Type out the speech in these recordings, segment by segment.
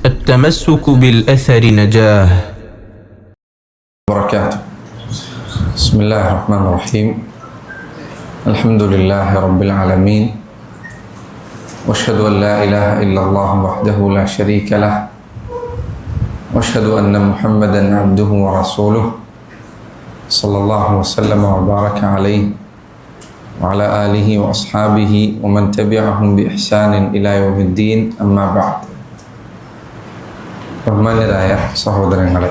التمسك بالأثر نجاه. وبركاته. بسم الله الرحمن الرحيم. الحمد لله رب العالمين، واشهد ان لا اله الا الله وحده لا شريك له، واشهد ان محمدا عبده ورسوله صلى الله وسلم وبارك عليه وعلى آله وأصحابه ومن تبعهم بإحسان إلى يوم الدين. أما بعد. ബഹുമാന്യരായ സഹോദരങ്ങളെ,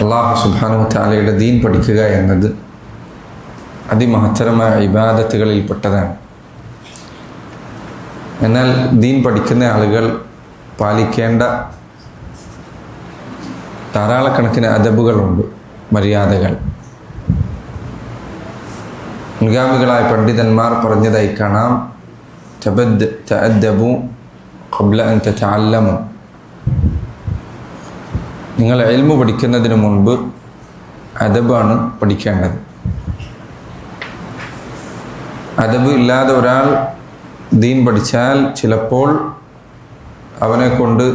അല്ലാഹു സുബ്ഹാനഹു വ തആലയുടെ ദീൻ പഠിക്കുക എന്നത് അതിമഹത്തരമായ ഇബാദത്തുകളിൽപ്പെട്ടതാണ്. എന്നാൽ ദീൻ പഠിക്കുന്ന ആളുകൾ പാലിക്കേണ്ട ധാരാളക്കണക്കിന് അദബുകളുണ്ട്, മര്യാദകൾ. മുൻഗാമികളായ പണ്ഡിതന്മാർ പറഞ്ഞതായി കാണാം, തഅദ്ദബു ഖബ്ല അൻ തതഅല്ലമു. നിങ്ങൾ ഇൽമു പഠിക്കുന്നതിന് മുൻപ് അദബാണ് പഠിക്കേണ്ടത്. അദബ് ഇല്ലാതെ ഒരാൾ ദീൻ പഠിച്ചാൽ ചിലപ്പോൾ അവനെ കൊണ്ട്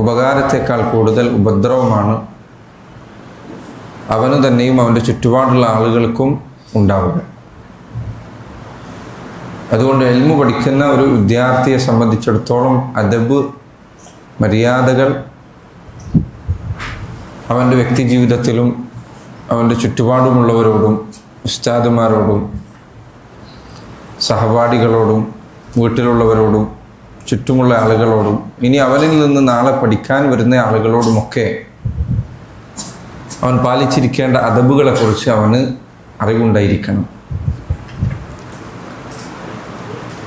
ഉപകാരത്തെക്കാൾ കൂടുതൽ ഉപദ്രവമാണ് അവന് തന്നെയും അവൻ്റെ ചുറ്റുപാടുള്ള ആളുകൾക്കും ഉണ്ടാവുക. അതുകൊണ്ട് ഇൽമു പഠിക്കുന്ന ഒരു വിദ്യാർത്ഥിയെ സംബന്ധിച്ചിടത്തോളം അദബ്, മര്യാദകൾ അവൻ്റെ വ്യക്തി ജീവിതത്തിലും അവൻ്റെ ചുറ്റുപാടുമുള്ളവരോടും ഉസ്താദുമാരോടും സഹപാഠികളോടും വീട്ടിലുള്ളവരോടും ചുറ്റുമുള്ള ആളുകളോടും ഇനി അവനിൽ നിന്ന് നാളെ പഠിക്കാൻ വരുന്ന ആളുകളോടുമൊക്കെ അവൻ പാലിച്ചിരിക്കേണ്ട അദബുകളെക്കുറിച്ച് അവന് അറിവുണ്ടായിരിക്കണം.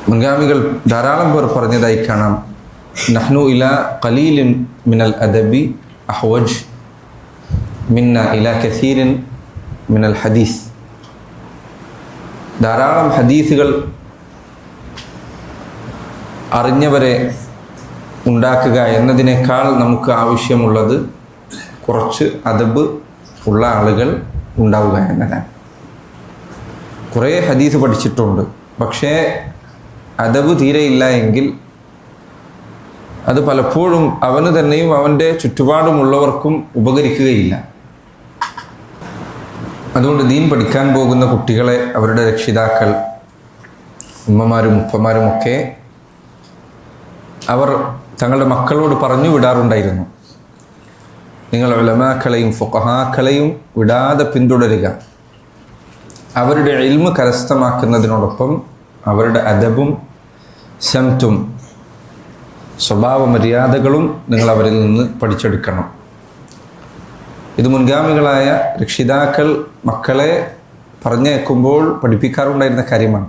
മുൻഗാമികൾ ധാരാളം പേർ പറഞ്ഞതായി കാണാം, നഹ്നു ഇലാ ഖലീലിൻ മിനൽ അദബി അഹ്വജ് മിന്ന ഇലാ കസീരിൻ മിനൽ ഹദീസ്. ധാരാളം ഹദീസുകൾ അറിഞ്ഞവരെ ഉണ്ടാക്കുക എന്നതിനേക്കാൾ നമുക്ക് ആവശ്യമുള്ളത് കുറച്ച് അദബ് ഉള്ള ആളുകൾ ഉണ്ടാവുക എന്നതാണ്. കുറേ ഹദീസ് പഠിച്ചിട്ടുണ്ട്, പക്ഷേ അദബ് തീരെയില്ല എങ്കിൽ അത് പലപ്പോഴും അവന് തന്നെയും അവൻ്റെ ചുറ്റുപാടുമുള്ളവർക്കും ഉപകരിക്കുകയില്ല. അതുകൊണ്ട് ദീൻ പഠിക്കാൻ പോകുന്ന കുട്ടികളെ അവരുടെ രക്ഷിതാക്കൾ, ഉമ്മമാരും ഉപ്പമാരുമൊക്കെ അവർ തങ്ങളുടെ മക്കളോട് പറഞ്ഞു വിടാറുണ്ടായിരുന്നു, നിങ്ങൾ ഉലമാക്കളെയും ഫുഖഹാക്കളെയും വിടാതെ പിന്തുടരുക. അവരുടെ ഇൽമ് കരസ്ഥമാക്കുന്നതിനോടൊപ്പം അവരുടെ അദബും സംതും സ്വഭാവ മര്യാദകളും നിങ്ങൾ അവരിൽ നിന്ന് പഠിച്ചെടുക്കണം. ഇത് മുൻഗാമികളായ രക്ഷിതാക്കൾ മക്കളെ പറഞ്ഞേക്കുമ്പോൾ പഠിപ്പിക്കാറുണ്ടായിരുന്ന കാര്യമാണ്.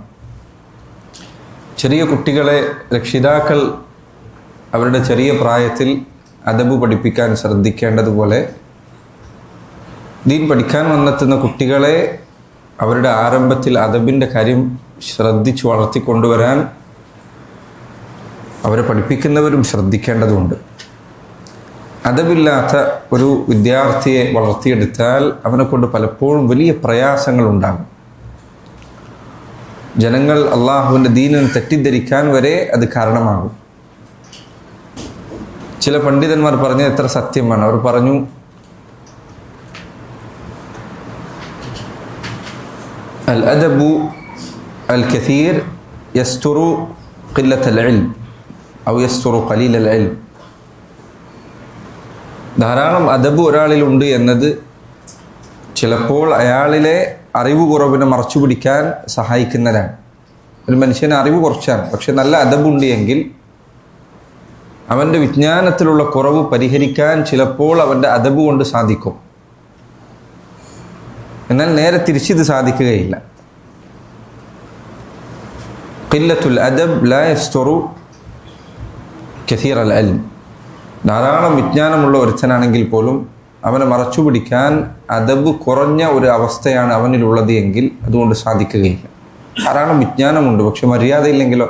ചെറിയ കുട്ടികളെ രക്ഷിതാക്കൾ അവരുടെ ചെറിയ പ്രായത്തിൽ അദബ് പഠിപ്പിക്കാൻ ശ്രദ്ധിക്കേണ്ടതുപോലെ ദീൻ പഠിക്കാൻ വന്നെത്തുന്ന കുട്ടികളെ അവരുടെ ആരംഭത്തിൽ അദബിൻ്റെ കാര്യം ശ്രദ്ധിച്ചു വളർത്തിക്കൊണ്ടുവരാൻ അവരെ പഠിപ്പിക്കുന്നവരും ശ്രദ്ധിക്കേണ്ടതുണ്ട്. അദബില്ലാത്ത ഒരു വിദ്യാർത്ഥിയെ വളർത്തിയെടുത്താൽ അവനെ കൊണ്ട് പലപ്പോഴും വലിയ പ്രയാസങ്ങളുണ്ടാകും. ജനങ്ങൾ അള്ളാഹുവിൻ്റെ ദീനിനെ തെറ്റിദ്ധരിക്കാൻ വരെ അത് കാരണമാകും. ചില പണ്ഡിതന്മാർ പറഞ്ഞത് എത്ര സത്യമാണ്. അവർ പറഞ്ഞു, അൽ അദബു അൽ കസീർ യസ്തുറു ഖില്ലത്തൽ ഇൽം ഔ യസ്തുറു ഖലീലൽ ഇൽം. ധാരാളം അദബ് ഒരാളിലുണ്ട് എന്നത് ചിലപ്പോൾ അയാളിലെ അറിവ് കുറവിനെ മറച്ചു പിടിക്കാൻ സഹായിക്കുന്നതാണ്. ഒരു മനുഷ്യന് അറിവ് കുറച്ചാണ്, പക്ഷെ നല്ല അദബുണ്ട് എങ്കിൽ അവൻ്റെ വിജ്ഞാനത്തിലുള്ള കുറവ് പരിഹരിക്കാൻ ചിലപ്പോൾ അവൻ്റെ അദബ് കൊണ്ട് സാധിക്കും. എന്നാൽ നേരെ തിരിച്ചിത് സാധിക്കുകയില്ല. ഖില്ലത്തുൽ അദബ് ലാ യസ്തുറു കസീറൽ ഇൽം. ധാരാളം വിജ്ഞാനമുള്ള ഒരുത്തനാണെങ്കിൽ പോലും അവനെ മറച്ചു പിടിക്കാൻ അദബ് കുറഞ്ഞ ഒരു അവസ്ഥയാണ് അവനിലുള്ളത് എങ്കിൽ അതുകൊണ്ട് സാധിക്കുകയില്ല. ധാരാളം വിജ്ഞാനമുണ്ട്, പക്ഷെ മര്യാദയില്ലെങ്കിലോ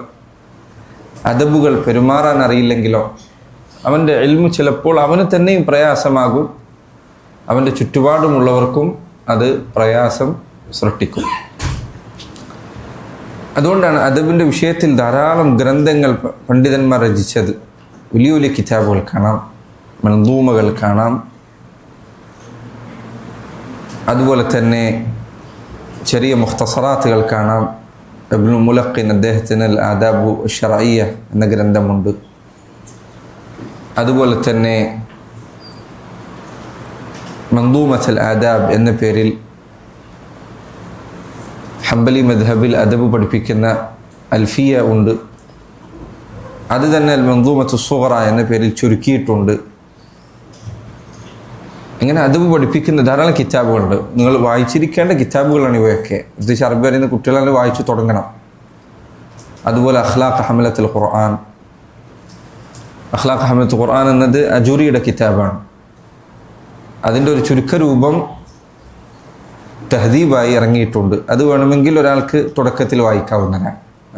അദബുകൾ പെരുമാറാൻ അറിയില്ലെങ്കിലോ അവൻ്റെ ഇൽമു ചിലപ്പോൾ അവന് തന്നെയും പ്രയാസമാകും, അവൻ്റെ ചുറ്റുപാടുമുള്ളവർക്കും അത് പ്രയാസം സൃഷ്ടിക്കും. അതുകൊണ്ടാണ് അദബിൻ്റെ വിഷയത്തിൽ ധാരാളം ഗ്രന്ഥങ്ങൾ പണ്ഡിതന്മാർ രചിച്ചത്. വലിയ വലിയ കിതാബുകൾ കാണാം, മൻദൂമകൾ കാണാം. അതുപോലെ തന്നെ ചെറിയ മുഖ്തസറാത്തുകൾ കാണാം. ഇബ്നു മുലഖിൻ അദ്ദേഹത്തിന് അൽ ആദാബു ശർഇയ്യ എന്ന ഗ്രന്ഥമുണ്ട്. അതുപോലെ തന്നെ മൻദൂമത്തുൽ ആദാബ് എന്ന പേരിൽ ഹംബലി മദ്ഹബിൽ അദബ് പഠിപ്പിക്കുന്ന അൽഫിയ ഉണ്ട്. അത് തന്നെ അൽ മൻദൂമത്തു സുഗ്റ എന്ന പേരിൽ ചുരുക്കിയിട്ടുണ്ട്. ഇങ്ങനെ അദബ് പഠിപ്പിക്കുന്ന ധാരാളം കിതാബുകളുണ്ട്. നിങ്ങൾ വായിച്ചിരിക്കേണ്ട കിതാബുകളാണ് ഇവയൊക്കെ. പ്രത്യേകിച്ച് അറബി അറിയുന്ന കുട്ടികളെ വായിച്ചു തുടങ്ങണം. അതുപോലെ അഖ്ലാഖ് ഹമലത്തുൽ ഖുർആൻ. അഖ്ലാഖ് ഹമലത്തുൽ ഖുർആൻ എന്നത് അജൂറിയുടെ കിതാബാണ്. അതിൻ്റെ ഒരു ചുരുക്കരൂപം തഹദീബായി ഇറങ്ങിയിട്ടുണ്ട്. അത് വേണമെങ്കിൽ ഒരാൾക്ക് തുടക്കത്തിൽ വായിക്കാവുന്നതാണ്.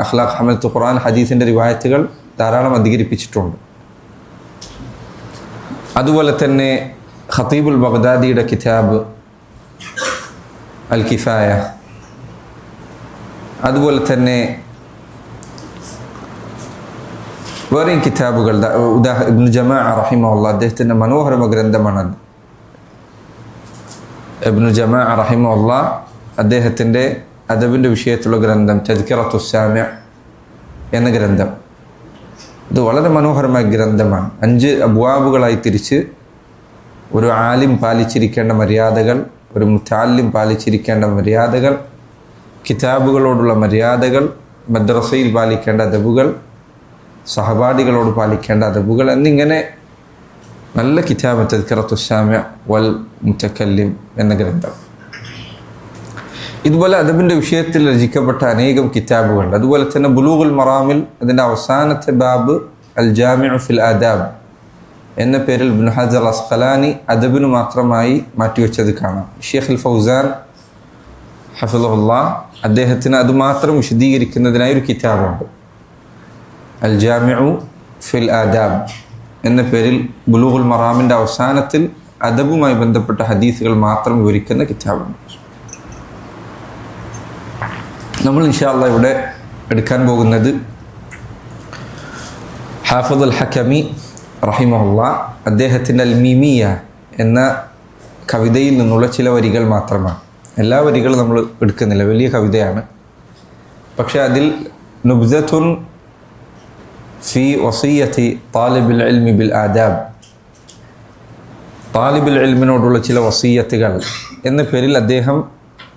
അഖ്ലാഖ് ഹമലത്തുൽ ഖുർആൻ ഹദീസിൻ്റെ റിവായത്തുകൾ ധാരാളം അധികരിപ്പിച്ചിട്ടുണ്ട്. അതുപോലെ തന്നെ ഖതീബുൽ ബഗ്ദാദിയുടെ കിതാബ് അൽ കിഫായ. അതുപോലെ തന്നെ വേറെയും കിതാബുകൾ, ഇബ്നു ജമാഅ റഹിമഹുല്ലാഹ് അദ്ദേഹത്തിൻ്റെ മനോഹരമായ ഗ്രന്ഥമാണത്. ഇബ്നു ജമാഅ റഹിമഹുല്ലാഹ് അദ്ദേഹത്തിൻ്റെ അദബിൻ്റെ വിഷയത്തിലുള്ള ഗ്രന്ഥം തദ്കിറത്തുസ് സാമിഅ എന്ന ഗ്രന്ഥം, ഇത് വളരെ മനോഹരമായ ഗ്രന്ഥമാണ്. 5 അബ്വാബുകളായി തിരിച്ച് ഒരു ആലിം പാലിച്ചിരിക്കേണ്ട മര്യാദകൾ, ഒരു മുതഅല്ലിം പാലിച്ചിരിക്കേണ്ട മര്യാദകൾ, കിതാബുകളോടുള്ള മര്യാദകൾ, മദ്രസയിൽ പാലിക്കേണ്ട അദബുകൾ, സഹപാഠികളോട് പാലിക്കേണ്ട അദബുകൾ എന്നിങ്ങനെ നല്ല കിതാബ് തദ്കിറത്തുസ് സാമിഅ വൽ മുതകല്ലിം എന്ന ഗ്രന്ഥം. ഇതുപോലെ അദബിൻ്റെ വിഷയത്തിൽ രചിക്കപ്പെട്ട അനേകം കിതാബുകളുണ്ട്. അതുപോലെ തന്നെ ബുലൂഗുൽ മറാമിൽ അതിൻ്റെ അവസാനത്തെ ബാബ് അൽ ജാമിഉ ഫിൽ ആദാബ് എന്ന പേരിൽ ഇബ്നു ഹജർ അസ്ഖലാനി അദബിന് മാത്രമായി മാറ്റിവെച്ചത് കാണാം. ഷെയ്ഖ് അൽ ഫൗസാൻ ഹഫിളഹുല്ലാഹ് അദ്ദേഹത്തിന് അതുമാത്രം വിശദീകരിക്കുന്നതിനായി ഒരു കിതാബുണ്ട്. അൽ ജാമിഉ ഫിൽ ആദാബ് എന്ന പേരിൽ ബുലൂഗുൽ മറാമിൻ്റെ അവസാനത്തിൽ അദബുമായി ബന്ധപ്പെട്ട ഹദീസുകൾ മാത്രം വിവരിക്കുന്ന കിതാബുണ്ട്. നമ്മൾ ഇൻഷാ അല്ലാഹ് ഇവിടെ എടുക്കാൻ പോകുന്നത് ഹാഫിദ് അൽ ഹകമി റഹിമഹുല്ലാഹ് അദ്ദേഹത്തിൻ്റെ അൽ മീമിയ എന്ന കവിതയിൽ നിന്നുള്ള ചില വരികൾ മാത്രമാണ്. എല്ലാ വരികളും നമ്മൾ എടുക്കുന്നില്ല, വലിയ കവിതയാണ്. പക്ഷെ അതിൽ നുബ്സത്തുൻ ഫി വസിയ്യത്തി താലിബുൽ ഇൽമി ബിൽ ആദാബ്, താലിബുൽ ഇൽമിനോടുള്ള ചില വസിയ്യത്തുകൾ എന്ന പേരിൽ അദ്ദേഹം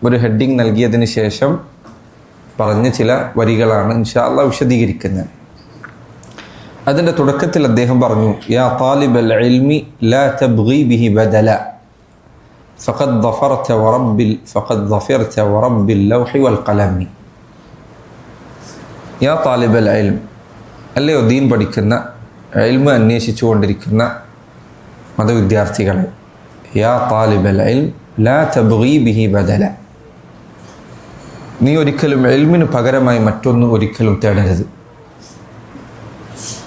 ഒരു ഹെഡിങ് നൽകിയതിന് ശേഷം പറഞ്ഞ ചില വരികളാണ് ഇൻഷാ അല്ലാഹ് വിശദീകരിക്കുന്നത്. അതിൻ്റെ തുടക്കത്തിൽ അദ്ദേഹം പറഞ്ഞു, യാ താലിബൽ ഇൽമി ലാ തബ്ഗി ബിഹി ബദല ഫഖദ് ളഫിർത വറബ്ബിൽ ലൗഹി വൽ ഖലമി. യാ താലിബൽ ഇൽം, അല്ലയോ ദീൻ പഠിക്കുന്ന, ഇൽമ് അന്വേഷിച്ചു കൊണ്ടിരിക്കുന്ന മതവിദ്യാർത്ഥികളെ, യാ താലിബൽ ഇൽം ലാ തബ്ഗി ബിഹി ബദല, നീ ഒരിക്കലും ഇൽമിന് പകരമായി മറ്റൊന്നും ഒരിക്കലും തേടരുത്.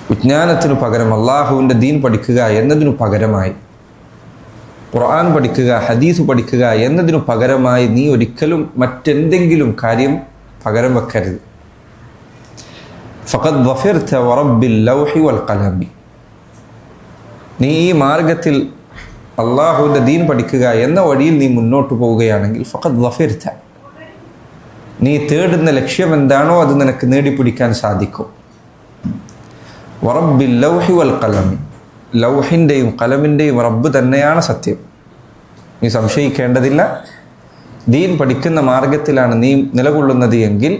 വിജ്ഞാനത്തിനു പകരം അള്ളാഹുവിൻ്റെ ദീൻ പഠിക്കുക എന്നതിനു പകരമായി, ഖുർആൻ പഠിക്കുക, ഹദീസ് പഠിക്കുക എന്നതിനു പകരമായി നീ ഒരിക്കലും മറ്റെന്തെങ്കിലും കാര്യം പകരം വെക്കരുത്. ഫഖദ് ളഫിർത വറബ്ബിൽ ലൗഹി വൽ ഖലമി, നീ ഈ മാർഗത്തിൽ അള്ളാഹുവിൻ്റെ ദീൻ പഠിക്കുക എന്ന വഴിയിൽ നീ മുന്നോട്ട് പോവുകയാണെങ്കിൽ ഫഖദ് ളഫിർത, നീ തേടുന്ന ലക്ഷ്യം എന്താണോ അത് നിനക്ക് നേടിപ്പിടിക്കാൻ സാധിക്കും. വറബ്ബിൽ ലൗഹി വൽ ഖലമി, ലൗഹിൻ്റെയും ഖലമിൻ്റെയും റബ്ബ് തന്നെയാണ് സത്യം, നീ സംശയിക്കേണ്ടതില്ല. ദീൻ പഠിക്കുന്ന മാർഗത്തിലാണ് നീ നിലകൊള്ളുന്നത് എങ്കിൽ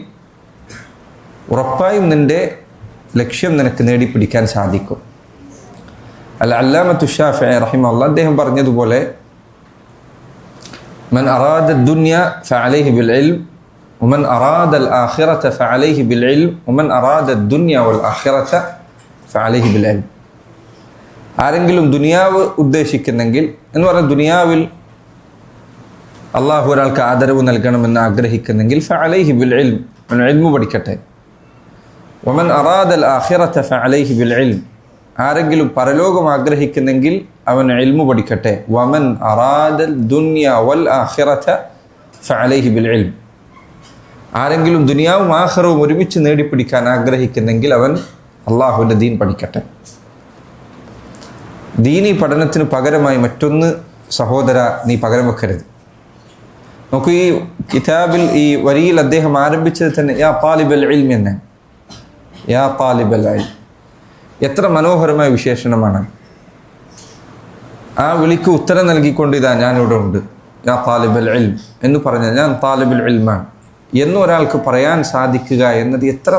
ഉറപ്പായും നിൻ്റെ ലക്ഷ്യം നിനക്ക് നേടിപ്പിടിക്കാൻ സാധിക്കും. അൽ അല്ലാമത്തു ശാഫിഈ റഹിമഹുല്ലാഹ് അദ്ദേഹം പറഞ്ഞതുപോലെ, മൻ അറാദ ദുനിയ ഫഅലൈഹി ബിൽ ഇൽം വമൻ അറാദ അൽ ആഖിറത ഫഅലൈഹി ബിൽ ഇൽം വമൻ അറാദ ദുനിയ വൽ ആഖിറത ഫഅലൈഹി ബിൽ ഇൽം. ആരെങ്കിലും ദുനിയാവ് ഉദ്ദേശിക്കുന്നെങ്കിൽ എന്ന് പറഞ്ഞാൽ ദുനിയാവിൽ അള്ളാഹു ഒരാൾക്ക് ആദരവ് നൽകണമെന്ന് ആഗ്രഹിക്കുന്നെങ്കിൽ ഫഅലൈഹി ബിൽ ഇൽം, അവൻ ഇൽമു പഠിക്കട്ടെ. വമൻ അറാദ അൽ ആഖിറത ഫഅലൈഹി ബിൽ ഇൽം, ആരെങ്കിലും പരലോകം ആഗ്രഹിക്കുന്നെങ്കിൽ അവൻ ഇൽമു പഠിക്കട്ടെ. വമൻ അറാദ ദുനിയ വൽ ആഖിറത ഫഅലൈഹി ബിൽ ഇൽം, ആരെങ്കിലും ദുനിയാവും ആഖിറവും ഒരുമിച്ച് നേടിപ്പിടിക്കാൻ ആഗ്രഹിക്കുന്നെങ്കിൽ അവൻ അള്ളാഹുവിൻ്റെ ദീൻ പഠിക്കട്ടെ. ദീനി പഠനത്തിന് പകരമായി മറ്റൊന്ന് സഹോദര നീ പകരം വെക്കരുത്. നോക്കൂ, ഈ കിതാബിൽ ഈ വരിയിൽ അദ്ദേഹം ആരംഭിച്ചത് തന്നെ യാ താലിബൽ ഇൽമി എന്നാണ്. യാ താലിബൽ ഇൽമി, എത്ര മനോഹരമായ വിശേഷണമാണ്. ആ വിളിക്ക് ഉത്തരം നൽകിക്കൊണ്ട് ഇതാ ഞാനിവിടെ ഉണ്ട്, യാ താലിബൽ ഇൽം എന്ന് പറഞ്ഞാൽ ഞാൻ താലിബുൽ ഇൽമാണ് എന്നൊരാൾക്ക് പറയാൻ സാധിക്കുക എന്നത് എത്ര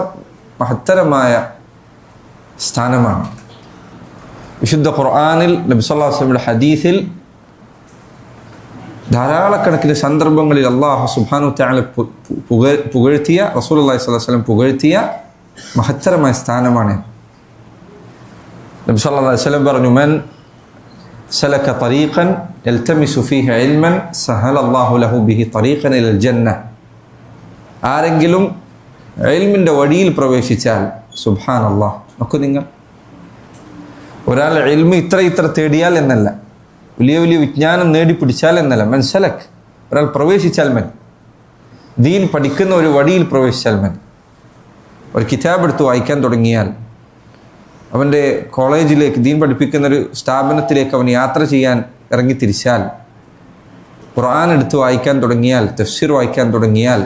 മഹത്തരമായ സ്ഥാനമാണ്. വിശുദ്ധ ഖുർആനിൽ നബി സല്ലല്ലാഹു അലൈഹി വസല്ലമയുടെ ഹദീസിൽ ധാരാളക്കണക്കിന് സന്ദർഭങ്ങളിൽ അല്ലാഹു സുബ്ഹാനഹു തആല പുകഴ്ത്തിയ, റസൂലുള്ളാഹി സ്വല്ലല്ലാഹു അലൈഹി വസല്ലം പുകഴ്ത്തിയ മഹത്തരമായ സ്ഥാനമാണ്. നബി സല്ലല്ലാഹു അലൈഹി വസല്ലം പറഞ്ഞു, മൻ സലക തരീഖൻ യൽതമിസു ഫീഹി ഇൽമൻ സഹലല്ലാഹു ലഹു ബിഹി തരീഖൻ ഇലൽ ജന്ന. ആരെങ്കിലും ഇൽമിൻ്റെ വഴിയിൽ പ്രവേശിച്ചാൽ, സുബ്ഹാനല്ലാഹ്, നോക്കൂ നിങ്ങൾ, ഒരാൾ ഇൽമ് ഇത്ര തേടിയാൽ എന്നല്ല, വലിയ വലിയ വിജ്ഞാനം നേടിപ്പിടിച്ചാൽ എന്നല്ല, മൻസലക്, ഒരാൾ പ്രവേശിച്ചാൽ മതി, ദീൻ പഠിക്കുന്ന ഒരു വഴിയിൽ പ്രവേശിച്ചാൽ മതി. ഒരു കിതാബ് എടുത്ത് വായിക്കാൻ തുടങ്ങിയാൽ, അവൻ്റെ കോളേജിലേക്ക്, ദീൻ പഠിപ്പിക്കുന്ന ഒരു സ്ഥാപനത്തിലേക്ക് അവൻ യാത്ര ചെയ്യാൻ ഇറങ്ങിത്തിരിച്ചാൽ, ഖുർആൻ എടുത്ത് വായിക്കാൻ തുടങ്ങിയാൽ, തഫ്സീർ വായിക്കാൻ തുടങ്ങിയാൽ,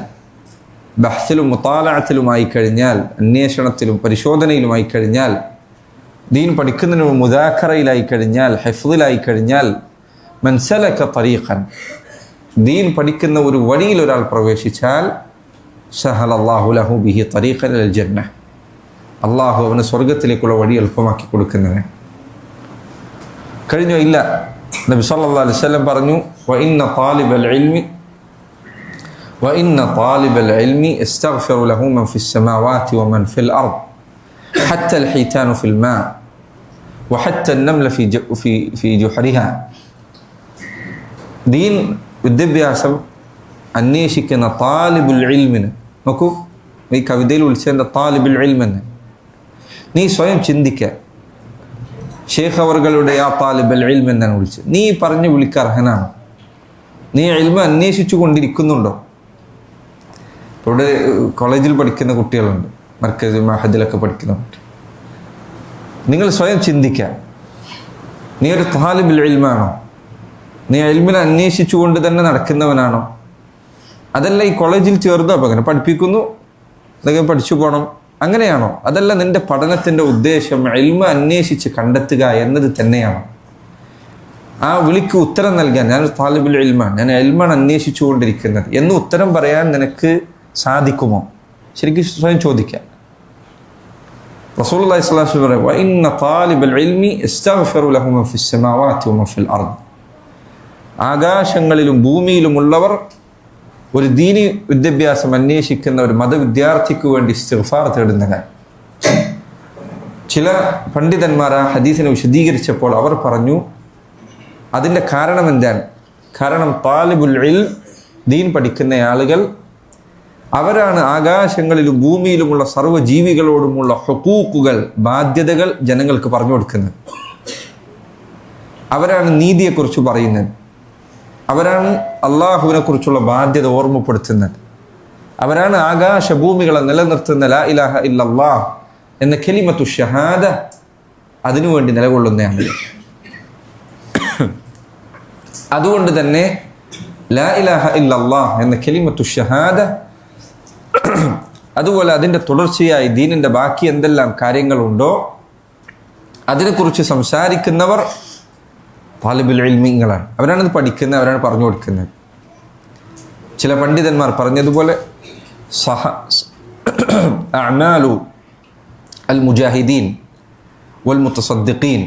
ബഹ്സിലും മുതാലഅത്തിലുമായി കഴിഞ്ഞാൽ, അന്വേഷണത്തിലും പരിശോധനയിലുമായി കഴിഞ്ഞാൽ, ദീൻ പഠിക്കുന്നതിന് മുദാഖറയിലായി കഴിഞ്ഞാൽ, ഹിഫ്ളിലായി കഴിഞ്ഞാൽ, മൻസലക തരീഖൻ, ദീൻ പഠിക്കുന്ന ഒരു വഴിയിൽ ഒരാൾ പ്രവേശിച്ചാൽ, സഹലല്ലാഹു ലഹു ബിഹി തരീഖൻ ഇലൽ ജന്ന, അള്ളാഹു അവന് സ്വർഗത്തിലേക്കുള്ള വഴി എളുപ്പമാക്കി കൊടുക്കുന്നതിന് കഴിഞ്ഞോ? ഇല്ല. നബി സല്ലല്ലാഹു അലൈഹി വസല്ലം പറഞ്ഞു, വഇന്ന താലിബൽ ഇൽമി യസ്തഗ്ഫിറു ലഹു മൻ ഫിസ് സമാവാതി വമൻ ഫിൽ അർദ് ഹത്ത അൽ ഹീതാനു ഫിൽ മാ വഹത്ത അൻ-നംല ഫി ജുഹരിഹാ. ദീൻ വിദ്യാഭ്യാസം അന്വേഷിക്കുന്ന താലിബുൽ ഇൽമിന്, നോക്കൂ, ഈ കവിതയിൽ വിളിച്ചതിൻ്റെ താലിബുൽ ഇൽമെന്ന് നീ സ്വയം ചിന്തിക്കുക. ഷേഖ് അവറുകളുടെ ആ താലിബുൽ ഇൽം എന്നാണ് വിളിച്ചത്. നീ പറഞ്ഞ് വിളിക്കർഹനാണോ? നീ ഇൽമ അന്വേഷിച്ചു കൊണ്ടിരിക്കുന്നുണ്ടോ? ഇവിടെ കോളേജിൽ പഠിക്കുന്ന കുട്ടികളുണ്ട്, മർക്കസ് മഹദിലൊക്കെ പഠിക്കുന്ന കുട്ടി. നിങ്ങൾ സ്വയം ചിന്തിക്കുക, നീ ഒരു താലിബുൽ ഇൽമാണോ? നീ ഇൽമിനെ അന്വേഷിച്ചുകൊണ്ട് തന്നെ നടക്കുന്നവനാണോ? അതല്ല ഈ കോളേജിൽ ചേർന്നോ, അപ്പം അങ്ങനെ പഠിപ്പിക്കുന്നു, എന്തെങ്കിലും പഠിച്ചു പോകണം, അങ്ങനെയാണോ? അതല്ല നിന്റെ പഠനത്തിൻ്റെ ഉദ്ദേശം ഇൽമ അന്വേഷിച്ച് കണ്ടെത്തുക എന്നത് തന്നെയാണോ? ആ വിളിക്ക് ഉത്തരം നൽകാൻ ഞാൻ താലിബുൽ ഇൽമാണ്, ഞാൻ ഇൽമാണ് അന്വേഷിച്ചു കൊണ്ടിരിക്കുന്നത് എന്ന് ഉത്തരം പറയാൻ നിനക്ക് സാധിക്കുമോ? ശരിക്കും സ്വയം ചോദിക്കാം. റസൂലുള്ളാഹി സ്വല്ലല്ലാഹു അലൈഹി വസല്ലം പറയും, വഇന്ന താലിബൽ ഇൽമി യസ്തഗ്ഫിറു ലഹു മൻ ഫിസ് സമാവാതി വമൻ ഫിൽ അർദ്. ആകാശങ്ങളിലും ഭൂമിയിലുമുള്ളവർ ഒരു ദീനി വിദ്യാഭ്യാസം അന്വേഷിക്കുന്ന ഒരു മതവിദ്യാർത്ഥിക്ക് വേണ്ടി ഇസ്തിഗ്ഫാർ തേടുന്നതാണ്. ചില പണ്ഡിതന്മാർ ആ ഹദീസിനെ വിശദീകരിച്ചപ്പോൾ അവർ പറഞ്ഞു, അതിൻ്റെ കാരണം എന്താണ്? കാരണം താലിബുൽ ഇൽം, ദീൻ പഠിക്കുന്ന ആളുകൾ, അവരാണ് ആകാശങ്ങളിലും ഭൂമിയിലുമുള്ള സർവ്വജീവികളോടുമുള്ള ഹുഖൂഖുകൾ, ബാധ്യതകൾ ജനങ്ങൾക്ക് പറഞ്ഞു കൊടുക്കുന്നത്. അവരാണ് നീതിയെക്കുറിച്ച് പറയുന്നത്, അവരാണ് അള്ളാഹുവിനെ കുറിച്ചുള്ള ബാധ്യത ഓർമ്മപ്പെടുത്തുന്നത്, അവരാണ് ആകാശഭൂമികളെ നിലനിർത്തുന്ന ലാ ഇലാഹ ഇല്ലല്ലാഹ് എന്ന കലിമത്തു ഷഹാദ അതിനുവേണ്ടി നിലകൊള്ളുന്നതാണ്. അതുകൊണ്ട് തന്നെ ലാ ഇലാഹ ഇല്ലല്ലാഹ് എന്ന കലിമത്തു ഷഹാദ, അതുപോലെ അതിൻ്റെ തുടർച്ചയായി ദീനിൻ്റെ ബാക്കി എന്തെല്ലാം കാര്യങ്ങളുണ്ടോ അതിനെക്കുറിച്ച് സംസാരിക്കുന്നവർ താലിബുൽ ഇൽമിങ്ങളാണ്. അവരാണത് പഠിക്കുന്നത്, അവരാണ് പറഞ്ഞു കൊടുക്കുന്നത്. ചില പണ്ഡിതന്മാർ പറഞ്ഞതുപോലെ അഅ്മാലു അൽ മുജാഹിദീൻ വൽ മുതസദ്ദിഖീൻ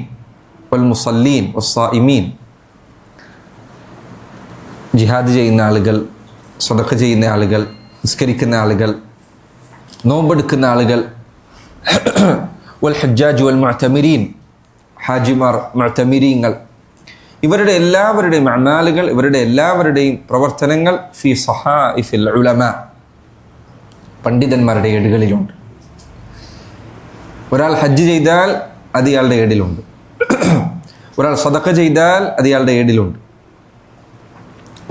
വൽ മുസല്ലീൻ വസ്സായിമീൻ, ജിഹാദ് ചെയ്യുന്ന ആളുകൾ, സദഖ ചെയ്യുന്ന ആളുകൾ, നിസ്കരിക്കുന്ന ആളുകൾ, നോമ്പെടുക്കുന്ന ആളുകൾ, വൽ ഹജ്ജാജ് വൽ മുഅ്തമിരീൻ, ഹാജിമാർ, മുഅ്തമിരീങ്ങൾ, ഇവരുടെ എല്ലാവരുടെയും അമാലുകൾ, ഇവരുടെ എല്ലാവരുടെയും പ്രവർത്തനങ്ങൾ ഫി സഹാഇഫിൽ ഉലമാ, പണ്ഡിതന്മാരുടെ ഏടുകളിലുണ്ട്. ഒരാൾ ഹജ്ജ് ചെയ്താൽ അത് ഇയാളുടെ ഏടിലുണ്ട്, ഒരാൾ സദഖ ചെയ്താൽ അത് ഇയാളുടെ ഏടിലുണ്ട്,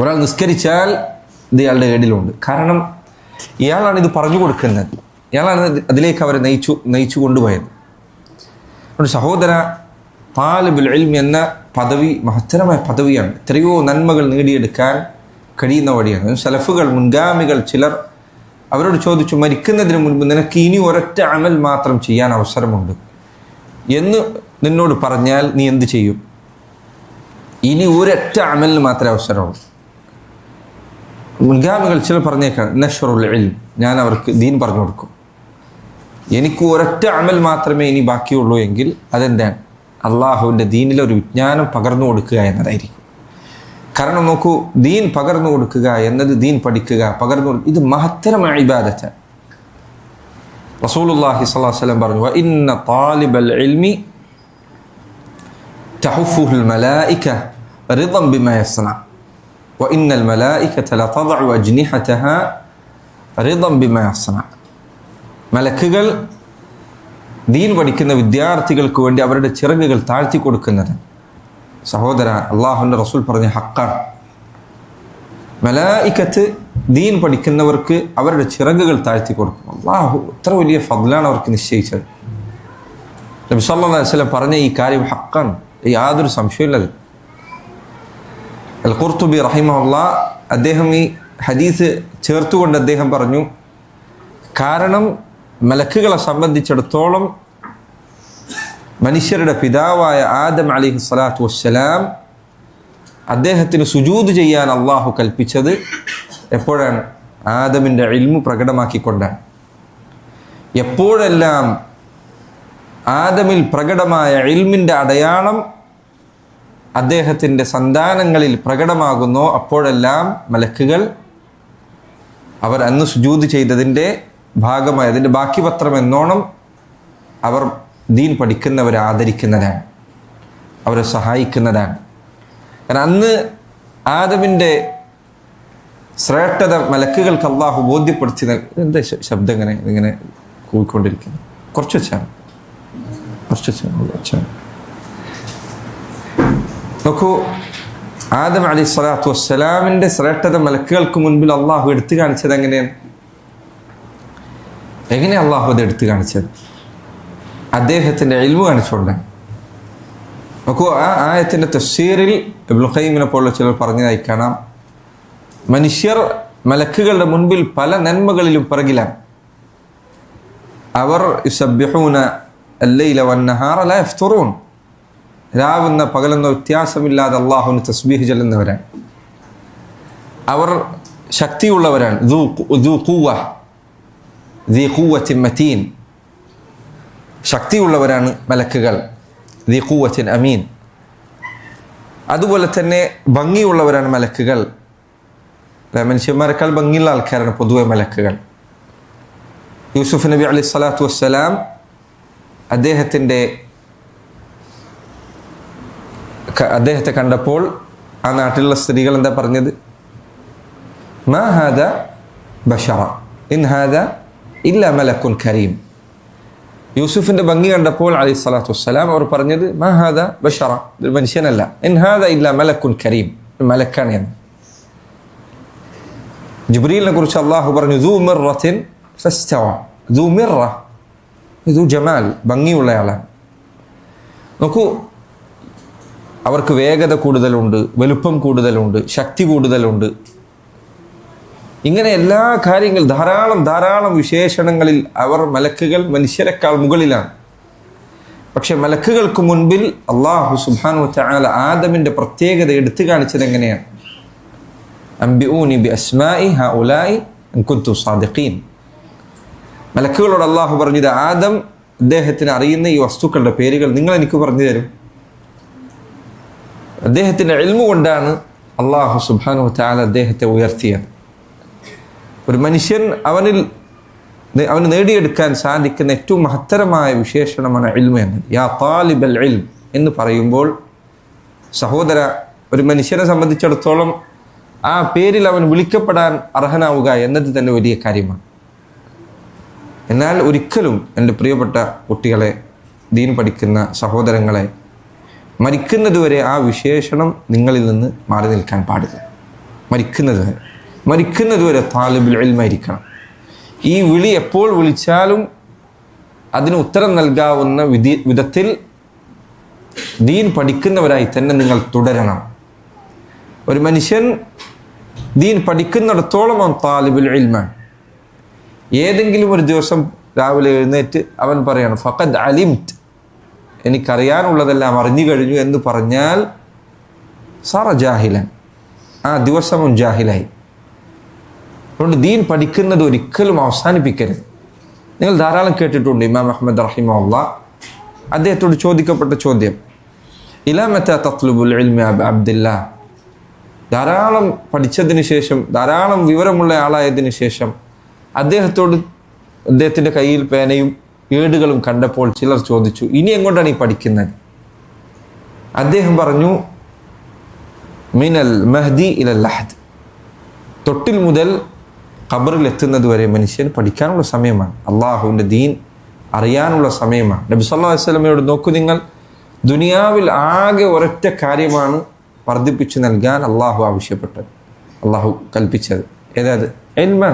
ഒരാൾ നിസ്കരിച്ചാൽ ഇത് ഇയാളുടെ ഏടിലുണ്ട്. കാരണം ഇയാളാണ് ഇത് പറഞ്ഞു കൊടുക്കുന്നത്, ഇയാളാണ് അതിലേക്ക് അവരെ നയിച്ചു കൊണ്ടുപോയത്. ഒരു സഹോദര, താലിബുൽ ഇൽം എന്ന പദവി മഹത്തരമായ പദവിയാണ്. എത്രയോ നന്മകൾ നേടിയെടുക്കാൻ കഴിയുന്ന വഴിയാണ്. സലഫുകൾ, മുൻഗാമികൾ ചിലർ അവരോട് ചോദിച്ചു, മരിക്കുന്നതിന് മുൻപ് നിനക്ക് ഇനി ഒരൊറ്റ അമൽ മാത്രം ചെയ്യാൻ അവസരമുണ്ട് എന്ന് നിന്നോട് പറഞ്ഞാൽ നീ എന്ത് ചെയ്യും? ഇനി ഒരൊറ്റ അമലിന് മാത്രമേ അവസരമുള്ളൂ. മുൻഗാമികൾ ചിലർ പറഞ്ഞേക്കാണ്, നശ്റുൽ ഇൽം, ഞാൻ അവർക്ക് ദീൻ പറഞ്ഞു കൊടുക്കും. എനിക്ക് ഒരൊറ്റ അമൽ മാത്രമേ ഇനി ബാക്കിയുള്ളൂ എങ്കിൽ അതെന്താണ്? അള്ളാഹുവിൻ്റെ ദീനിലെ ഒരു വിജ്ഞാനം പകർന്നു കൊടുക്കുക എന്നതായിരിക്കും. കാരണം നോക്കൂ, ദീൻ പകർന്നു കൊടുക്കുക എന്നത്, ദീൻ പഠിക്കുക, ഇത് മഹത്തരമായ ഇബാദത്താണ്. റസൂലുള്ളാഹി സ്വല്ലല്ലാഹു അലൈഹി വസല്ലം പറഞ്ഞു, വഇന്ന താലിബൽ ഇൽമി തഹുഫുൽ മലായിക റിദൻ ബിമാ യസ്ന വഇന്നൽ മലായികത ലതദഉ അജ്നിഹതഹാ റിദൻ ബിമാ യസ്ന. മലക്കുകൾ ദീൻ പഠിക്കുന്ന വിദ്യാർത്ഥികൾക്ക് വേണ്ടി അവരുടെ ചിറകുകൾ താഴ്ത്തി കൊടുക്കുന്നത്. സഹോദര, അള്ളാഹുവിൻ്റെ റസൂൽ പറഞ്ഞ ഹക്കാണ്. മലായികത്ത് ദീൻ പഠിക്കുന്നവർക്ക് അവരുടെ ചിറകുകൾ താഴ്ത്തി കൊടുക്കും. അള്ളാഹു എത്ര വലിയ ഫദ്ലാണ് അവർക്ക് നിശ്ചയിച്ചത്. നബി സല്ലല്ലാഹു അലൈഹി വസല്ലം പറഞ്ഞ ഈ കാര്യം ഹക്കാണ്, യാതൊരു സംശയമില്ലത്. അൽ ഖുർത്തുബി റഹിമഹുല്ലാ അദ്ദേഹം ഈ ഹദീസ് ചേർത്തുകൊണ്ട് അദ്ദേഹം പറഞ്ഞു, കാരണം മലക്കുകളെ സംബന്ധിച്ചിടത്തോളം മനുഷ്യരുടെ പിതാവായ ആദം അലൈഹി സ്വലാത്തു വസ്സലാം അദ്ദേഹത്തിന് സുജൂദ് ചെയ്യാൻ അള്ളാഹു കൽപ്പിച്ചത് എപ്പോഴാണ്? ആദമിൻ്റെ ഇൽമു പ്രകടമാക്കിക്കൊണ്ടാണ്. എപ്പോഴെല്ലാം ആദമിൽ പ്രകടമായ ഇൽമിൻ്റെ അടയാളം അദ്ദേഹത്തിൻ്റെ സന്താനങ്ങളിൽ പ്രകടമാകുന്നോ അപ്പോഴെല്ലാം മലക്കുകൾ അവർ അന്ന് സുജൂദ് ചെയ്തതിൻ്റെ ഭാഗമായി, അതിൻ്റെ ബാക്കി പത്രം എന്നോണം അവർ ദീൻ പഠിക്കുന്നവരെ ആദരിക്കുന്നതാണ്, അവരെ സഹായിക്കുന്നതാണ്. കാരണം അന്ന് ആദമിൻ്റെ ശ്രേഷ്ഠത മലക്കുകൾക്ക് അള്ളാഹു ബോധ്യപ്പെടുത്തി. എന്താ ശബ്ദം ഇങ്ങനെ കൂടിക്കൊണ്ടിരിക്കുന്നു? കുറച്ച് വെച്ചാണ് നോക്കൂ, ആദം അലൈഹി സ്വലാത്തു വസ്സലാമിൻ്റെ ശ്രേഷ്ഠത മലക്കുകൾക്ക് മുൻപിൽ അള്ളാഹു എടുത്തു കാണിച്ചത് എങ്ങനെയാണ് അള്ളാഹു അത് എടുത്തു കാണിച്ചത്? അദ്ദേഹത്തിൻ്റെ ഇൽമു കാണിച്ചുകൊണ്ടാണ്. നോക്കൂ, ആ ആയത്തിൻ്റെ തഫ്സീറിൽ ഇബ്നുൽ ഖയ്യിമിനെ പോലുള്ള ചിലർ പറഞ്ഞതായി കാണാം, മനുഷ്യർ മലക്കുകളുടെ മുൻപിൽ പല നന്മകളിലും പിറകിലാണ്. അവർ യുസബ്ബിഹൂന അല്ലൈല വന്നഹാറ ലാ യഫ്തുറൂൻ, രാവെന്ന പകലെന്ന വ്യത്യാസമില്ലാതെ അള്ളാഹുവിന് തസ്ബീഹ് ചൊല്ലുന്നവരാണ്. അവർ ശക്തിയുള്ളവരാണ്. മതീൻ, ശക്തിയുള്ളവരാണ് മലക്കുകൾ. അമീൻ. അതുപോലെ തന്നെ ഭംഗിയുള്ളവരാണ് മലക്കുകൾ. മനുഷ്യന്മാരെക്കാൾ ഭംഗിയുള്ള ആൾക്കാരാണ് പൊതുവെ മലക്കുകൾ. യൂസുഫ് നബി അലൈഹി സ്വലാത്തു വസ്സലാം അദ്ദേഹത്തെ കണ്ടപ്പോൾ ആ നാട്ടിലുള്ള സ്ത്രീകൾ എന്താ പറഞ്ഞത്? മാ ഹാദ ബശറ ഇൻ ഹാദ ഇല്ല മലക്കുൻ കരീം. യൂസുഫിന്റെ ഭംഗി കണ്ടപ്പോൾ അലൈഹി സ്വലാത്തു വസ്സലാം അവർ പറഞ്ഞത് മാ ഹാദ ബശറ, ഒരു മനുഷ്യനല്ല, ഇൻ ഹാദ ഇല്ല മലക്കുൻ കരീം, മലക്കാണ് എന്ന്. ജിബ്രീലിനെ കുറിച്ച് അള്ളാഹു പറഞ്ഞു ദൂ മിർറത്തിൻ ഫസ്തവ. ദൂ മിർറ, ദൂ ജമാൽ, ഭംഗിയുള്ളയാളാണ്. നോക്കൂ, അവർക്ക് വേഗത കൂടുതലുണ്ട്, വലുപ്പം കൂടുതലുണ്ട്, ശക്തി കൂടുതലുണ്ട്. ഇങ്ങനെ എല്ലാ കാര്യങ്ങളും ധാരാളം വിശേഷണങ്ങളിൽ അവർ മലക്കുകൾ മനുഷ്യരെക്കാൾ മുകളിലാണ്. പക്ഷെ മലക്കുകൾക്ക് മുൻപിൽ അല്ലാഹു സുബ്ഹാനഹു വ തആല ആദമിന്റെ പ്രത്യേകത എടുത്തു കാണിച്ചത് എങ്ങനെയാണ്? അംബിഊനി ബി അസ്മാഇ ഹഉലായി ഇൻ കുൻതും സാദിഖീൻ. മലക്കുകളോട് അല്ലാഹു പറഞ്ഞത്, ആദം അദ്ദേഹത്തിന് അറിയുന്ന ഈ വസ്തുക്കളുടെ പേരുകൾ നിങ്ങൾ എനിക്ക് പറഞ്ഞു തരും. അദ്ദേഹത്തിൻ്റെ ഇൽമു കൊണ്ടാണ് അല്ലാഹു സുബ്ഹാനഹു വ തആല അദ്ദേഹത്തെ ഉയർത്തിയത്. ഒരു മനുഷ്യൻ അവന് നേടിയെടുക്കാൻ സാധിക്കുന്ന ഏറ്റവും മഹത്തരമായ വിശേഷണമാണ് ഇൽമു എന്നത്. യാ താലിബൽ ഇൽം എന്ന് പറയുമ്പോൾ സഹോദര, ഒരു മനുഷ്യനെ സംബന്ധിച്ചിടത്തോളം ആ പേരിൽ അവൻ വിളിക്കപ്പെടാൻ അർഹനാവുക എന്നത് തന്നെ വലിയ കാര്യമാണ്. എന്നാൽ ഒരിക്കലും എൻ്റെ പ്രിയപ്പെട്ട കുട്ടികളെ, ദീൻ പഠിക്കുന്ന സഹോദരങ്ങളെ, മരിക്കുന്നതുവരെ ആ വിശേഷണം നിങ്ങളിൽ നിന്ന് മാറി നിൽക്കാൻ പാടില്ല. മരിക്കുന്നതുവരെ താലിബുൽ ഇൽമായിരിക്കണം. ഈ വിളി എപ്പോൾ വിളിച്ചാലും അതിന് ഉത്തരം നൽകാവുന്ന വിധത്തിൽ ദീൻ പഠിക്കുന്നവരായി തന്നെ നിങ്ങൾ തുടരണം. ഒരു മനുഷ്യൻ ദീൻ പഠിക്കുന്നിടത്തോളം അവൻ താലിബുൽ ഇൽമാണ്. ഏതെങ്കിലും ഒരു ദിവസം രാവിലെ എഴുന്നേറ്റ് അവൻ പറയണം ഫഖദ് അലിംത്, എനിക്കറിയാനുള്ളതെല്ലാം അറിഞ്ഞു കഴിഞ്ഞു എന്ന് പറഞ്ഞാൽ സാറ ജാഹിലൻ, ആ ദിവസം അവൻ ജാഹിലായി. അതുകൊണ്ട് ദീൻ പഠിക്കുന്നത് ഒരിക്കലും അവസാനിപ്പിക്കരുത്. നിങ്ങൾ ധാരാളം കേട്ടിട്ടുണ്ട് ഇമാം അഹ്മദ് റഹിമഹുല്ലാഹ് അദ്ദേഹത്തോട് ചോദിക്കപ്പെട്ട ചോദ്യം, ഇലാ മതാ തത്ലുബുൽ ഇൽമ അബ്ദുല്ലാ, ധാരാളം പഠിച്ചതിന് ശേഷം, ധാരാളം വിവരമുള്ള ആളായതിനു ശേഷം അദ്ദേഹത്തിൻ്റെ കയ്യിൽ പേനയും ഏടുകളും കണ്ടപ്പോൾ ചിലർ ചോദിച്ചു, ഇനി എങ്ങോട്ടാണ് ഈ പഠിക്കുന്നത്? അദ്ദേഹം പറഞ്ഞു, മിനൽ മഹ്ദി ഇലൽ ലഹദ്, തൊട്ടിൽ മുതൽ ഖബറിൽ എത്തുന്നത് വരെ മനുഷ്യൻ പഠിക്കാനുള്ള സമയമാണ്. അള്ളാഹുവിൻ്റെ ദീൻ അറിയാനുള്ള സമയമാണ്. നബി സല്ലല്ലാഹു അലൈഹി വസല്ലമയോട് നോക്കൂ നിങ്ങൾ, ദുനിയാവിൽ ആകെ ഒരൊറ്റ കാര്യമാണ് വർദ്ധിപ്പിച്ചു നൽകാൻ അള്ളാഹു ആവശ്യപ്പെട്ടത്, അള്ളാഹു കൽപ്പിച്ചത്. ഏതാത്? ഇൽമ.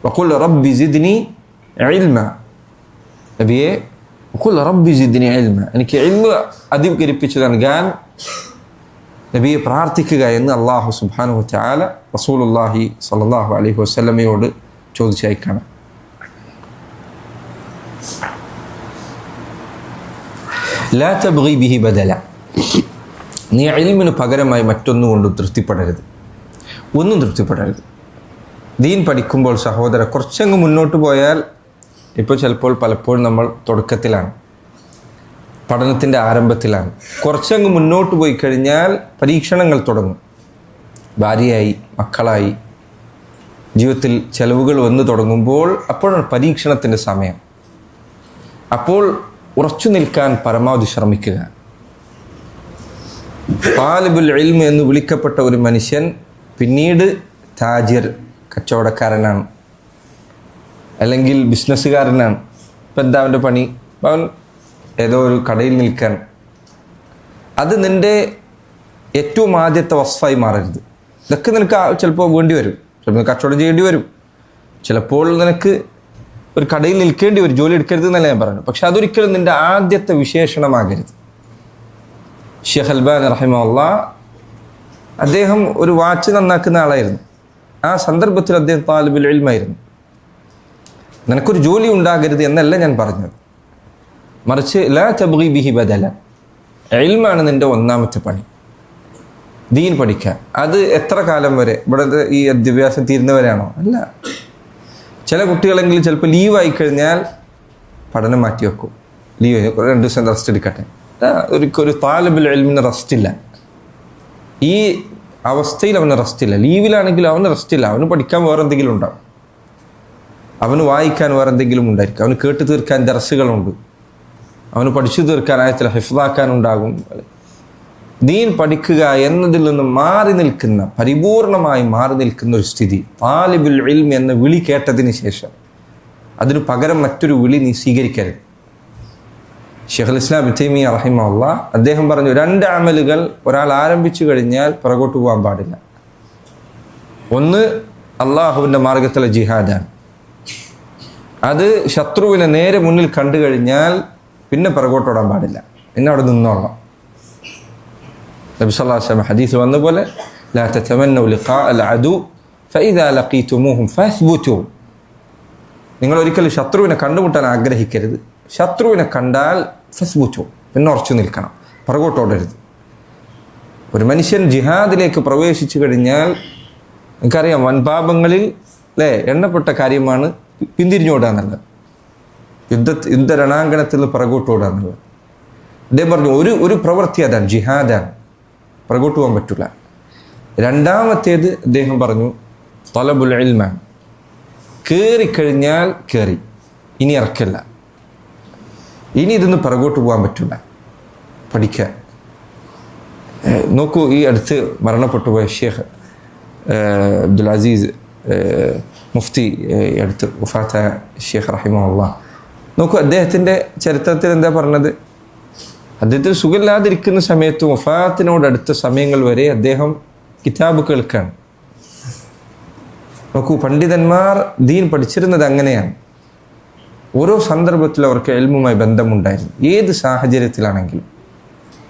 വഖുൽ റബ്ബി സിദ്നി ഇൽമ, നബിയെ വഖുൽ റബ്ബി സിദ്നി ഇൽമ, എനിക്ക് ഇൽമ അധികരിപ്പിച്ചു നൽകാൻ നബിയെ പ്രാർത്ഥിക്കുക എന്ന് അള്ളാഹു സുബ്ഹാനഹു വ തആല റസൂലുള്ളാഹി സ്വല്ലല്ലാഹു അലൈഹി വസല്ലമയോട് ചോദിച്ചയക്കാണ്. ലാ തബ്ഗി ബിഹി ബദല, നീ ഇൽമിന് പകരമായി മറ്റൊന്നുകൊണ്ടും തൃപ്തിപ്പെടരുത്, ഒന്നും തൃപ്തിപ്പെടരുത്. ദീൻ പഠിക്കുമ്പോൾ സഹോദര, കുറച്ചങ്ങ് മുന്നോട്ട് പോയാൽ, ഇപ്പോൾ ചിലപ്പോൾ പലപ്പോഴും നമ്മൾ തുടക്കത്തിലാണ്, പഠനത്തിൻ്റെ ആരംഭത്തിലാണ്. കുറച്ചങ്ങ് മുന്നോട്ട് പോയി കഴിഞ്ഞാൽ പരീക്ഷണങ്ങൾ തുടങ്ങും. ഭാര്യയായി, മക്കളായി, ജീവിതത്തിൽ ചെലവുകൾ വന്നു തുടങ്ങുമ്പോൾ അപ്പോഴാണ് പരീക്ഷണത്തിൻ്റെ സമയം. അപ്പോൾ ഉറച്ചു നിൽക്കാൻ പരമാവധി ശ്രമിക്കുക. താലിബുൽ ഇൽമ എന്ന് വിളിക്കപ്പെട്ട ഒരു മനുഷ്യൻ പിന്നീട് താജിർ, കച്ചവടക്കാരനാണ്, അല്ലെങ്കിൽ ബിസിനസ്സുകാരനാണ്. ഇപ്പം എന്താ അവൻ്റെ പണി? അവൻ ഏതോ ഒരു കടയിൽ നിൽക്കാൻ. അത് നിൻ്റെ ഏറ്റവും ആദ്യത്തെ വസ്ഫായി മാറരുത്. ഇതൊക്കെ നിനക്ക് ചിലപ്പോൾ വേണ്ടി വരും, ചിലപ്പോൾ കച്ചവടം ചെയ്യേണ്ടി വരും, ചിലപ്പോൾ നിനക്ക് ഒരു കടയിൽ നിൽക്കേണ്ടി വരും, ജോലി എടുക്കരുത് എന്നല്ല ഞാൻ പറയുന്നത്. പക്ഷെ അതൊരിക്കലും നിൻ്റെ ആദ്യത്തെ വിശേഷണമാകരുത്. ഷെയ്ഖ് അൽബാനി റഹിമഹുല്ലാഹ് അദ്ദേഹം ഒരു വാച്ച് നന്നാക്കുന്ന ആളായിരുന്നു. ആ സന്ദർഭത്തിൽ അദ്ദേഹം താലിബുൽ ഇൽമായിരുന്നു. നിനക്കൊരു ജോലി ഉണ്ടാകരുത് എന്നല്ല ഞാൻ പറഞ്ഞത്, മറിച്ച് ലാ തബ്ഗി ബിഹി ബദല, ഇൽമാണ് നിൻ്റെ ഒന്നാമത്തെ പണി. ദീൻ പഠിക്കാൻ. അത് എത്ര കാലം വരെ? ഇവിടെ ഈ വിദ്യാഭ്യാസം തീരുന്നവരാണോ? അല്ല. ചില കുട്ടികളെങ്കിലും ചിലപ്പോൾ ലീവായി കഴിഞ്ഞാൽ പഠനം മാറ്റി വെക്കും. ലീവ് 2 ദിവസം റെസ്റ്റ് എടുക്കട്ടെ. ഒരു താലിബുൽ ഇൽമിന് റെസ്റ്റില്ല. ഈ അവസ്ഥയിൽ അവന് റെസ്റ്റില്ല. ലീവിലാണെങ്കിൽ അവന് റെസ്റ്റില്ല. അവന് പഠിക്കാൻ വേറെ എന്തെങ്കിലും ഉണ്ടാവും, അവന് വായിക്കാൻ വേറെ എന്തെങ്കിലും ഉണ്ടായിരിക്കും, അവന് കേട്ട് തീർക്കാൻ ദർസുകളുണ്ട്, അവന് പഠിച്ചു തീർക്കാൻ ആയത്തിൽ ഹിഫ്ളാക്കാനുണ്ടാകും. ദീൻ പഠിക്കുക എന്നതിൽ നിന്ന് മാറി നിൽക്കുന്ന, പരിപൂർണമായി മാറി നിൽക്കുന്ന ഒരു സ്ഥിതി, താലിബുൽ ഇൽം എന്ന വിളി കേട്ടതിന് ശേഷം അതിനു പകരം മറ്റൊരു വിളി നീ സ്വീകരിക്കരുത്. ഷെയ്ഖുൽ ഇസ്ലാം ഇബ്നു തൈമിയ്യ റഹിമഹുല്ലാഹ് അദ്ദേഹം പറഞ്ഞു, 2 അമലുകൾ ഒരാൾ ആരംഭിച്ചു കഴിഞ്ഞാൽ പുറകോട്ട് പോകാൻ പാടില്ല. ഒന്ന് അള്ളാഹുവിൻ്റെ മാർഗത്തിലെ ജിഹാദാണ്. അത് ശത്രുവിനെ നേരെ മുന്നിൽ കണ്ടു കഴിഞ്ഞാൽ പിന്നെ പുറകോട്ടോടാൻ പാടില്ല, പിന്നെ അവിടെ നിന്നോളാം. നബി സല്ലല്ലാഹു അലൈഹി വസല്ലം ഹദീസ് വന്ന പോലെ ലാ തതമന്നൂ ലിഖാ അൽ അദു ഫഇദാ ലഖീതുമൂഹും ഫസ്ബുതു, നിങ്ങൾ ഒരിക്കലും ശത്രുവിനെ കണ്ടുമുട്ടാൻ ആഗ്രഹിക്കരുത്. ശത്രുവിനെ കണ്ടാൽ ഫസ്ബുതു, പിന്നെ ഉറച്ചു നിൽക്കണം, പുറകോട്ടോടരുത്. ഒരു മനുഷ്യൻ ജിഹാദിലേക്ക് പ്രവേശിച്ചു കഴിഞ്ഞാൽ നമുക്കറിയാം, വൻപാപങ്ങളിൽ എണ്ണപ്പെട്ട കാര്യമാണ് പിന്തിരിഞ്ഞോടുക എന്നുള്ളത്, യുദ്ധ രണാങ്കണത്തിൽ നിന്ന് പുറകോട്ടോടുക എന്നുള്ളത്. അദ്ദേഹം പറഞ്ഞു ഒരു പ്രവൃത്തി അതാണ്, ജിഹാദാണ്, പുറകോട്ട് പോകാൻ പറ്റില്ല. രണ്ടാമത്തേത് അദ്ദേഹം പറഞ്ഞു തലബുൽ ഇൽമാണ്. കയറിക്കഴിഞ്ഞാൽ കയറി, ഇനി ഇറക്കില്ല, ഇനി ഇതൊന്നും പുറകോട്ട് പോകാൻ പറ്റില്ല, പഠിക്കാൻ. നോക്കൂ, ഈ അടുത്ത് മരണപ്പെട്ടു പോയ ഷെയ്ഖ് അബ്ദുൽ അസീസ് മുഫ്തി, അടുത്ത് വഫാത്തായ ഷെയ്ഖ് റഹിമഹുല്ലാഹ്, നോക്കൂ അദ്ദേഹത്തിൻ്റെ ചരിത്രത്തിൽ എന്താ പറഞ്ഞത്? അദ്ദേഹത്തിന് സുഖമില്ലാതിരിക്കുന്ന സമയത്ത്, വഫാത്തിനോട് അടുത്ത സമയങ്ങൾ വരെ അദ്ദേഹം കിതാബ് കേൾക്കാണ്. നോക്കൂ, പണ്ഡിതന്മാർ ദീൻ പഠിച്ചിരുന്നത് അങ്ങനെയാണ്. ഓരോ സന്ദർഭത്തിലും അവർക്ക് ഇൽമുമായി ബന്ധമുണ്ടായിരുന്നു. ഏത് സാഹചര്യത്തിലാണെങ്കിലും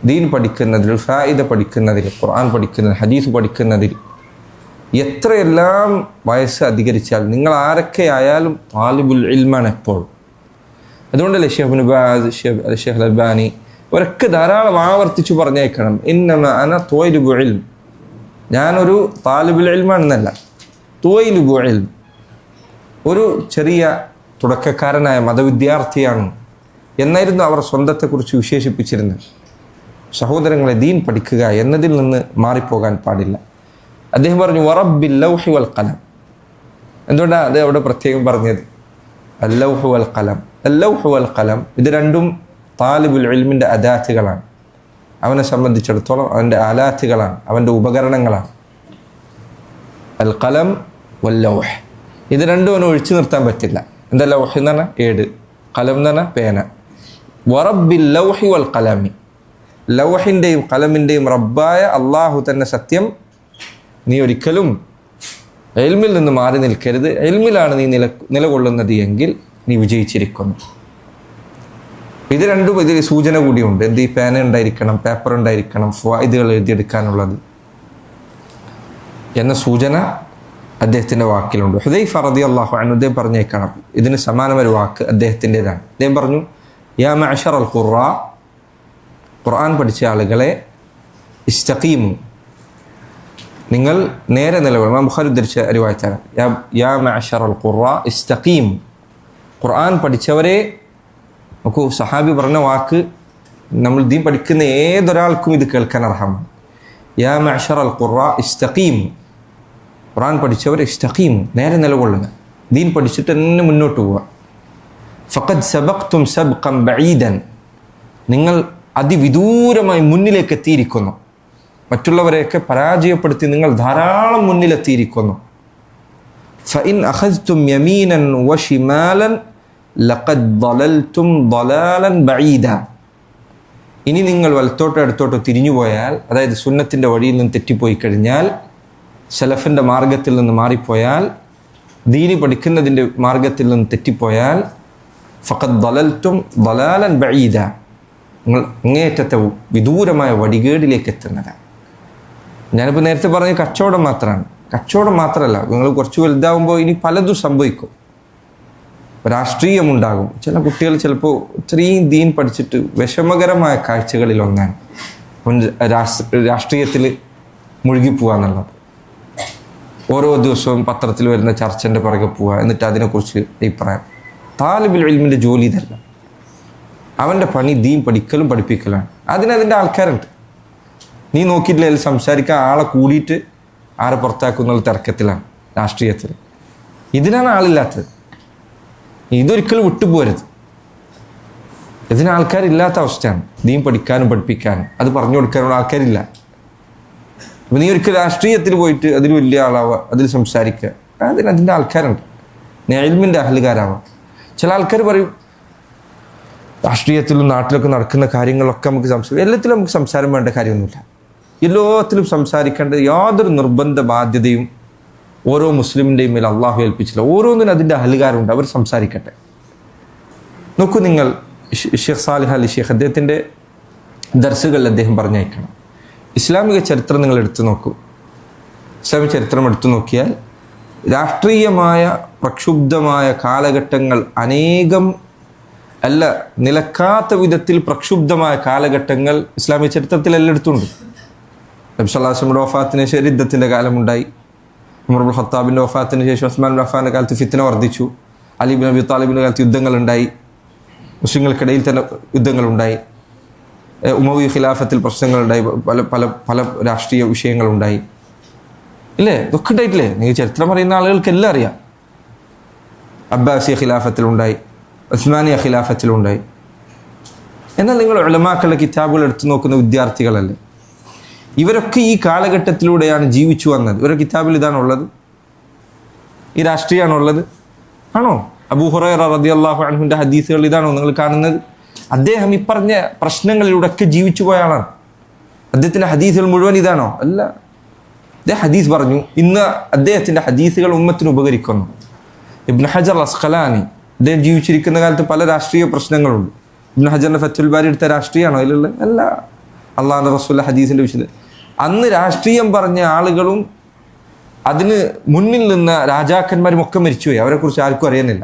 ദീൻ പഠിക്കുന്നതിൽ, ഫായിദ പഠിക്കുന്നതിൽ, ഖുർആൻ പഠിക്കുന്നതിൽ, ഹദീസ് പഠിക്കുന്നതിൽ എത്രയെല്ലാം വയസ്സ് അധികരിച്ചാൽ നിങ്ങൾ ആരൊക്കെ ആയാലും താലിബുൽ ഇൽമാണ് എപ്പോഴും. അതുകൊണ്ടല്ലേ Sheikh Ibn Baz, Sheikh Albani അവരൊക്കെ ധാരാളം ആവർത്തിച്ചു പറഞ്ഞേക്കണം, ഇന്നമ അന ത്വയ്ലിബു ഇൽം, ഞാനൊരു താലിബുൽ ഇൽമാണെന്നല്ല, ത്വയ്ലിബു ഇൽം, ഒരു ചെറിയ തുടക്കക്കാരനായ മതവിദ്യാർത്ഥിയാണ് എന്നായിരുന്നു അവർ സ്വന്തത്തെക്കുറിച്ച് വിശേഷിപ്പിച്ചിരുന്നത്. സഹോദരങ്ങളെ, ദീൻ പഠിക്കുക എന്നതിൽ നിന്ന് മാറിപ്പോകാൻ പാടില്ല. അദ്ദേഹം പറഞ്ഞു വറബ്ബിൽ ലൗഹി വൽ ഖലം. എന്തുകൊണ്ടാണ് അത് അവിടെ പ്രത്യേകം പറഞ്ഞത്? അല്ലൗഹു വൽ ഖലം, അല്ലൗഹു വൽ ഖലം ഇത് രണ്ടും താലിബുൽ ഇൽമിൻ്റെ അദാത്തുകളാണ്. അവനെ സംബന്ധിച്ചിടത്തോളം അവൻ്റെ ആലാത്തുകളാണ്, അവൻ്റെ ഉപകരണങ്ങളാണ്. അൽ ഖലം വൽ ലൗഹ് ഇത് രണ്ടും അവന് ഒഴിച്ചു നിർത്താൻ പറ്റില്ല. എന്താ ലൗഹ് എന്ന് പറഞ്ഞാൽ ഏട്, ഖലം എന്ന് പറഞ്ഞാൽ പേന. വറബ്ബിൽ ലൗഹി വൽ ഖലമി, ലൗഹിൻ്റെയും ഖലമിൻ്റെയും റബ്ബായ അള്ളാഹു തന്നെ സത്യം, നീ ഒരിക്കലും ഇൽമിൽ നിന്ന് മാറി നിൽക്കരുത്. ഇൽമിലാണ് നീ നിലകൊള്ളുന്നത് എങ്കിൽ നീ വിജയിച്ചിരിക്കുന്നു. ഇത് രണ്ടും ഇതിൽ സൂചന കൂടിയുണ്ട്. എന്ത്? ഈ പേന ഉണ്ടായിരിക്കണം, പേപ്പർ ഉണ്ടായിരിക്കണം, ഫവായിദുകൾ എഴുതിയെടുക്കാനുള്ളത് എന്ന സൂചന അദ്ദേഹത്തിൻ്റെ വാക്കിലുണ്ട്. ഹുദൈഫ റളിയല്ലാഹു അൻഹു അദ്ദേഹം പറഞ്ഞേക്കണം, ഇതിന് സമാനമായ വാക്ക് അദ്ദേഹത്തിൻ്റെതാണ്. അദ്ദേഹം പറഞ്ഞു, യാ മഅ്ശറൽ ഖുറാ, ഖുർആൻ പഠിച്ച ആളുകളെ, ഇസ്തഖീമു, നിങ്ങൾ നേരെ നിലകൊള്ളും. ബുഖാരി ഉദ്ധരിച്ച റിവായത്താണ്, യാ മഅ്ശറൽ ഖുറാ ഇസ്തഖീം, ഖുർആൻ പഠിച്ചവരെ. നോക്കൂ, സഹാബി പറഞ്ഞ വാക്ക് നമ്മൾ ദീൻ പഠിക്കുന്ന ഏതൊരാൾക്കും ഇത് കേൾക്കാൻ അർഹമാണ്. യാ മഅ്ശറൽ ഖുറാ ഇസ്തഖീം, ഖുർആൻ പഠിച്ചവർ ഇസ്തഖീം, നേരെ നിലകൊള്ളുക, ദീൻ പഠിച്ചിട്ട് തന്നെ മുന്നോട്ട് പോവുക. ഫഖദ് സബഖ്തും സബ്ഖൻ ബഈദൻ, നിങ്ങൾ അതിവിദൂരമായി മുന്നിലേക്ക് എത്തിയിരിക്കുന്നു, മറ്റുള്ളവരെയൊക്കെ പരാജയപ്പെടുത്തി നിങ്ങൾ ധാരാളം മുന്നിലെത്തിയിരിക്കുന്നു. ഫഇൻ അഖദ്തും യമീനൻ വശിമാലൻ ലഖദ് ളലൽതും ളലാലൻ ബഈദ, ഇനി നിങ്ങൾ വലത്തോട്ടോ ഇടത്തോട്ടോ തിരിഞ്ഞുപോയാൽ, അതായത് സുന്നത്തിൻ്റെ വഴിയിൽ നിന്ന് തെറ്റിപ്പോയി കഴിഞ്ഞാൽ, സലഫിൻ്റെ മാർഗത്തിൽ നിന്ന് മാറിപ്പോയാൽ, ദീനി പഠിക്കുന്നതിൻ്റെ മാർഗത്തിൽ നിന്ന് തെറ്റിപ്പോയാൽ, ഫഖദ് ളലൽതും ളലാലൻ ബഈദ, നിങ്ങൾ അങ്ങേയറ്റത്തെ വിദൂരമായ വടികേടിലേക്ക് എത്തുന്നതാണ്. ഞാനിപ്പോൾ നേരത്തെ പറഞ്ഞ കച്ചവടം മാത്രമാണ്. കച്ചവടം മാത്രമല്ല, നിങ്ങൾ കുറച്ച് വലുതാകുമ്പോൾ ഇനി പലതും സംഭവിക്കും. രാഷ്ട്രീയമുണ്ടാകും. ചില കുട്ടികൾ ചിലപ്പോൾ ഇത്രയും ദീൻ പഠിച്ചിട്ട് വിഷമകരമായ കാഴ്ചകളിൽ ഒന്നാണ് രാഷ്ട്രീയത്തിൽ മുഴുകിപ്പോവാന്നുള്ളത്. ഓരോ ദിവസവും പത്രത്തിൽ വരുന്ന ചർച്ചൻ്റെ പുറകെ പോവുക, എന്നിട്ട് അതിനെക്കുറിച്ച് അഭിപ്രായം. താലിബുൽ ഇൽമിൻ്റെ ജോലി ഇതല്ല. അവൻ്റെ പണി ദീൻ പഠിക്കലും പഠിപ്പിക്കലാണ്. അതിൻ്റെ ആൾക്കാരുണ്ട്. നീ നോക്കിയിട്ടില്ല, അതിൽ സംസാരിക്കാൻ ആളെ കൂടിയിട്ട് ആരെ പുറത്താക്കുന്ന തിരക്കത്തിലാണ് രാഷ്ട്രീയത്തിൽ. ഇതിനാണ് ആളില്ലാത്തത്. ഇതൊരിക്കലും വിട്ടുപോരുത്. ഇതിന് ആൾക്കാരില്ലാത്ത അവസ്ഥയാണ്. ദീൻ പഠിക്കാനും പഠിപ്പിക്കാനും അത് പറഞ്ഞു കൊടുക്കാനുള്ള ആൾക്കാരില്ല. അപ്പം നീ ഒരിക്കൽ രാഷ്ട്രീയത്തിൽ പോയിട്ട് അതിൽ വലിയ ആളാവുക, അതിൽ സംസാരിക്കുക, അതിൻ്റെ ആൾക്കാരുണ്ട്. നീ ഇൽമിൻ്റെ അഹ്ലുകാരാവുക. ചില ആൾക്കാർ പറയും രാഷ്ട്രീയത്തിലും നാട്ടിലൊക്കെ നടക്കുന്ന കാര്യങ്ങളൊക്കെ നമുക്ക് എല്ലാത്തിലും നമുക്ക് സംസാരം വേണ്ട കാര്യമൊന്നുമില്ല. എല്ലാത്തിലും സംസാരിക്കേണ്ട യാതൊരു നിർബന്ധ ബാധ്യതയും ഓരോ മുസ്ലിമിൻ്റെയും മേൽ അള്ളാഹു ഏൽപ്പിച്ചില്ല. ഓരോന്നിനും അതിൻ്റെ അഹ്ലുകാരുണ്ട്, അവർ സംസാരിക്കട്ടെ. നോക്കൂ, നിങ്ങൾ ഷെയ്ഖ് സാലിഹ് അലി ഷെയ്ഖ് അദ്ദേഹത്തിൻ്റെ ദർസുകളിൽ അദ്ദേഹം പറഞ്ഞയക്കണം. ഇസ്ലാമിക ചരിത്രം നിങ്ങൾ എടുത്തു നോക്കൂ. ഇസ്ലാമിക ചരിത്രം എടുത്തു നോക്കിയാൽ രാഷ്ട്രീയമായ പ്രക്ഷുബ്ധമായ കാലഘട്ടങ്ങൾ അനേകം, അല്ല നിലക്കാത്ത വിധത്തിൽ പ്രക്ഷുബ്ധമായ കാലഘട്ടങ്ങൾ ഇസ്ലാമിക ചരിത്രത്തിൽ എല്ലായിടത്തുണ്ട്. നബി സല്ലല്ലാഹു അലൈഹി വസല്ലമയുടെ വഫാത്തിന് ശേഷം യുദ്ധത്തിൻ്റെ കാലമുണ്ടായി. ഉമർ ഇബ്നുൽ ഖത്താബിൻ്റെ വഫാത്തിന് ശേഷം ഉസ്മാൻ ഇബ്നു അഫ്ഫാൻ്റെ കാലത്ത് ഫിത്ന വർദ്ധിച്ചു. അലി ഇബ്നു അബി താലിബിൻ്റെ കാലത്ത് യുദ്ധങ്ങളുണ്ടായി. മുസ്ലിങ്ങൾക്കിടയിൽ തന്നെ യുദ്ധങ്ങളുണ്ടായി. ഉമവി ഖിലാഫത്തിൽ പ്രശ്നങ്ങളുണ്ടായി. പല പല പല രാഷ്ട്രീയ വിഷയങ്ങളുണ്ടായി. ഇല്ലേ? ഇതൊക്കെ ഉണ്ടായിട്ടില്ലേ? നിങ്ങൾ ചരിത്രം അറിയുന്ന ആളുകൾക്കെല്ലാം അറിയാം. അബ്ബാസിയ ഖിലാഫത്തിലുണ്ടായി, ഉസ്മാനിയ ഖിലാഫത്തിലുണ്ടായി. എന്നാൽ നിങ്ങൾ ഉലമാക്കളുടെ കിതാബുകൾ എടുത്തു നോക്കുന്ന വിദ്യാർത്ഥികളല്ലേ, ഇവരൊക്കെ ഈ കാലഘട്ടത്തിലൂടെയാണ് ജീവിച്ചു വന്നത്. ഇവരുടെ കിതാബിൽ ഇതാണുള്ളത്, ഈ രാഷ്ട്രീയമാണുള്ളത് ആണോ? അബൂ ഹുറൈറ റളിയല്ലാഹു അൻഹുവിൻ്റെ ഹദീസുകൾ ഇതാണോ നിങ്ങൾ കാണുന്നത്? അദ്ദേഹം ഈ പറഞ്ഞ പ്രശ്നങ്ങളിലൂടെ ഒക്കെ ജീവിച്ചു പോയ ആളാണ്. അദ്ദേഹത്തിൻ്റെ ഹദീസുകൾ മുഴുവൻ ഇതാണോ? അല്ല. അദ്ദേഹം ഹദീസ് പറഞ്ഞു. ഇന്ന് അദ്ദേഹത്തിൻ്റെ ഹദീസുകൾ ഉമ്മത്തിന് ഉപകരിക്കുന്നു. ഇബ്നു ഹജർ അസ്ഖലാനി അദ്ദേഹം ജീവിച്ചിരിക്കുന്ന കാലത്ത് പല രാഷ്ട്രീയ പ്രശ്നങ്ങളുണ്ട്. ഇബ്നു ഹജറിൻ്റെ ഫത്തുൽ ബാരി എടുത്ത രാഷ്ട്രീയമാണോ അതിലുള്ള? അല്ല. അള്ളാഹുവിൻ്റെ റസൂലിൻ്റെ ഹദീസിൻ്റെ വിഷയത്തിൽ അന്ന് രാഷ്ട്രീയം പറഞ്ഞ ആളുകളും അതിന് മുന്നിൽ നിന്ന രാജാക്കന്മാരും ഒക്കെ മരിച്ചുപോയി. അവരെക്കുറിച്ച് ആർക്കും അറിയുന്നില്ല.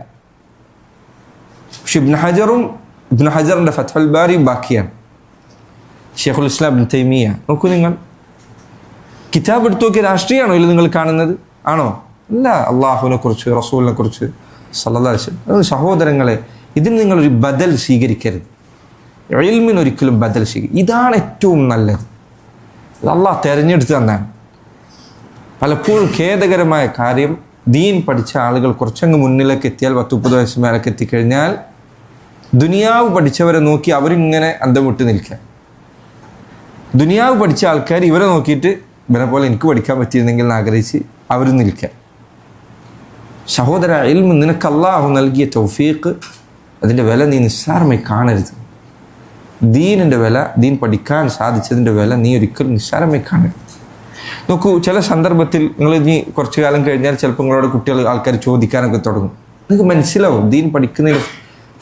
പക്ഷെ ഇബ്നു ഹജറിൻ്റെ ഫത്തുൽ ബാരിയും ബാക്കിയാണ്. ഷെയ്ഖുൽ ഇസ്ലാം ഇബ്നു തൈമിയ നോക്കൂ നിങ്ങൾ, കിതാബ് എടുത്തു നോക്കിയ രാഷ്ട്രീയമാണോ ഇതിൽ നിങ്ങൾ കാണുന്നത്? ആണോ? അല്ല. അള്ളാഹുവിനെ കുറിച്ച്, റസൂലിനെ കുറിച്ച് സല്ലല്ലാഹു അലൈഹി വസല്ലം. സഹോദരങ്ങളെ, ഇതിന് നിങ്ങളൊരു ബദൽ സ്വീകരിക്കരുത്. ഇൽമിനൊരിക്കലും ബദൽ സ്വീകരിക്കും. ഇതാണ് ഏറ്റവും നല്ലത്. അള്ളാഹ് തിരഞ്ഞെടുത്ത് തന്നാണ്. പലപ്പോഴും ഖേദകരമായ കാര്യം, ദീൻ പഠിച്ച ആളുകൾ കുറച്ചങ്ങ് മുന്നിലേക്ക് എത്തിയാൽ, 10-30 വയസ്സ് മേലേക്ക് എത്തിക്കഴിഞ്ഞാൽ ദുനിയാവ് പഠിച്ചവരെ നോക്കി അവരിങ്ങനെ അന്തം വിട്ട് നിൽക്കുക. ദുനിയാവ് പഠിച്ച ആൾക്കാർ ഇവരെ നോക്കിയിട്ട് ഇവരെ പോലെ എനിക്ക് പഠിക്കാൻ പറ്റിയിരുന്നെങ്കിൽ എന്ന് ആഗ്രഹിച്ച് അവർ നിൽക്കുക. സഹോദര, ഇൽമ് നിനക്ക് അല്ലാഹു നൽകിയ തൗഫീഖ്, അതിൻ്റെ വില നീ നിസ്സാരമായി കാണരുത്. ദീനിൻ്റെ വില, ദീൻ പഠിക്കാൻ സാധിച്ചതിൻ്റെ വില നീ ഒരിക്കലും നിസ്സാരമായി കാണരുത്. നോക്കൂ, ചില സന്ദർഭത്തിൽ നിങ്ങൾ ഇനി കുറച്ചു കാലം കഴിഞ്ഞാൽ ചിലപ്പോൾ നിങ്ങളോട് കുട്ടികൾ, ആൾക്കാർ ചോദിക്കാനൊക്കെ തുടങ്ങും. നിങ്ങൾക്ക് മനസ്സിലാവും ദീൻ പഠിക്കുന്നതിന്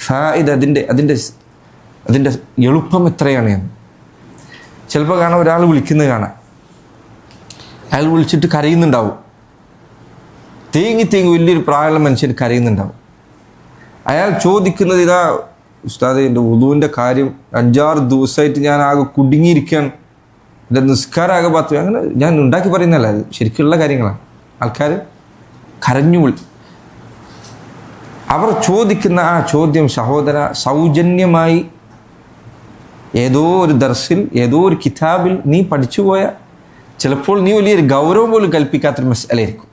ഫായിദ, അതിൻ്റെ എളുപ്പം എത്രയാണ് എന്ന്. ചിലപ്പോൾ കാണാം, ഒരാൾ വിളിക്കുന്നത് കാണാം, അയാൾ വിളിച്ചിട്ട് കരയുന്നുണ്ടാവും. തേങ്ങി വലിയൊരു പ്രായമുള്ള മനുഷ്യൻ കരയുന്നുണ്ടാവും. അയാൾ ചോദിക്കുന്നത്, ഇതാ ഉസ്താദേ, എൻ്റെ വുളൂവിൻ്റെ കാര്യം 5-6 ദിവസമായിട്ട് ഞാൻ ആകെ കുടുങ്ങിയിരിക്കുകയാണ്, എൻ്റെ നിസ്കാരാകെ പാത്തു. അങ്ങനെ ഞാൻ ഉണ്ടാക്കി പറയുന്നതല്ല, അത് ശരിക്കുള്ള കാര്യങ്ങളാണ്. ആൾക്കാർ കരഞ്ഞു അവർ ചോദിക്കുന്ന ആ ചോദ്യം, സഹോദര, സൗജന്യമായി ഏതോ ഒരു ദർസിൽ, ഏതോ ഒരു കിതാബിൽ നീ പഠിച്ചുപോയ, ചിലപ്പോൾ നീ വലിയൊരു ഗൗരവം പോലും കൽപ്പിക്കാത്തൊരു മസ്അലയായിരിക്കും.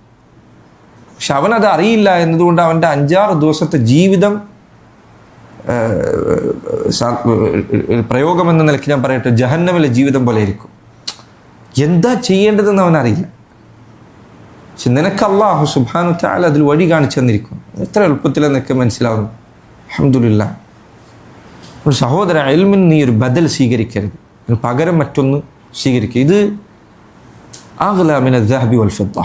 പക്ഷെ അവനത് അറിയില്ല എന്നതുകൊണ്ട് അവൻ്റെ 5-6 ദിവസത്തെ ജീവിതം, പ്രയോഗം എന്ന നിലയ്ക്ക് ഞാൻ പറയട്ടെ, ജഹന്നമിലെ ജീവിതം പോലെ ആയിരിക്കും. എന്താ ചെയ്യേണ്ടതെന്ന് അവനറിയില്ല. പക്ഷെ നിനക്ക് അല്ലാഹു സുബ്ഹാനഹു വ തആല അതിൽ വഴി കാണിച്ചു തന്നിരിക്കും. എത്ര എളുപ്പത്തിലെന്നൊക്കെ മനസ്സിലാവുന്നു. അൽഹംദുലില്ലാഹ്. ഒരു സഹോദര, ഇൽമിന് നീ ഒരു ബദൽ സ്വീകരിക്കരുത്, പകരം മറ്റൊന്ന് സ്വീകരിക്കുക. ഇത് അഗ്ലാ മിന ദഹബി വൽ ഫിദ്ദ,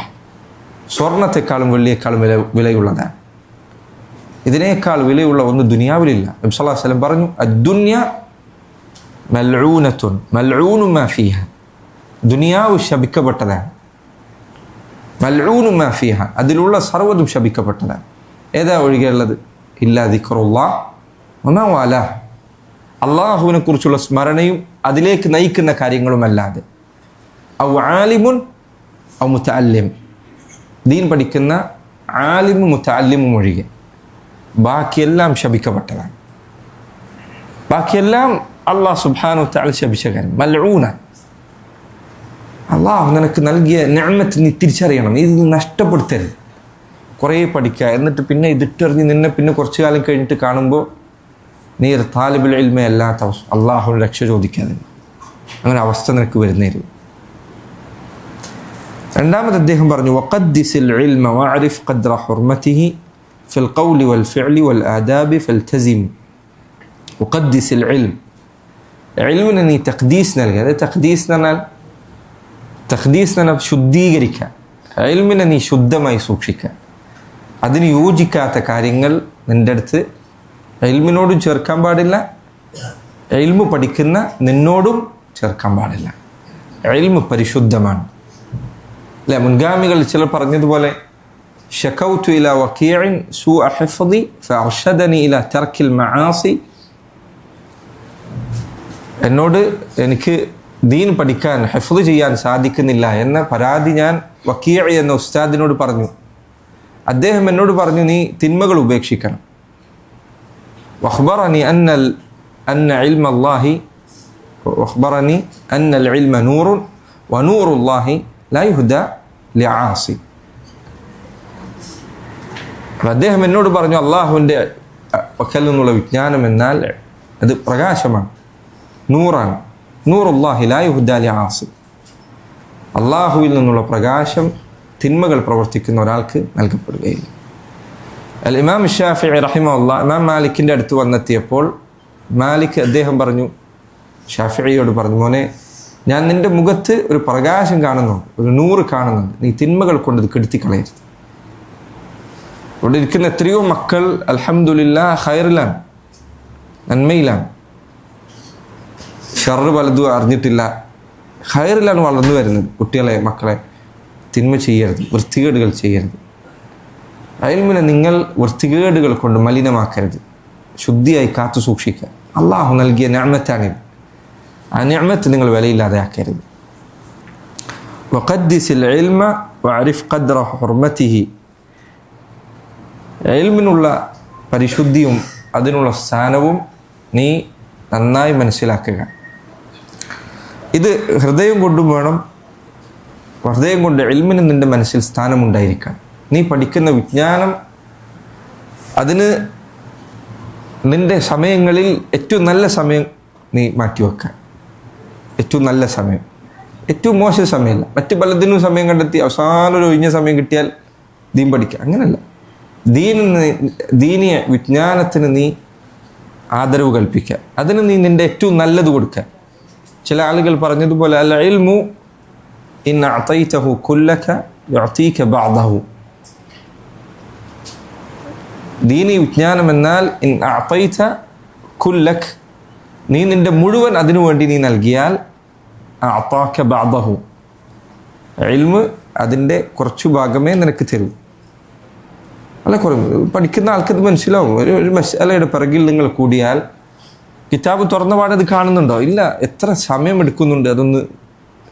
സ്വർണത്തെക്കാളും വെള്ളിയേക്കാളും വിലയുള്ളതാണ്. ഇതിനേക്കാൾ വിലയുള്ള ഒന്ന് ദുനിയാവിലില്ല. നബി സല്ലല്ലാഹു അലൈഹി വസല്ലം പറഞ്ഞു, അദ്ദുനിയ മൽഊനത്തുൻ മൽഊനു മാ ഫീഹ. ദുനിയാവ് ശപിക്കപ്പെട്ടതാണ്. മൽഊനു മാ ഫീഹ, അതിലുള്ള സർവ്വതും ശപിക്കപ്പെട്ടതാണ്. ഏതാ ഒഴികെയുള്ളത്? ഇല്ലാ ദിക്റുല്ലാഹ് വമാ വാലാഹ്, അള്ളാഹുവിനെ കുറിച്ചുള്ള സ്മരണയും അതിലേക്ക് നയിക്കുന്ന കാര്യങ്ങളുമല്ലാതെ. ഔ ആലിമുൻ ഔ മുതഅല്ലിം, ദീൻ പഠിക്കുന്ന ആലിമും മുതഅല്ലിമും ഒഴികെ ബാക്കിയെല്ലാം ശപിക്കപ്പെട്ടതാണ്. ബാക്കിയെല്ലാം അള്ളാഹു സുബ്ഹാനഹു വ തആല ശപിച്ച കാര്യം. മൽഊന, അള്ളാഹു നിനക്ക് നൽകിയ നിഅമത്ത് നീ തിരിച്ചറിയണം, ഇത് നഷ്ടപ്പെടുത്തരുത്. കുറേ പഠിക്കുക, എന്നിട്ട് പിന്നെ ഇതിട്ടെറിഞ്ഞ് നിന്നെ പിന്നെ കുറച്ചു കാലം കഴിഞ്ഞിട്ട് കാണുമ്പോൾ നീ ഒരു താലിബുൽ ഇൽമ അല്ലാത്ത അള്ളാഹുവിന് രക്ഷ ചോദിക്കാതെ അങ്ങനെ അവസ്ഥ നിനക്ക് വരുന്നേരും. രണ്ടാമത് അദ്ദേഹം പറഞ്ഞു, വഖദ്ദിസിൽ ഇൽമ വഅരിഫ് ഖദ്റ ഹുർമതിഹി ഫിൽ ഖൗലി വൽ ഫിഅലി വൽ ആദാബി ഫൽതസിം. വഖദ്ദിസിൽ ഇൽം, ഇൽമിനെ നീ തഖ്ദീസ് നൽകുക. അത് തഖ്ദീസ് എന്ന് പറഞ്ഞാൽ ശുദ്ധീകരിക്കുക. ഇൽമിനെ നീ ശുദ്ധമായി സൂക്ഷിക്കുക. അതിന് യോജിക്കാത്ത കാര്യങ്ങൾ നിൻ്റെ അടുത്ത് ഇൽമിനോടും ചേർക്കാൻ പാടില്ല, ഇൽമു പഠിക്കുന്ന നിന്നോടും ചേർക്കാൻ പാടില്ല. ഇൽമു പരിശുദ്ധമാണ്. അല്ലെ, മുൻഗാമികൾ ചിലർ പറഞ്ഞതുപോലെ, ശകൗതു ഇലാ വകീഇൻ സൂഅ ഹിഫ്ദി ഫഅർശദനി ഇലാ തർക്കിൽ മആസി. എന്നോട് എനിക്ക് ദീൻ പഠിക്കാൻ, ഹിഫ്ദ് ചെയ്യാൻ സാധിക്കുന്നില്ല എന്ന പരാതി ഞാൻ വകീഇ എന്ന ഉസ്താദിനോട് പറഞ്ഞു. അദ്ദേഹം എന്നോട് പറഞ്ഞു, നീ തിന്മകൾ ഉപേക്ഷിക്കണം. വഖ്ബറനി അന്ന ഇൽമല്ലാഹി വഖ്ബറനി അന്നൽ ഇൽമ നൂറുൻ വനൂറുല്ലാഹി ലാ യുഹ്ദാ ലിആസി. അദ്ദേഹം എന്നോട് പറഞ്ഞു, അള്ളാഹുവിൻ്റെ പക്കൽ നിന്നുള്ള വിജ്ഞാനം എന്നാൽ അത് പ്രകാശമാണ്, നൂറാണ്. നൂറുല്ലാഹി ലാ യുഹ്ദാ ലിആസി, അള്ളാഹുവിൽ നിന്നുള്ള പ്രകാശം തിന്മകൾ പ്രവർത്തിക്കുന്ന ഒരാൾക്ക് നൽകപ്പെടുകയില്ല. അൽ ഇമാം ഷാഫിഈ റഹിമഹുല്ലാഹ് ഇമാം മാലിക്കിൻ്റെ അടുത്ത് വന്നെത്തിയപ്പോൾ മാലിക് അദ്ദേഹം പറഞ്ഞു, ഷാഫിഈയോട് പറഞ്ഞു, മോനെ, ഞാൻ നിൻ്റെ മുഖത്ത് ഒരു പ്രകാശം കാണുന്നുണ്ട്, ഒരു നൂറ് കാണുന്നുണ്ട്. നീ തിന്മകൾ കൊണ്ട് ഇത് കെടുത്തിക്കളയരുത്. ഇവിടെ ഇരിക്കുന്ന എത്രയോ മക്കൾ അൽഹംദുലില്ലാഹ് ഖൈറിലാണ്, നന്മയിലാണ്, ഷർറ് പലതും അറിഞ്ഞിട്ടില്ല, ഖൈറിലാണ് വളർന്നു വരുന്നത്. കുട്ടികളെ, മക്കളെ തിന്മ ചെയ്യരുത്, വൃത്തികേടുകൾ ചെയ്യരുത്. ഇൽമിനെ നിങ്ങൾ വൃത്തികേടുകൾ കൊണ്ട് മലിനമാക്കരുത്, ശുദ്ധിയായി കാത്തു സൂക്ഷിക്കുക. അള്ളാഹു നൽകിയ നിഅമത്താണിത്. ആ നിഅമത്ത് നിങ്ങൾ വിലയില്ലാതെ ആക്കരുത്. വഖദ്ദിസിൽ ഇൽമ വഅരിഫ് ഖദ്റ ഹുർമതിഹി. ഇൽമിനുള്ള പരിശുദ്ധിയും അതിനുള്ള സ്ഥാനവും നീ നന്നായി മനസ്സിലാക്കുക. ഇത് ഹൃദയം കൊണ്ടും വേണം. ഹൃദയം കൊണ്ട് ഇൽമിന് നിൻ്റെ മനസ്സിൽ സ്ഥാനമുണ്ടായിരിക്കണം. നീ പഠിക്കുന്ന വിജ്ഞാനം, അതിന് നിൻ്റെ സമയങ്ങളിൽ ഏറ്റവും നല്ല സമയം നീ മാറ്റിവെക്കുക. ഏറ്റവും നല്ല സമയം, ഏറ്റവും മോശം സമയമല്ല. മറ്റ് പലതിനും സമയം കണ്ടെത്തി അവസാനം ഒരു ഒഴിഞ്ഞ സമയം കിട്ടിയാൽ ദീൻ പഠിക്കുക, അങ്ങനല്ല. ദീനിയ വിജ്ഞാനത്തിന് നീ ആദരവ് കൽപ്പിക്കുക. അതിന് നീ നിൻ്റെ ഏറ്റവും നല്ലത് കൊടുക്കുക. ചില ആളുകൾ പറഞ്ഞതുപോലെ അൽ ഇൽമു ഇൻ അഅതൈതഹു കുല്ലക യുഅതീക ബഅദഹു. ദീനി വിജ്ഞാനം എന്നാൽ ഇൻ അഅതൈത കുല്ലക, നീ നിൻ്റെ മുഴുവൻ അതിനു വേണ്ടി നീ നൽകിയാൽ അഅതാക ബഅദഹു, ഇൽമ് അതിൻ്റെ കുറച്ചു ഭാഗമേ നിനക്ക് തരൂ. അല്ല, പഠിക്കുന്ന ആൾക്കത് മനസ്സിലാവും. ഒരു മസ്അലയുടെ പിറകിൽ നിങ്ങൾ കൂടിയാൽ കിതാബ് തുറന്ന പാടെ അത് കാണുന്നുണ്ടോ? ഇല്ല. എത്ര സമയം എടുക്കുന്നുണ്ട് അതൊന്ന്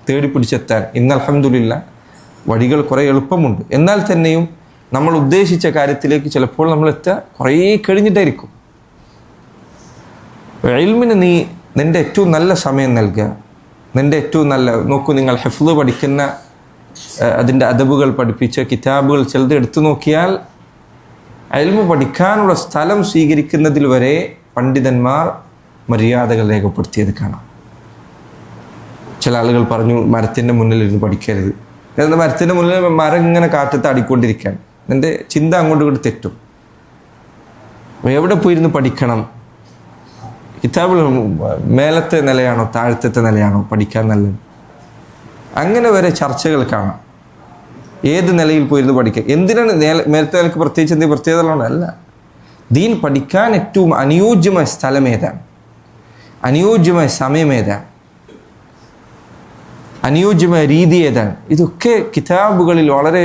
തേടി പിടിച്ചെത്താൻ. ഇന്ന് അൽഹംദുലില്ലാഹ് വഴികൾ കുറേ എളുപ്പമുണ്ട്. എന്നാൽ തന്നെയും നമ്മൾ ഉദ്ദേശിച്ച കാര്യത്തിലേക്ക് ചിലപ്പോൾ നമ്മൾ എത്തുക കുറേ കഴിഞ്ഞിട്ടായിരിക്കും. ഇൽമിന് നീ നിൻ്റെ ഏറ്റവും നല്ല സമയം നൽകുക. നിൻ്റെ ഏറ്റവും നല്ല, നോക്കൂ, നിങ്ങൾ ഹിഫ്ള് പഠിക്കുന്ന അതിൻ്റെ അദബുകൾ പഠിപ്പിച്ച കിതാബുകൾ ചിലത് എടുത്തു നോക്കിയാൽ ഇൽമു പഠിക്കാനുള്ള സ്ഥലം സ്വീകരിക്കുന്നതിൽ വരെ പണ്ഡിതന്മാർ മര്യാദകൾ രേഖപ്പെടുത്തിയത് കാണാം. ചില ആളുകൾ പറഞ്ഞു മരത്തിൻ്റെ മുന്നിൽ ഇരുന്ന് പഠിക്കരുത്. എന്നാൽ മരത്തിൻ്റെ മുന്നിൽ മരം ഇങ്ങനെ കാറ്റത്ത് ആടിക്കൊണ്ടിരിക്കുകയാണ്, എൻ്റെ ചിന്ത അങ്ങോട്ടും ഇങ്ങോട്ട് തെറ്റും. എവിടെ പോയിരുന്ന് പഠിക്കണം? കിതാബിൽ മേലത്തെ നിലയാണോ താഴത്തെ നിലയാണോ പഠിക്കാൻ നല്ലത്? അങ്ങനെ വരെ ചർച്ചകൾ കാണാം. ഏത് നിലയിൽ പോയിരുന്ന് പഠിക്കുക? എന്തിനാണ് മേലത്തെ നിലക്ക് പ്രത്യേകിച്ച് എന്തെങ്കിലും പ്രത്യേകതകളാണ്? അല്ല. ദീൻ പഠിക്കാൻ ഏറ്റവും അനുയോജ്യമായ സ്ഥലം ഏതാണ്? അനുയോജ്യമായ സമയം ഏതാണ്? അനുയോജ്യമായ രീതി ഏതാണ്? ഇതൊക്കെ കിതാബുകളിൽ വളരെ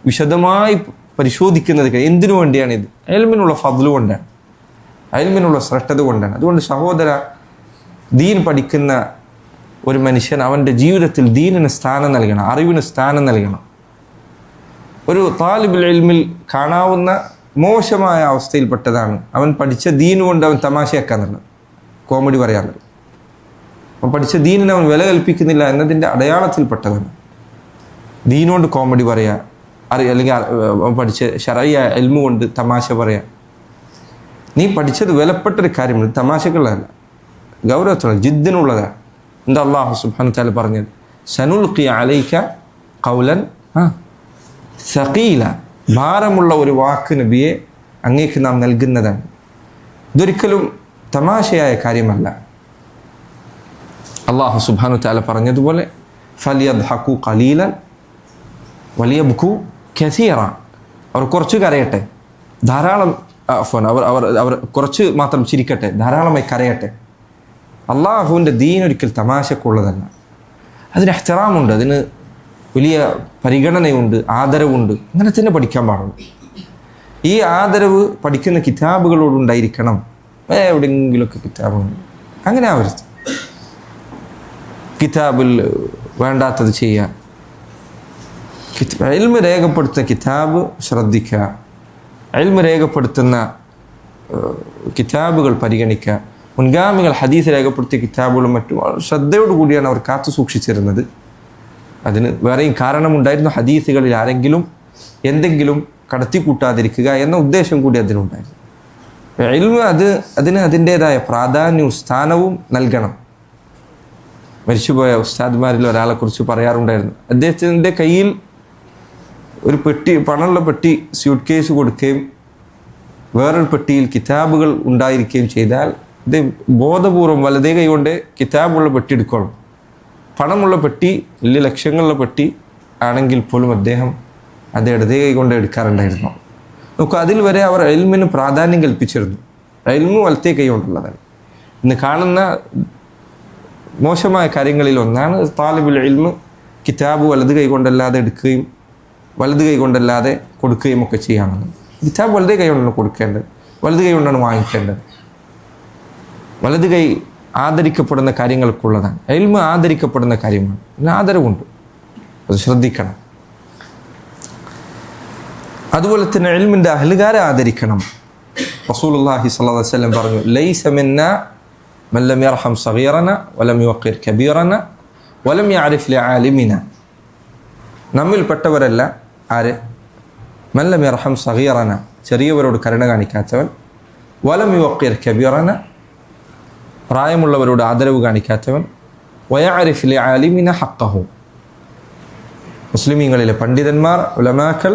വിശദമായി പരിശോധിക്കുന്നത്. എന്തിനു വേണ്ടിയാണ് ഇത്? ഇൽമിനുള്ള ഫദ്ല് കൊണ്ടാണ്, ഇൽമിനുള്ള ശ്രേഷ്ഠത കൊണ്ടാണ്. അതുകൊണ്ട് സഹോദര, ദീൻ പഠിക്കുന്ന ഒരു മനുഷ്യൻ അവൻ്റെ ജീവിതത്തിൽ ദീനിന് സ്ഥാനം നൽകണം, അറിവിന് സ്ഥാനം നൽകണം. ഒരു താലിബുൽ ഇൽമിൽ കാണാവുന്ന മോശമായ അവസ്ഥയിൽപ്പെട്ടതാണ് അവൻ പഠിച്ച ദീൻ കൊണ്ട് അവൻ തമാശയാക്കാന്നുള്ളത്, കോമഡി പറയാറുള്ളത്. അവൻ പഠിച്ച ദീനിനെ അവൻ വില കൽപ്പിക്കുന്നില്ല എന്നതിൻ്റെ അടയാളത്തിൽപ്പെട്ടതാണ്. ദീനുകൊണ്ട് കോമഡി പറയുക, അല്ലെങ്കിൽ അവൻ പഠിച്ച ശറഈയ ഇൽമു കൊണ്ട് തമാശ പറയുക. നീ പഠിച്ചത് വിലപ്പെട്ടൊരു കാര്യമാണ്, തമാശക്കുള്ളതല്ല, ഗൗരവത്തിലുള്ള ജിദ്ദിനുള്ളതാണ്. എന്താ അല്ലാഹു സുബ്ഹാനഹു വ തആല പറഞ്ഞത്? സനുൽഖി അലൈക ഖൗലൻ സഖീല, ഭാരമുള്ള ഒരു വാക്ക് നബിയെ അങ്ങേക്ക് നാം നൽകുന്നതാണ്. ഇതൊരിക്കലും തമാശയായ കാര്യമല്ല. അല്ലാഹു സുബ്ഹാനഹു വ തആല പറഞ്ഞതുപോലെ ഫലിയദ്ഹഖു ഖലീലൻ വലിയബ്കു കസീറ, അവർ കുറച്ച് കരയട്ടെ, ധാരാളം അവർ കുറച്ച് മാത്രം ചിരിക്കട്ടെ, ധാരാളമായി കരയട്ടെ. അള്ളാഹുവിൻ്റെ ദീൻ ഒരിക്കൽ തമാശക്കുള്ളതല്ല. അതിന് ഇഹ്തിറാമുണ്ട്, അതിന് വലിയ പരിഗണനയുണ്ട്, ആദരവുണ്ട്. അങ്ങനെ തന്നെ പഠിക്കാൻ പാടുള്ളൂ. ഈ ആദരവ് പഠിക്കുന്ന കിതാബുകളോടുണ്ടായിരിക്കണം. എവിടെയെങ്കിലുമൊക്കെ കിതാബുണ്ട്, അങ്ങനെ ആവരുത്. കിതാബിൽ വേണ്ടാത്തത് ചെയ്യുക. ഇൽമ് രേഖപ്പെടുത്തുന്ന കിതാബ് ശ്രദ്ധിക്കുക, ഇൽമ് രേഖപ്പെടുത്തുന്ന കിതാബുകൾ പരിഗണിക്കുക. മുൻഗാമികൾ ഹദീസ് രേഖപ്പെടുത്തിയ കിതാബുകളും മറ്റും ശ്രദ്ധയോടുകൂടിയാണ് അവർ കാത്തു സൂക്ഷിച്ചിരുന്നത്. അതിന് വേറെയും കാരണമുണ്ടായിരുന്നു. ഹദീസുകളിൽ ആരെങ്കിലും എന്തെങ്കിലും കടത്തിക്കൂട്ടാതിരിക്കുക എന്ന ഉദ്ദേശം കൂടി അതിനുണ്ടായിരുന്നു. ഇൽമ് അതിന് അതിൻ്റേതായ പ്രാധാന്യവും സ്ഥാനവും നൽകണം. മരിച്ചുപോയ ഉസ്താദ്മാരിൽ ഒരാളെക്കുറിച്ച് പറയാറുണ്ടായിരുന്നു. അദ്ദേഹത്തിൻ്റെ കയ്യിൽ ഒരു പെട്ടി, പണമുള്ള പെട്ടി, സ്യൂട്ട് കേസ് കൊടുക്കുകയും വേറൊരു പെട്ടിയിൽ കിതാബുകൾ ഉണ്ടായിരിക്കുകയും ചെയ്താൽ ഇത് ബോധപൂർവം വലതേ കൈ കൊണ്ട് കിതാബുള്ള പെട്ടി എടുക്കണം. പണമുള്ള പെട്ടി, വലിയ ലക്ഷങ്ങളുള്ള പെട്ടി ആണെങ്കിൽ പോലും അദ്ദേഹം അത് ഇടതേ കൈ കൊണ്ട് എടുക്കാറുണ്ടായിരുന്നു. നോക്കൂ, അതിൽ വരെ അവർ ഇൽമിന് പ്രാധാന്യം കൽപ്പിച്ചിരുന്നു. ഇൽമു വലത്തേ കൈ കൊണ്ടുള്ളതാണ്. ഇന്ന് കാണുന്ന മോശമായ കാര്യങ്ങളിൽ ഒന്നാണ് താലിബുൽ ഇൽമ് കിതാബ് വലത് കൈ കൊണ്ടല്ലാതെ എടുക്കുകയും വലത് കൈ കൊണ്ടല്ലാതെ കൊടുക്കുകയും ഒക്കെ ചെയ്യാമെന്ന്. കിതാബ് വലത് കൈ കൊണ്ടാണ് കൊടുക്കേണ്ടത്, വലത് കൈ കൊണ്ടാണ് വാങ്ങിക്കേണ്ടത്. വലത് കൈ ആദരിക്കപ്പെടുന്ന കാര്യങ്ങൾക്കുള്ളതാണ്. ഇൽമ് ആദരിക്കപ്പെടുന്ന കാര്യമാണ്, പിന്നെ ആദരവുണ്ട്, അത് ശ്രദ്ധിക്കണം. അതുപോലെ തന്നെ ഇൽമിൻ്റെ അഹ്ലുകാരെ ആദരിക്കണം. റസൂലുള്ളാഹി സ്വല്ലല്ലാഹു അലൈഹി വസല്ലം പറഞ്ഞു, ലൈസ മിന്നാ മൻ ലം യർഹം സഗീറന വലം യുഖിർ കബീറന വലം യഅരിഫ് ലിആലിമിന. നമ്മിൽപ്പെട്ടവരല്ല ആര്? മൻ ലം യർഹം സഗീറന, ചെറിയവരോട് കരുണ കാണിക്കാത്തവൻ, വലം യുഖിർ കബീറന, പ്രായമുള്ളവരോട് ആദരവ് കാണിക്കാത്തവൻ, വയഅരിഫ് ലിആലിമിന ഹഖഹു, മുസ്ലിമീങ്ങളിലെ പണ്ഡിതന്മാർ ഉലമാക്കൾ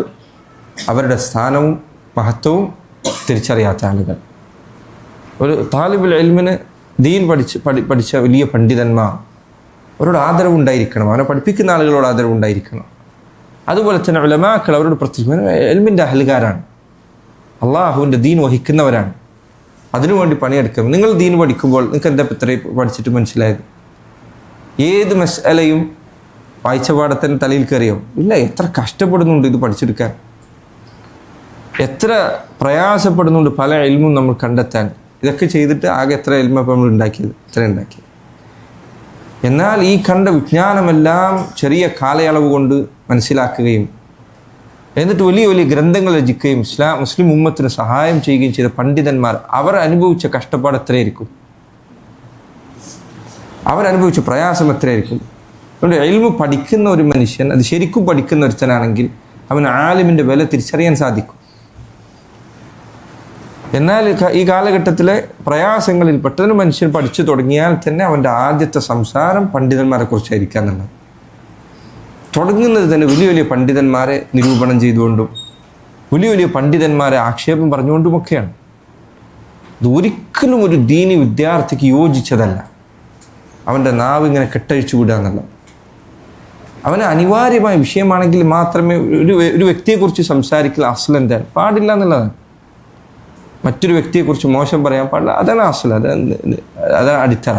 അവരുടെ സ്ഥാനവും മഹത്വവും തിരിച്ചറിയാത്ത ആളുകൾ. ഒരു താലിബുൽ ഇൽമിന് ദീൻ പഠിച്ച വലിയ പണ്ഡിതന്മാർ അവരോട് ആദരവുണ്ടായിരിക്കണം, അവനെ പഠിപ്പിക്കുന്ന ആളുകളോട് ആദരവുണ്ടായിരിക്കണം. അതുപോലെ തന്നെ ഉലമാക്കൾ അവരോട് പ്രത്യേകം ഇൽമിൻ്റെ അഹ്ലുകാരാണ്, അള്ളാഹുവിൻ്റെ ദീൻ വഹിക്കുന്നവരാണ്, അതിനുവേണ്ടി പണിയെടുക്കും. നിങ്ങൾ ദീൻ പഠിക്കുമ്പോൾ നിങ്ങൾക്ക് എന്താ ഇത്രയും പഠിച്ചിട്ട് മനസ്സിലായത്? ഏത് മസ്അലയും വായിച്ചപാടത്തിന് തലയിൽ കയറിയോ? ഇല്ല. എത്ര കഷ്ടപ്പെടുന്നുണ്ട് ഇത് പഠിച്ചെടുക്കാൻ, എത്ര പ്രയാസപ്പെടുന്നുണ്ട് പല ഇൽമും നമ്മൾ കണ്ടെത്താൻ. ഇതൊക്കെ ചെയ്തിട്ട് ആകെ എത്ര ഇൽമ ഇപ്പം നമ്മൾ ഉണ്ടാക്കിയത്? ഇത്ര ഉണ്ടാക്കിയത്. എന്നാൽ ഈ കണ്ട വിജ്ഞാനമെല്ലാം ചെറിയ കാലയളവ് കൊണ്ട് മനസ്സിലാക്കുകയും എന്നിട്ട് വലിയ വലിയ ഗ്രന്ഥങ്ങൾ രചിക്കുകയും മുസ്ലിം ഉമ്മത്തിന് സഹായം ചെയ്യുകയും ചെയ്ത പണ്ഡിതന്മാർ അവർ അനുഭവിച്ച കഷ്ടപ്പാട് എത്രയായിരിക്കും, അവരനുഭവിച്ച പ്രയാസം എത്രയായിരിക്കും. അതുകൊണ്ട് ഇൽമു പഠിക്കുന്ന ഒരു മനുഷ്യൻ, അത് ശരിക്കും പഠിക്കുന്ന ഒരുത്തനാണെങ്കിൽ അവൻ ആലിമിൻ്റെ വില തിരിച്ചറിയാൻ സാധിക്കും. എന്നാൽ ഈ കാലഘട്ടത്തിലെ പ്രയാസങ്ങളിൽ പെട്ടെന്ന് മനുഷ്യൻ പഠിച്ചു തുടങ്ങിയാൽ തന്നെ അവൻ്റെ ആദ്യത്തെ സംസാരം പണ്ഡിതന്മാരെ കുറിച്ചായിരിക്കുക എന്നുള്ളത്. തുടങ്ങുന്നത് തന്നെ വലിയ വലിയ പണ്ഡിതന്മാരെ നിരൂപണം ചെയ്തുകൊണ്ടും വലിയ വലിയ പണ്ഡിതന്മാരെ ആക്ഷേപം പറഞ്ഞുകൊണ്ടുമൊക്കെയാണ്. ഇത് ഒരിക്കലും ഒരു ദീനി വിദ്യാർത്ഥിക്ക് യോജിച്ചതല്ല. അവൻ്റെ നാവ് ഇങ്ങനെ കെട്ടഴിച്ചു വിടുക എന്നുള്ളത് അവന് അനിവാര്യമായ വിഷയമാണെങ്കിൽ മാത്രമേ ഒരു വ്യക്തിയെക്കുറിച്ച് സംസാരിക്കൽ അസ്ലെന്താൻ പാടില്ല എന്നുള്ളതാണ്. മറ്റൊരു വ്യക്തിയെക്കുറിച്ച് മോശം പറയാൻ പാടില്ല, അതാണ് അസ്ല, അതാണ് അടിത്തറ.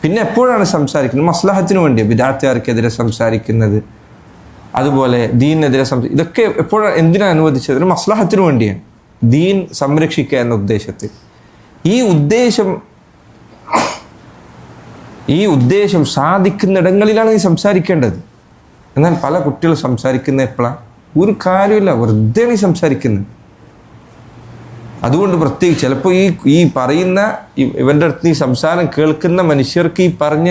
പിന്നെ എപ്പോഴാണ് സംസാരിക്കുന്നത്? മസ്ലഹത്തിന് വേണ്ടിയാണ് ബിദഅത്തുകാർക്കെതിരെ സംസാരിക്കുന്നത്, അതുപോലെ ദീനിനെതിരെ ഇതൊക്കെ എപ്പോഴാണ്, എന്തിനാണ് അനുവദിച്ചത്? ഒരു മസ്ലഹത്തിന് വേണ്ടിയാണ്, ദീൻ സംരക്ഷിക്കുക എന്ന ഉദ്ദേശത്തിൽ. ഈ ഉദ്ദേശം സാധിക്കുന്നിടങ്ങളിലാണ് നീ സംസാരിക്കേണ്ടത്. എന്നാൽ പല കുട്ടികൾ സംസാരിക്കുന്ന എപ്പോഴാണ്? ഒരു കാര്യമില്ല, വെറുതെ നീ സംസാരിക്കുന്നത്. അതുകൊണ്ട് പ്രത്യേകിച്ച് ചിലപ്പോൾ ഈ പറയുന്ന ഇവൻ്റെ അടുത്ത് ഈ സംസാരം കേൾക്കുന്ന മനുഷ്യർക്ക് ഈ പറഞ്ഞ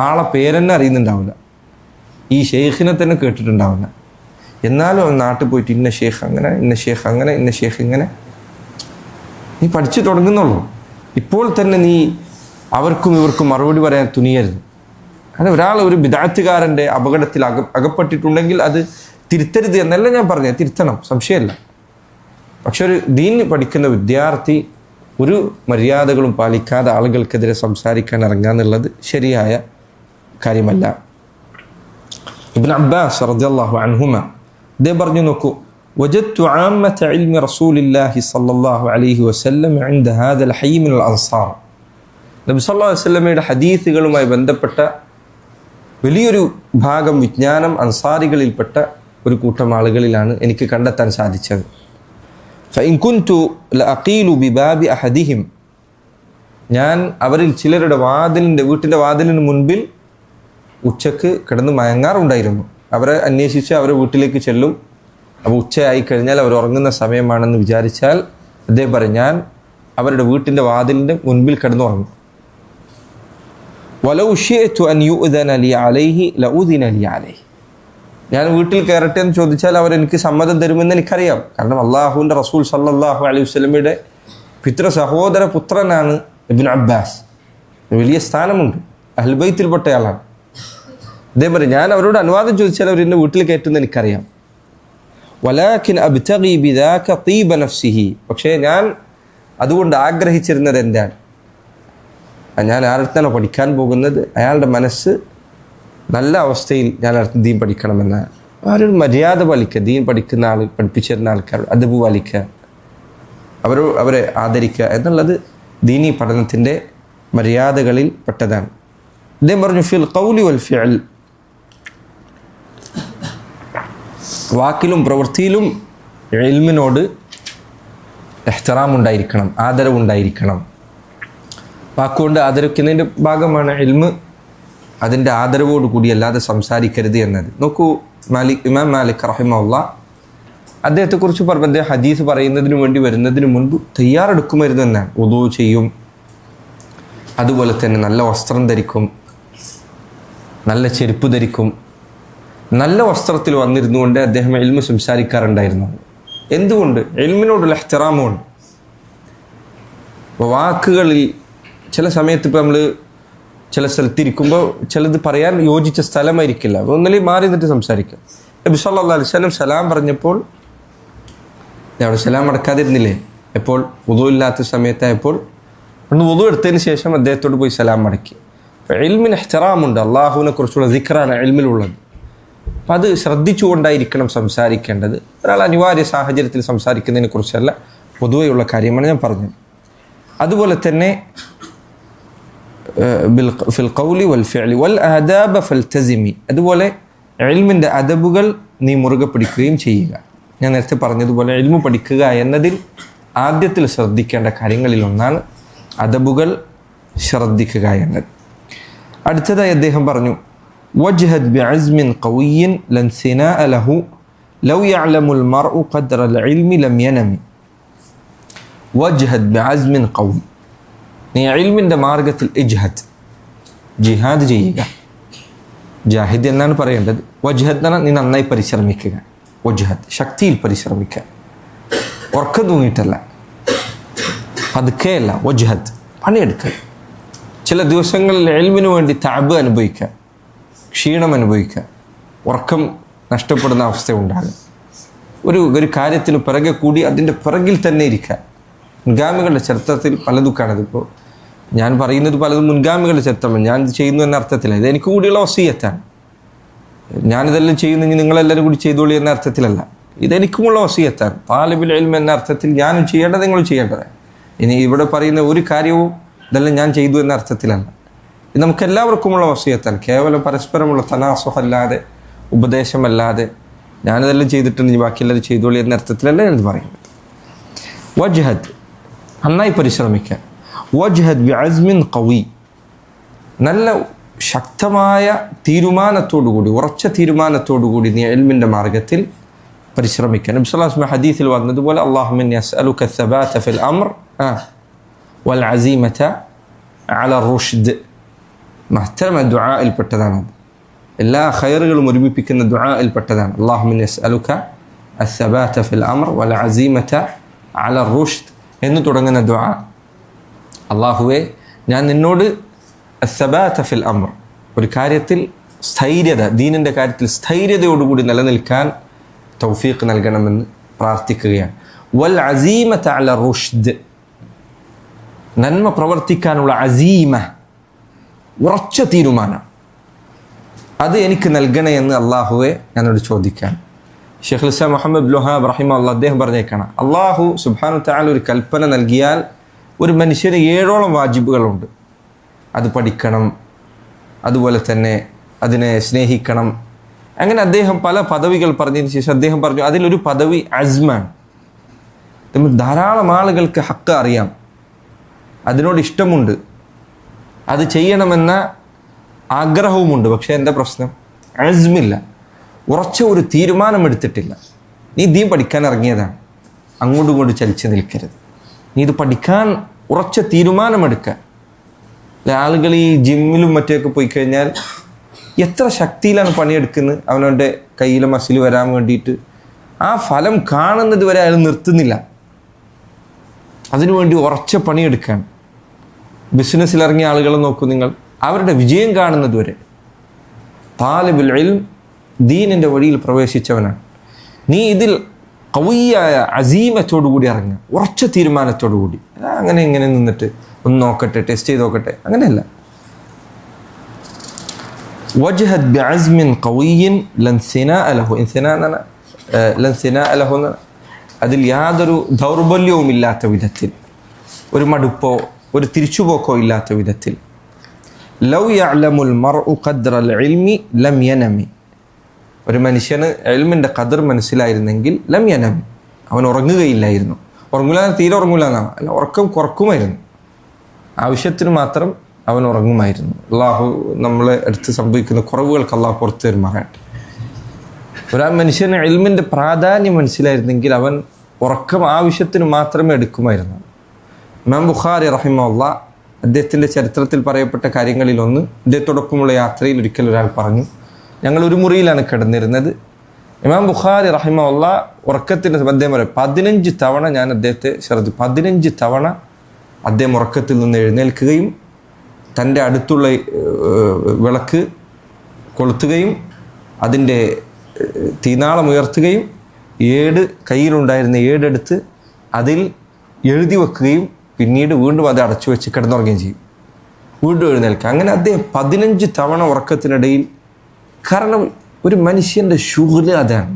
ആളെ പേരെന്നെ അറിയുന്നുണ്ടാവില്ല, ഈ ഷെയ്ഖിനെ തന്നെ കേട്ടിട്ടുണ്ടാവില്ല. എന്നാലും അവൻ നാട്ടിൽ പോയിട്ട് ഇന്ന ഷെയ്ഖ് അങ്ങനെ, ഇന്ന ഷെയ്ഖ് അങ്ങനെ, ഇന്ന ഷെയ്ഖ് ഇങ്ങനെ. നീ പഠിച്ചു തുടങ്ങുന്നുള്ളൂ. ഇപ്പോൾ തന്നെ നീ അവർക്കും ഇവർക്കും മറുപടി പറയാൻ തുനിയരുത്. അങ്ങനെ ഒരാൾ ഒരു ബിദഅത്തുകാരൻ്റെ അപകടത്തിൽ അകപ്പെട്ടിട്ടുണ്ടെങ്കിൽ അത് തിരുത്തരുത് എന്നല്ല ഞാൻ പറഞ്ഞത്, തിരുത്തണം, സംശയമല്ല. പക്ഷെ ഒരു ദീൻ പഠിക്കുന്ന വിദ്യാർത്ഥി ഒരു മര്യാദകളും പാലിക്കാതെ ആളുകൾക്കെതിരെ സംസാരിക്കാൻ ഇറങ്ങുക എന്നുള്ളത് ശരിയായ കാര്യമല്ല. ഇബ്നു അബ്ബാസ് റളിയല്ലാഹു അൻഹുമ അദ്ദേഹം പറഞ്ഞു, നോക്കൂ, വജദ്തു ആമ്മത ഇൽമി റസൂലില്ലാഹി സ്വല്ലല്ലാഹു അലൈഹി വസല്ലം ഇൻദ ഹാദൽ ഹൈ മിനൽ അൻസാർ. നബി സല്ലല്ലാഹു അലൈഹി വസല്ലമയുടെ ഹദീസുകളുമായി ബന്ധപ്പെട്ട വലിയൊരു ഭാഗം വിജ്ഞാനം അൻസാരികളിൽപ്പെട്ട ഒരു കൂട്ടം ആളുകളിലാണ് എനിക്ക് കണ്ടെത്താൻ സാധിച്ചത്. فإن كنت لأقيل بباب أحدهم, ഞാൻ അവരിൽ ചിലരുടെ വീട്ടിൻ്റെ വാതിലിന് മുൻപിൽ ഉച്ചക്ക് കിടന്ന് മയങ്ങാറുണ്ടായിരുന്നു. അവരെ അന്വേഷിച്ച് അവരെ വീട്ടിലേക്ക് ചെല്ലും. അപ്പോൾ ഉച്ചയായി കഴിഞ്ഞാൽ അവർ ഉറങ്ങുന്ന സമയമാണെന്ന് വിചാരിച്ചാൽ അദ്ദേഹം പറയും, ഞാൻ അവരുടെ വീട്ടിൻ്റെ വാതിലിൻ്റെ മുൻപിൽ കിടന്നുറങ്ങും. വലൗ ശിഅ്തു അൻ യുഅ്ദന ലി അലൈഹി ലഉദിന ലി അലൈഹി, ഞാൻ വീട്ടിൽ കയറട്ടെ എന്ന് ചോദിച്ചാൽ അവരെനിക്ക് സമ്മതം തരുമെന്ന് എനിക്കറിയാം. കാരണം അള്ളാഹുവിൻ്റെ റസൂൽ സല്ലല്ലാഹു അലൈഹി വസല്ലമയുടെ സഹോദര പുത്രനാണ് ഇബ്നു അബ്ബാസ്. വലിയ സ്ഥാനമുണ്ട്, അഹ്ലുൽ ബൈത്തിൽപ്പെട്ട ആളാണ്. അദ്ദേഹം പറയും, ഞാൻ അവരോട് അനുവാദം ചോദിച്ചാൽ അവർ എന്നെ വീട്ടിൽ കയറ്റുമെന്ന് എനിക്കറിയാം. വലാകിൻ അബ്തഗി ബിദാക തീബ നഫ്സിഹി, പക്ഷേ ഞാൻ അതുകൊണ്ട് ആഗ്രഹിച്ചിരുന്നത് എന്താണ്? ഞാൻ ആരുടെ പഠിക്കാൻ പോകുന്നത് അയാളുടെ മനസ്സ് നല്ല അവസ്ഥയിൽ ഞാൻ ദീൻ പഠിക്കണമെന്ന് അവരൊരു മര്യാദ പാലിക്കുക. ദീൻ പഠിക്കുന്ന ആൾ, പഠിപ്പിച്ചിരുന്ന ആൾക്കാർ അദബ് പാലിക്കുക, അവരെ ആദരിക്കുക എന്നുള്ളത് ദീനി പഠനത്തിൻ്റെ മര്യാദകളിൽ പെട്ടതാണ്. അദ്ദേഹം പറഞ്ഞു ഫിൽ ഖൗലി വൽ ഫിഅൽ, വാക്കിലും പ്രവൃത്തിയിലും ഇൽമിനോട് ഇഹ്തിറാം ഉണ്ടായിരിക്കണം, ആദരവുണ്ടായിരിക്കണം. വാക്കുകൊണ്ട് ആദരിക്കുന്നതിൻ്റെ ഭാഗമാണ് ഇൽമ്. അതിൻ്റെ ആദരവോട് കൂടി അല്ലാതെ സംസാരിക്കരുത് എന്നത്. നോക്കൂ, ഇമാം മാലിക് റഹിമഹുല്ലാ അദ്ദേഹത്തെക്കുറിച്ച് പറഞ്ഞു, അദ്ദേഹം ഹദീസ് പറയുന്നതിന് വേണ്ടി വരുന്നതിന് മുൻപ് തയ്യാറെടുക്കുമായിരുന്നു എന്നാണ്. വുദൂ ചെയ്യും, അതുപോലെ തന്നെ നല്ല വസ്ത്രം ധരിക്കും, നല്ല ചെരുപ്പ് ധരിക്കും. നല്ല വസ്ത്രത്തിൽ വന്നിരുന്നു കൊണ്ട് അദ്ദേഹം ഇൽമ് സംസാരിക്കാറുണ്ടായിരുന്നു. എന്തുകൊണ്ട്? ഇൽമിനോടുള്ള ഇഹ്തിറാമുണ്ട്. അപ്പോൾ വാക്കുകളിൽ ചില സമയത്ത് ഇപ്പോൾ നമ്മൾ ചില സ്ഥലത്തിരിക്കുമ്പോൾ ചിലത് പറയാൻ യോജിച്ച സ്ഥലമായിരിക്കില്ല, അപ്പോൾ ഒന്നിൽ മാറി നിന്നിട്ട് സംസാരിക്കാം. നബി സല്ലല്ലാഹു അലൈഹി വസല്ലം സലാം പറഞ്ഞപ്പോൾ അവിടെ സലാം അടക്കാതിരുന്നില്ലേ? എപ്പോൾ? വുദൂ ഇല്ലാത്ത സമയത്തായപ്പോൾ വുദൂ എടുത്തതിന് ശേഷം അദ്ദേഹത്തോട് പോയി സലാം മടക്കി. അപ്പോൾ ഇൽമിന് ഇഹ്തിറാമുണ്ട്, അള്ളാഹുവിനെ കുറിച്ചുള്ള ദിക്റാണ് ഇൽമിലുള്ളത്. അപ്പം അത് ശ്രദ്ധിച്ചുകൊണ്ടായിരിക്കണം സംസാരിക്കേണ്ടത്. ഒരാൾ അനിവാര്യ സാഹചര്യത്തിൽ സംസാരിക്കുന്നതിനെ കുറിച്ചല്ല, പൊതുവെയുള്ള കാര്യമാണ് ഞാൻ പറഞ്ഞത്. അതുപോലെ തന്നെ ഫിൽ ഖൗലി വൽ ഫിഅലി വൽ ആദാബ ഫൽതസിമി, അതുപോലെ ഇൽമിൻ്റെ അദബുകൾ നീ മുറുകെ പിടിക്കുകയും ചെയ്യുക. ഞാൻ നേരത്തെ പറഞ്ഞതുപോലെ ഇൽമു പഠിക്കുക എന്നതിൽ ആദ്യത്തിൽ ശ്രദ്ധിക്കേണ്ട കാര്യങ്ങളിലൊന്നാണ് അദബുകൾ ശ്രദ്ധിക്കുക എന്നത്. അടുത്തതായി അദ്ദേഹം പറഞ്ഞു, വജ്ഹദ് ബിഅസ്മിൻ ഖവിയ്യിൻ ലൻ സിനാഅ ലഹു ലൗ യഅലമുൽ മർഉ ഖദ്റൽ ഇൽമി ലം യനമി. വജ്ഹദ് ബിഅസ്മിൻ ഖവി, നീ ഇൽമിൻ്റെ മാർഗത്തിൽ ഇജ്ഹദ്, ജിഹാദ് ചെയ്യുക. ജാഹിദ് എന്നാണ് പറയേണ്ടത്. വജ്ഹദ് എന്നാണ് നീ നന്നായി പരിശ്രമിക്കുക. വജ്ഹദ്, ശക്തിയിൽ പരിശ്രമിക്കുക, ഉറക്കം തൂങ്ങിയിട്ടല്ല, പതുക്കെയല്ല. വജ്ഹദ്, പണിയെടുക്കുക. ചില ദിവസങ്ങളിൽ ഇൽമിനു വേണ്ടി തഅബ് അനുഭവിക്കുക, ക്ഷീണം അനുഭവിക്കുക, ഉറക്കം നഷ്ടപ്പെടുന്ന അവസ്ഥ ഉണ്ടാകുക. ഒരു കാര്യത്തിന് പിറകെ കൂടി അതിൻ്റെ പിറകിൽ തന്നെ ഇരിക്കുക. മുൻഗാമികളുടെ ചരിത്രത്തിൽ പലതും കാണുന്നത്. ഇപ്പോൾ ഞാൻ പറയുന്നത് പലതും മുൻഗാമികളുടെ ചരിത്രമാണ്. ഞാൻ ഇത് ചെയ്യുന്നു എന്ന അർത്ഥത്തിലല്ല, ഇത് എനിക്ക് കൂടിയുള്ള വസിയത്താണ്. ഞാനിതെല്ലാം ചെയ്യുന്നെങ്കിൽ നിങ്ങളെല്ലാവരും കൂടി ചെയ്തോളി എന്ന അർത്ഥത്തിലല്ല, ഇതെനിക്കുമുള്ള വസിയത്താണ്. താലിബുൽ ഇൽമ് എന്ന അർത്ഥത്തിൽ ഞാനും ചെയ്യേണ്ടത്, നിങ്ങളും ചെയ്യേണ്ടത്. ഇനി ഇവിടെ പറയുന്ന ഒരു കാര്യവും ഇതെല്ലാം ഞാൻ ചെയ്തു എന്ന അർത്ഥത്തിലല്ല, ഇത് നമുക്കെല്ലാവർക്കുമുള്ള വസിയത്താണ്. കേവലം പരസ്പരമുള്ള തനാസുഹല്ലാതെ, ഉപദേശമല്ലാതെ ഞാനിതെല്ലാം ചെയ്തിട്ടുണ്ട് ഇനി ബാക്കിയെല്ലാവരും ചെയ്തോളി എന്ന അർത്ഥത്തിലല്ല ഞാനിത് പറയുന്നത്. വജ്ഹദ്, നന്നായി പരിശ്രമിക്കുക. വജ്ഹദ് ബിഅസ്മിൻ ഖവി, നല്ല ശക്തമായ തീരുമാനത്തോടുകൂടി, ഉറച്ച തീരുമാനത്തോടുകൂടി നീ ഇൽമിൻ്റെ മാർഗത്തിൽ പരിശ്രമിക്കുക. നബി സല്ലല്ലാഹു അലൈഹി വസല്ലം ഹദീസിൽ വന്നതുപോലെ അല്ലാഹുമ്മ ഇന്നി അസ്അലുക അസ്സബാത ഫിൽ അംർ വൽ അസീമത അല റുഷ്ദ്. മഹ്തറമ ദുആയിൽ പെട്ടതാണ്. എല്ലാ ഖൈറുകളും ഒരുമിപ്പിക്കുന്ന ദുആയിൽ പെട്ടതാണ്. അല്ലാഹുമ്മ ഇന്നി അസ്അലുക അസ്സബാത ഫിൽ അംർ വൽ അസീമത അല റുഷ്ദ് എന്ന് തുടങ്ങുന്ന ദുആ. അല്ലാഹുവേ, ഞാൻ നിന്നോട് അസ്സബാത ഫിൽ അംർ, ഒരു കാര്യത്തിൽ സ്ഥൈര്യത, ദീനിൻ്റെ കാര്യത്തിൽ സ്ഥൈര്യതയോടുകൂടി നിലനിൽക്കാൻ തൗഫീഖ് നൽകണമെന്ന് പ്രാർത്ഥിക്കുകയാണ്. വൽ അസീമത അല റുഷ്ദ്, നന്മ പ്രവർത്തിക്കാനുള്ള അസീമ, ഉറച്ച തീരുമാനം, അത് എനിക്ക് നൽകണേ എന്ന് അള്ളാഹുവെ ഞാനോട് ചോദിക്കാൻ. ഷെയ്ഖുൽ ഇസ്ലാം മുഹമ്മദ് ഇബ്നു വഹാബ് റഹിമഹുല്ലാഹ് അദ്ദേഹം പറഞ്ഞേക്കാണ്, അള്ളാഹു സുബ്ഹാനഹു തആല ഒരു കൽപ്പന നൽകിയാൽ ഒരു മനുഷ്യന് 7ഓളം വാജിബുകളുണ്ട്. അത് പഠിക്കണം, അതുപോലെ തന്നെ അതിനെ സ്നേഹിക്കണം. അങ്ങനെ അദ്ദേഹം പല പദവികൾ പറഞ്ഞതിന് ശേഷം അദ്ദേഹം പറഞ്ഞു, അതിലൊരു പദവി അസ്മാണ്. ധാരാളം ആളുകൾക്ക് ഹക്ക് അറിയാം, അതിനോട് ഇഷ്ടമുണ്ട്, അത് ചെയ്യണമെന്ന ആഗ്രഹവുമുണ്ട്. പക്ഷേ എന്താ പ്രശ്നം? അസ്മില്ല, ഉറച്ച ഒരു തീരുമാനമെടുത്തിട്ടില്ല. നീ ദീൻ പഠിക്കാൻ ഇറങ്ങിയതാണ്, അങ്ങോട്ടും ഇങ്ങോട്ടും ചലിച്ച് നിൽക്കരുത്. നീ ഇത് പഠിക്കാൻ ഉറച്ച തീരുമാനമെടുക്കുക. ആളുകൾ ഈ ജിമ്മിലും മറ്റൊക്കെ പോയി കഴിഞ്ഞാൽ എത്ര ശക്തിയിലാണ് പണിയെടുക്കുന്നത്, അവനവൻ്റെ കയ്യിലെ മസിൽ വരാൻ വേണ്ടിയിട്ട്. ആ ഫലം കാണുന്നത് വരെ അയാൾ നിർത്തുന്നില്ല, അതിനുവേണ്ടി ഉറച്ച പണിയെടുക്കുകയാണ്. ബിസിനസ്സിലിറങ്ങിയ ആളുകളെ നോക്കൂ നിങ്ങൾ, അവരുടെ വിജയം കാണുന്നത് വരെ. താലിബുൽ ഇൽം ദീനിൻ്റെ വഴിയിൽ പ്രവേശിച്ചവനാണ്. നീ ഇതിൽ ഖവിയായ അസീമത്തോടുകൂടി ഇറങ്ങുക, ഉറച്ച തീരുമാനത്തോടുകൂടി. അങ്ങനെ ഇങ്ങനെ നിന്നിട്ട് ഒന്ന് നോക്കട്ടെ, ടെസ്റ്റ് ചെയ്ത് നോക്കട്ടെ, അങ്ങനെയല്ല. വജ്ഹത് ബിഅസ്മിൻ ഖവിയ്യിൻ ലൻ സിനാഅ ലഹു. ലൻ സിനാഅ ലഹു അതിൽ യാതൊരു ദൗർബല്യവും ഇല്ലാത്ത വിധത്തിൽ, ഒരു മടുപ്പോ ഒരു തിരിച്ചുപോക്കോ ഇല്ലാത്ത വിധത്തിൽ. ലൗ യഅലമുൽ മർഉ ഖദ്റൽ ഇൽമി ലം യനമി. ഒരു മനുഷ്യന് ഇൽമിൻ്റെ ഖദർ മനസ്സിലായിരുന്നെങ്കിൽ ലം യനമി, അവൻ ഉറങ്ങുകയില്ലായിരുന്നു. ഉറങ്ങില്ല, തീരെ ഉറങ്ങില്ല എന്നാണ്, അല്ല, ഉറക്കം കുറക്കുമായിരുന്നു. ആവശ്യത്തിന് മാത്രം അവൻ ഉറങ്ങുമായിരുന്നു. അള്ളാഹു നമ്മളെ അടുത്ത് സംഭവിക്കുന്ന കുറവുകൾക്ക് അള്ളാഹു പുറത്തു തരുമാറാകട്ടെ. ഒരാൾ മനുഷ്യന് ഇൽമിൻ്റെ പ്രാധാന്യം മനസ്സിലായിരുന്നെങ്കിൽ അവൻ ഉറക്കം ആവശ്യത്തിന് മാത്രമേ എടുക്കുമായിരുന്നു. ഇമാം ബുഖാരി റഹിമഹുല്ലാ അദ്ദേഹത്തിൻ്റെ ചരിത്രത്തിൽ പറയപ്പെട്ട കാര്യങ്ങളിലൊന്ന്, അദ്ദേഹത്തോടൊപ്പമുള്ള യാത്രയിൽ ഒരിക്കൽ ഒരാൾ പറഞ്ഞു, ഞങ്ങൾ ഒരു മുറിയിലാണ് കിടന്നിരുന്നത്. ഇമാം ബുഖാരി റഹിമഹുല്ലാ ഉറക്കത്തിൻ്റെ അദ്ദേഹം പറയും, 15 തവണ ഞാൻ അദ്ദേഹത്തെ 15 തവണ അദ്ദേഹം ഉറക്കത്തിൽ നിന്ന് എഴുന്നേൽക്കുകയും തൻ്റെ അടുത്തുള്ള വിളക്ക് കൊളുത്തുകയും അതിൻ്റെ തീനാളം ഉയർത്തുകയും കയ്യിലുണ്ടായിരുന്ന ഏടെടുത്ത് അതിൽ എഴുതി വെക്കുകയും പിന്നീട് വീണ്ടും അത് അടച്ചു വെച്ച് കിടന്നുറങ്ങുകയും ചെയ്യും. വീണ്ടും എഴുന്നേൽക്കുക. അങ്ങനെ അദ്ദേഹം 15 തവണ ഉറക്കത്തിനിടയിൽ. കാരണം ഒരു മനുഷ്യൻ്റെ ശുഗ്ല് അതാണ്.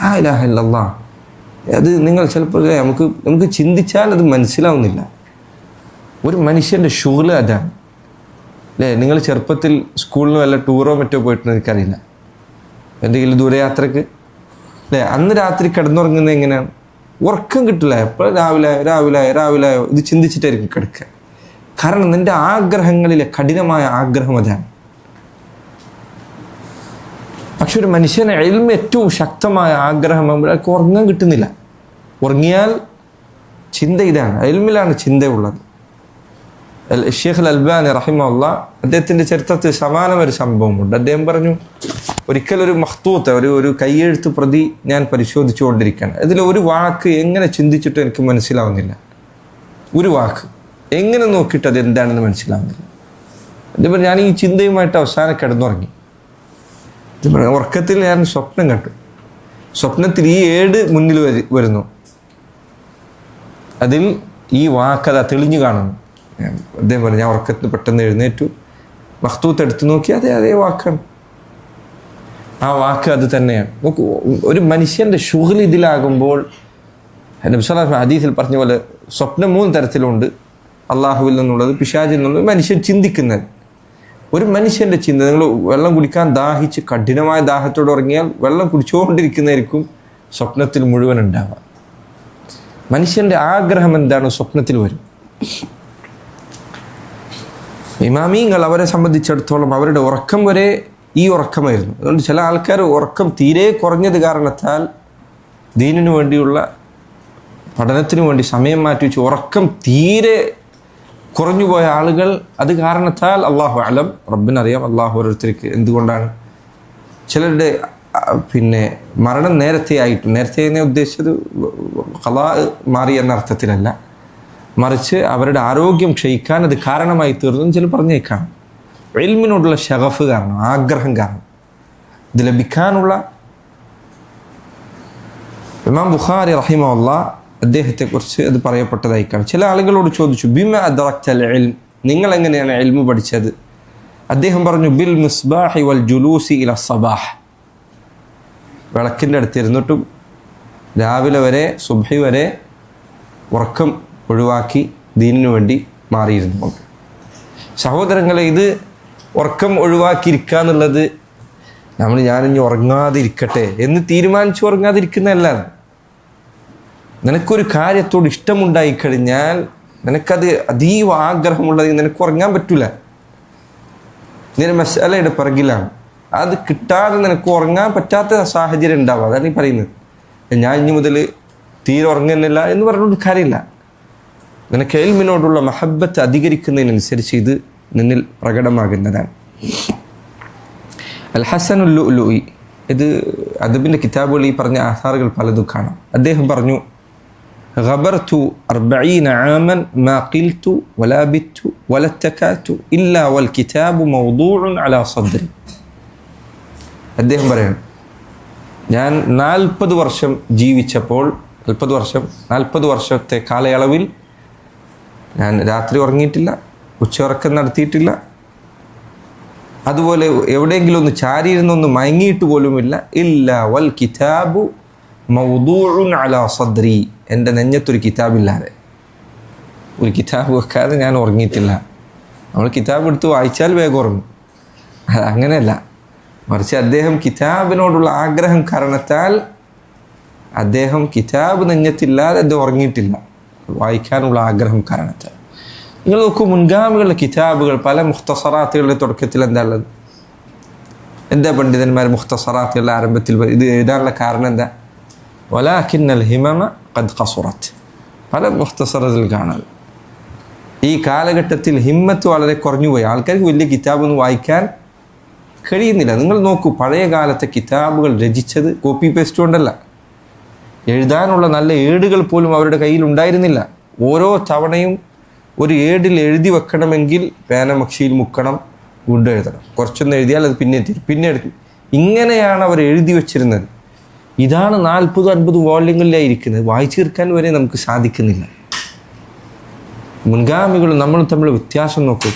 ലാ ഇലാഹ ഇല്ലല്ലാഹ്. അത് നിങ്ങൾ ചിലപ്പോൾ നമുക്ക് ചിന്തിച്ചാൽ അത് മനസ്സിലാവുന്നില്ല. ഒരു മനുഷ്യൻ്റെ ശുഗ്ല് അതാണ് അല്ലേ? നിങ്ങൾ ചെറുപ്പത്തിൽ സ്കൂളിൽ വല്ല ടൂറോ മറ്റോ പോയിട്ടുണ്ടെന്ന് എനിക്കറിയില്ല, എന്തെങ്കിലും ദൂരയാത്രക്ക് അല്ലേ? അന്ന് രാത്രി കിടന്നുറങ്ങുന്നത് എങ്ങനെയാണ്? ഉറക്കം കിട്ടില്ല. എപ്പോൾ രാവിലെ ഇത് ചിന്തിച്ചിട്ടായിരിക്കും കിടക്കുക. കാരണം നിൻ്റെ ആഗ്രഹങ്ങളിലെ കഠിനമായ ആഗ്രഹം അതാണ്. പക്ഷെ ഒരു മനുഷ്യന് ഇൽമ് ഏറ്റവും ശക്തമായ ആഗ്രഹമാകുമ്പോൾ അയാൾക്ക് ഉറങ്ങാൻ കിട്ടുന്നില്ല. ഉറങ്ങിയാൽ ചിന്ത ഇതാണ്, ഇൽമിലാണ് ചിന്തയുള്ളത്. ഷെയ്ഖ് അൽബാനി റഹിമഹുല്ലാ അദ്ദേഹത്തിൻ്റെ ചരിത്രത്തിൽ സമാനമൊരു സംഭവമുണ്ട്. അദ്ദേഹം പറഞ്ഞു, ഒരിക്കലൊരു മഖ്തൂത്ത്, ഒരു കയ്യെഴുത്ത് പ്രതി ഞാൻ പരിശോധിച്ചുകൊണ്ടിരിക്കുകയാണ്. ഇതിൽ ഒരു വാക്ക് എങ്ങനെ ചിന്തിച്ചിട്ടും എനിക്ക് മനസ്സിലാവുന്നില്ല. ഒരു വാക്ക് എങ്ങനെ നോക്കിയിട്ട് അത് എന്താണെന്ന് മനസ്സിലാവുന്നില്ല. അതേപോലെ ഞാൻ ഈ ചിന്തയുമായിട്ട് അവസാനം കിടന്നുറങ്ങി. ഉറക്കത്തിൽ ഞാൻ സ്വപ്നം കണ്ടു. സ്വപ്നത്തിൽ ഈ ഏട് മുന്നിൽ വരുന്നു. അതിൽ ഈ വാക്കഥ തെളിഞ്ഞു കാണുന്നു. അദ്ദേഹം പറഞ്ഞു, ഞാൻ ഉറക്കത്തിൽ പെട്ടെന്ന് എഴുന്നേറ്റു, മഖ്തൂത്ത് എടുത്തു നോക്കി, അതേ വാക്കാണ്. ആ വാക്ക് അത് തന്നെയാണ്. നോക്കൂ, ഒരു മനുഷ്യൻ്റെ ശുഗ്ൽ ഇതിലാകുമ്പോൾ നബി സല്ലല്ലാഹു അലൈഹി വസല്ലം ഹദീസിൽ പറഞ്ഞ പോലെ സ്വപ്നം 3 തരത്തിലുണ്ട്. അള്ളാഹുവിൽ നിന്നുള്ളത്, പിശാചിൽ നിന്നുള്ളത്, മനുഷ്യൻ ചിന്തിക്കുന്നത്. ഒരു മനുഷ്യൻ്റെ ചിന്ത, നിങ്ങൾ വെള്ളം കുടിക്കാൻ ദാഹിച്ച് കഠിനമായ ദാഹത്തോടെ ഉറങ്ങിയാൽ വെള്ളം കുടിച്ചുകൊണ്ടിരിക്കുന്നതായിരിക്കും സ്വപ്നത്തിൽ മുഴുവൻ ഉണ്ടാവുക. മനുഷ്യൻ്റെ ആഗ്രഹം എന്താണ് സ്വപ്നത്തിൽ വരും. ഇമാമീങ്ങൾ അവരെ സംബന്ധിച്ചിടത്തോളം അവരുടെ ഉറക്കം വരെ ഈ ഉറക്കമായിരുന്നു. അതുകൊണ്ട് ചില ആൾക്കാർ ഉറക്കം തീരെ കുറഞ്ഞത് കാരണത്താൽ ദീനിനു വേണ്ടിയുള്ള പഠനത്തിനു വേണ്ടി സമയം മാറ്റി വെച്ച് ഉറക്കം തീരെ കുറഞ്ഞുപോയ ആളുകൾ, അത് കാരണത്താൽ അള്ളാഹു അലം, റബ്ബിനറിയാം, അള്ളാഹു ഓരോരുത്തർക്ക് എന്തുകൊണ്ടാണ്. ചിലരുടെ മരണം നേരത്തെ എന്നെ ഉദ്ദേശിച്ചത് ഖളാ മാറി എന്ന അർത്ഥത്തിലല്ല, മറിച്ച് അവരുടെ ആരോഗ്യം ക്ഷയിക്കാൻ അത് കാരണമായി തീർന്നു ചില പറഞ്ഞേക്കാം. ഇൽമിനോടുള്ള ശഗഫ് കാരണം, ആഗ്രഹം കാരണം, ഇത് ലഭിക്കാനുള്ള. ഇമാം ബുഖാരി റഹിമഹുല്ലാ അദ്ദേഹത്തെക്കുറിച്ച് അത് പറയപ്പെട്ടതായി കാണും. ചില ആളുകളോട് ചോദിച്ചു, ബിമ അദ്റക്തൽ ഇൽം, നിങ്ങൾ എങ്ങനെയാണ് ഇൽമു പഠിച്ചത്? അദ്ദേഹം പറഞ്ഞു, ബിൽ മിസ്ബാഹി വൽ ജുലൂസി ഇല സബാഹ്. വിളക്കിൻ്റെ അടുത്ത് ഇരുന്നിട്ടും രാവിലെ വരെ സുബ്ഹി വരെ ഉറക്കം ഒഴിവാക്കി ദീനിനു വേണ്ടി മാറിയിരുന്നുകൊണ്ട്. സഹോദരങ്ങളെ, ഇത് ഉറക്കം ഒഴിവാക്കിയിരിക്കുക എന്നുള്ളത് ഞാനിനി ഉറങ്ങാതിരിക്കട്ടെ എന്ന് തീരുമാനിച്ചു ഉറങ്ങാതിരിക്കുന്നതല്ല. നിനക്കൊരു കാര്യത്തോട് ഇഷ്ടമുണ്ടായിക്കഴിഞ്ഞാൽ, നിനക്കത് അതീവ ആഗ്രഹമുള്ളതെങ്കിൽ നിനക്ക് ഉറങ്ങാൻ പറ്റില്ല. ഇതിന് മസാലയുടെ പിറകിലാണ്. അത് കിട്ടാതെ നിനക്ക് ഉറങ്ങാൻ പറ്റാത്ത സാഹചര്യം ഉണ്ടാവുക. അതാണ് ഈ പറയുന്നത്. ഞാൻ ഇനി മുതൽ തീരെ ഉറങ്ങുന്നില്ല എന്ന് പറഞ്ഞുകൊണ്ട് കാര്യമില്ല. നിനക്ക് ഇൽമിനോടുള്ള മഹബ്ബത്ത് അധികരിക്കുന്നതിനനുസരിച്ച് ഇത് നിന്നിൽ പ്രകടമാകുന്നതാണ്. അൽ ഹസനുൽ ലുഅ്ലുഇ, ഇത് അദബിൻ്റെ കിതാബുകളിൽ ഈ പറഞ്ഞ ആധാറുകൾ പലതും കാണാം. അദ്ദേഹം പറഞ്ഞു, ഗബർതു 40 ആമൻ മാ ഖിൽതു വലാ ബിത്തു വലാ തകാതു ഇല്ലാ വൽ കിതാബു മൗദൂഉൻ അലാ സദ്രി. അദ്ദേഹം പറയാണ്, ഞാൻ 40 വർഷം ജീവിച്ചപ്പോൾ, 40 വർഷത്തെ കാലയളവിൽ ഞാൻ രാത്രി ഉറങ്ങിയിട്ടില്ല, ഉച്ചയുറക്കം നടത്തിയിട്ടില്ല, അതുപോലെ എവിടെയെങ്കിലും ഒന്ന് ചാരിയിരുന്നൊന്ന് മയങ്ങിയിട്ട് പോലുമില്ല. ഇല്ല വൽ കിതാബു മൗദൂഉൻ അലാ സദ്രി, എൻ്റെ നെഞ്ഞത്തൊരു കിതാബില്ലാതെ, ഒരു കിതാബ് വെക്കാതെ ഞാൻ ഉറങ്ങിയിട്ടില്ല. നമ്മൾ കിതാബ് എടുത്ത് വായിച്ചാൽ വേഗം ഉറങ്ങും, അങ്ങനെയല്ല. മറിച്ച് അദ്ദേഹം കിതാബിനോടുള്ള ആഗ്രഹം കാരണത്താൽ അദ്ദേഹം കിതാബ് നെഞ്ഞത്തില്ലാതെ അദ്ദേഹം ഉറങ്ങിയിട്ടില്ല, വായിക്കാനുള്ള ആഗ്രഹം കാരണത്താൽ. നിങ്ങൾ നോക്കൂ, മുൻഗാമികളുടെ കിതാബുകൾ പല മുഖ്തസറാത്തുകളുടെ തുടക്കത്തിൽ എന്താ ഉള്ളത്? എന്താ പണ്ഡിതന്മാർ മുഖ്തസറാത്തുകളുടെ ആരംഭത്തിൽ ഇത് എഴുതാനുള്ള കാരണം എന്താ? വലാകിന്നൽ ഹിമമ ഖദ് ഖസുറത്ത്. പല മുഖ്തസറത്തിൽ കാണാം ഈ കാലഘട്ടത്തിൽ ഹിമ്മത്ത് വളരെ കുറഞ്ഞുപോയി. ആൾക്കാർക്ക് വലിയ കിതാബൊന്നും വായിക്കാൻ കഴിയുന്നില്ല. നിങ്ങൾ നോക്കൂ, പഴയ കാലത്തെ കിതാബുകൾ രചിച്ചത് കോപ്പി പേസ്റ്റ് കൊണ്ടല്ല. എഴുതാനുള്ള നല്ല ഏടുകൾ പോലും അവരുടെ കയ്യിൽ ഉണ്ടായിരുന്നില്ല. ഓരോ തവണയും ഒരു ഏടിൽ എഴുതി വെക്കണമെങ്കിൽ പേനമക്ഷിയിൽ മുക്കണം, വീണ്ടും എഴുതണം. കുറച്ചൊന്ന് എഴുതിയാൽ അത് പിന്നെ എടുക്കും. ഇങ്ങനെയാണ് അവർ എഴുതി വച്ചിരുന്നത്. ഇതാണ് 40-50 വോള്യങ്ങളിലായിരിക്കുന്നത്. വായിച്ചു തീർക്കാൻ വരെ നമുക്ക് സാധിക്കുന്നില്ല. മുൻഗാമികളും നമ്മൾ തമ്മിൽ വ്യത്യാസം നോക്കും.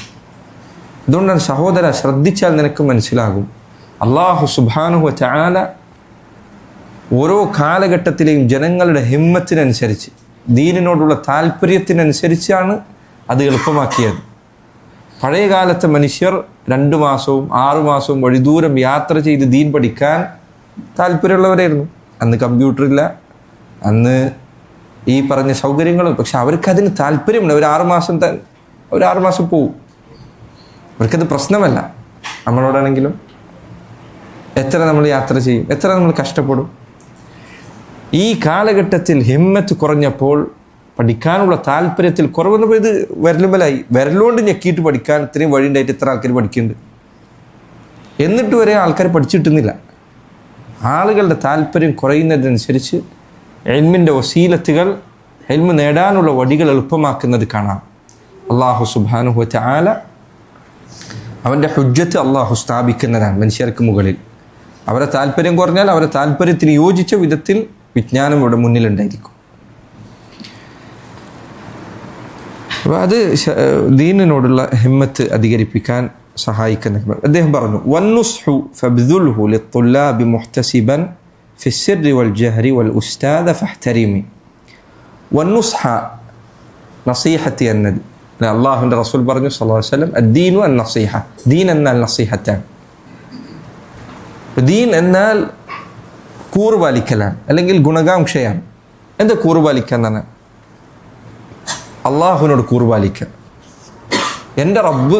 അതുകൊണ്ടാണ് സഹോദര, ശ്രദ്ധിച്ചാൽ നിനക്ക് മനസ്സിലാകും. അല്ലാഹു സുബ്ഹാനഹു വ തആല ഓരോ കാലഘട്ടത്തിലെയും ജനങ്ങളുടെ ഹിമ്മത്തിനനുസരിച്ച്, ദീനിനോടുള്ള താല്പര്യത്തിനനുസരിച്ചാണ് അത് എളുപ്പമാക്കിയത്. പഴയ കാലത്തെ മനുഷ്യർ 2 മാസവും 6 മാസവും വഴിദൂരം യാത്ര ചെയ്ത് ദീൻ പഠിക്കാൻ താല്പര്യമുള്ളവരായിരുന്നു. അന്ന് കമ്പ്യൂട്ടറില്ല, അന്ന് ഈ പറഞ്ഞ സൗകര്യങ്ങളും. പക്ഷെ അവർക്കതിന് താല്പര്യമുണ്ട്. അവർ 6 മാസം പോവും. അവർക്കത് പ്രശ്നമല്ല. നമ്മളോടാണെങ്കിലും എത്ര നമ്മൾ യാത്ര ചെയ്യും, എത്ര നമ്മൾ കഷ്ടപ്പെടും. ഈ കാലഘട്ടത്തിൽ ഹിമ്മത്ത് കുറഞ്ഞപ്പോൾ, പഠിക്കാനുള്ള താല്പര്യത്തിൽ കുറവെന്ന് ഇത് വിരലുമ്പലായി. വിരലുകൊണ്ട് ഞെക്കിയിട്ട് പഠിക്കാൻ ഇത്രയും വഴി ഉണ്ടായിട്ട് ഇത്ര ആൾക്കാർ പഠിക്കുന്നുണ്ട്. എന്നിട്ട് വരെ ആൾക്കാർ പഠിച്ചിട്ടുന്നില്ല. ആളുകളുടെ താല്പര്യം കുറയുന്നതിനനുസരിച്ച് ഇൽമിൻ്റെ വസീലത്തുകൾ, ഇൽമ് നേടാനുള്ള വഴികൾ എളുപ്പമാക്കുന്നത് കാണാം. അല്ലാഹു സുബ്ഹാനഹു വ തആല അവൻ്റെ ഹുജ്ജത്ത് അള്ളാഹു സ്ഥാപിക്കുന്നതാണ് മനുഷ്യർക്ക് മുകളിൽ. അവരെ താല്പര്യം കുറഞ്ഞാൽ അവരെ താല്പര്യത്തിന് യോജിച്ച വിധത്തിൽ വിജ്ഞാനം ഇവിടെ മുന്നിലുണ്ടായിരിക്കും. അപ്പോൾ അത് ദീനിനോടുള്ള ഹിമ്മത്ത് അധികരിപ്പിക്കാൻ സഹായിക്കുന്ന. അദ്ദേഹം പറഞ്ഞു, വന്നുസ്ഹു ഫബ്ദുൽഹു ലിത്തുല്ലാബി മുഹ്തസിബൻ ഫിസ്സിർരി വൽ ജഹരി വൽ ഉസ്താദ ഫഹ്തരിമി. വന്നുസ്ഹ, നസീഹത്തി എന്നത് അള്ളാഹുവിൻ്റെ റസൂൽ പറഞ്ഞു സല്ലല്ലാഹു അലൈഹി വസല്ലം, അദ്ദീനു അൻ നസീഹ. ദീൻ എന്നാൽ നസീഹത്താണ്. ദീൻ എന്നാൽ കൂറുപാലിക്കലാണ്, അല്ലെങ്കിൽ ഗുണകാംക്ഷയാണ്. എന്താ കൂറുപാലിക്കുക എന്നാണ്? അള്ളാഹുവിനോട് കൂറുപാലിക്കുക. എൻ്റെ റബ്ബ്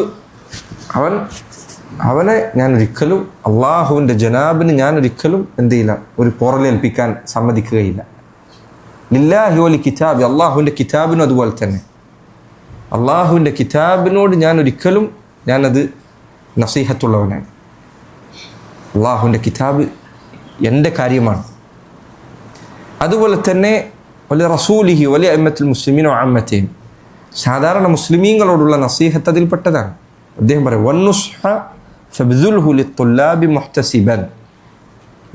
അവനെ ഞാൻ ഒരിക്കലും, അള്ളാഹുവിൻ്റെ ജനാബിന് ഞാൻ ഒരിക്കലും എന്ത് ചെയ്യില്ല, ഒരു പോറലേൽപ്പിക്കാൻ സമ്മതിക്കുകയില്ല. ലില്ലാഹി വലി കിതാബ്, അള്ളാഹുവിൻ്റെ കിതാബിനും അതുപോലെ തന്നെ. അള്ളാഹുവിൻ്റെ കിതാബിനോട് ഞാനത് നസീഹത്തുള്ളവനാണ്. അള്ളാഹുവിൻ്റെ കിതാബ് എൻ്റെ കാര്യമാണ്. അതുപോലെ തന്നെ വലിയ റസൂലിഹി വലിയ അമ്മത്തുൽ മുസ്ലിമീനോ അമ്മത്തെയും, സാധാരണ മുസ്ലിമീങ്ങളോടുള്ള നസീഹത്ത് അതിൽപ്പെട്ടതാണ്. അദ്ദേഹം പറയും, വന്നുസ്ഹ ഫബ്ദുൽഹു ലിത്തുല്ലാബി മുഹ്തസിബൻ.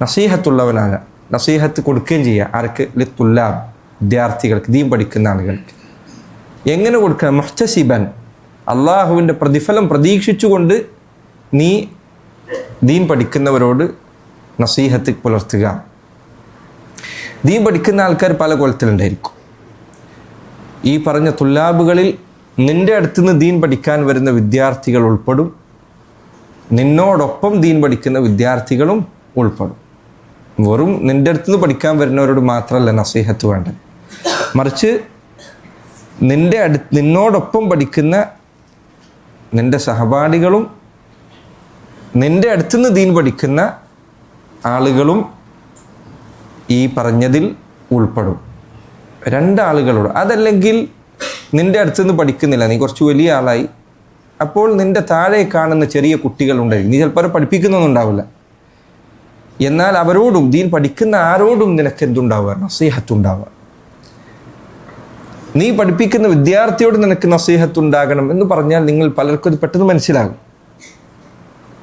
നസീഹത്തുള്ളവനാണ്, നസീഹത്ത് കൊടുക്കുകയും ചെയ്യുക. ആർക്ക്? ലിത്തുല്ലാബ്, വിദ്യാർത്ഥികൾക്ക്, ദീൻ പഠിക്കുന്ന ആളുകൾക്ക്. എങ്ങനെ കൊടുക്കണം? മുഹ്തസിബൻ, അള്ളാഹുവിൻ്റെ പ്രതിഫലം പ്രതീക്ഷിച്ചുകൊണ്ട് നീ ദീൻ പഠിക്കുന്നവരോട് നസീഹത്ത് പുലർത്തുക. ദീൻ പഠിക്കുന്ന ആൾക്കാർ പല കൊലത്തിലുണ്ടായിരിക്കും. ഈ പറഞ്ഞ തുല്ലാബുകളിൽ നിന്റെ അടുത്തുനിന്ന് ദീൻ പഠിക്കാൻ വരുന്ന വിദ്യാർത്ഥികൾ ഉൾപ്പെടും, നിന്നോടൊപ്പം ദീൻ പഠിക്കുന്ന വിദ്യാർത്ഥികളും ഉൾപ്പെടും. വെറും നിന്റെ അടുത്തുനിന്ന് പഠിക്കാൻ വരുന്നവരോട് മാത്രമല്ല നസീഹത്ത് വേണ്ടത്, മറിച്ച് നിന്നോടൊപ്പം പഠിക്കുന്ന നിന്റെ സഹപാഠികളും നിന്റെ അടുത്തുനിന്ന് ദീൻ പഠിക്കുന്ന ആളുകളും ഈ പറഞ്ഞതിൽ ഉൾപ്പെടും. 2 ആളുകളോട്. അതല്ലെങ്കിൽ നിന്റെ അടുത്തുനിന്ന് പഠിക്കുന്നില്ല, നീ കുറച്ച് വലിയ ആളായി, അപ്പോൾ നിന്റെ താഴെ കാണുന്ന ചെറിയ കുട്ടികളുണ്ടായിരിക്കും. നീ ചിലപ്പോൾ പഠിപ്പിക്കുന്നൊന്നും ഉണ്ടാവില്ല, എന്നാൽ അവരോടും ദീൻ പഠിക്കുന്ന ആരോടും നിനക്ക് എന്തുണ്ടാവുക? നസീഹത്തുണ്ടാവുക. നീ പഠിപ്പിക്കുന്ന വിദ്യാർത്ഥിയോട് നിനക്ക് നസീഹത്തുണ്ടാകണം എന്ന് പറഞ്ഞാൽ നിങ്ങൾ പലർക്കും അത് പെട്ടെന്ന് മനസ്സിലാകും.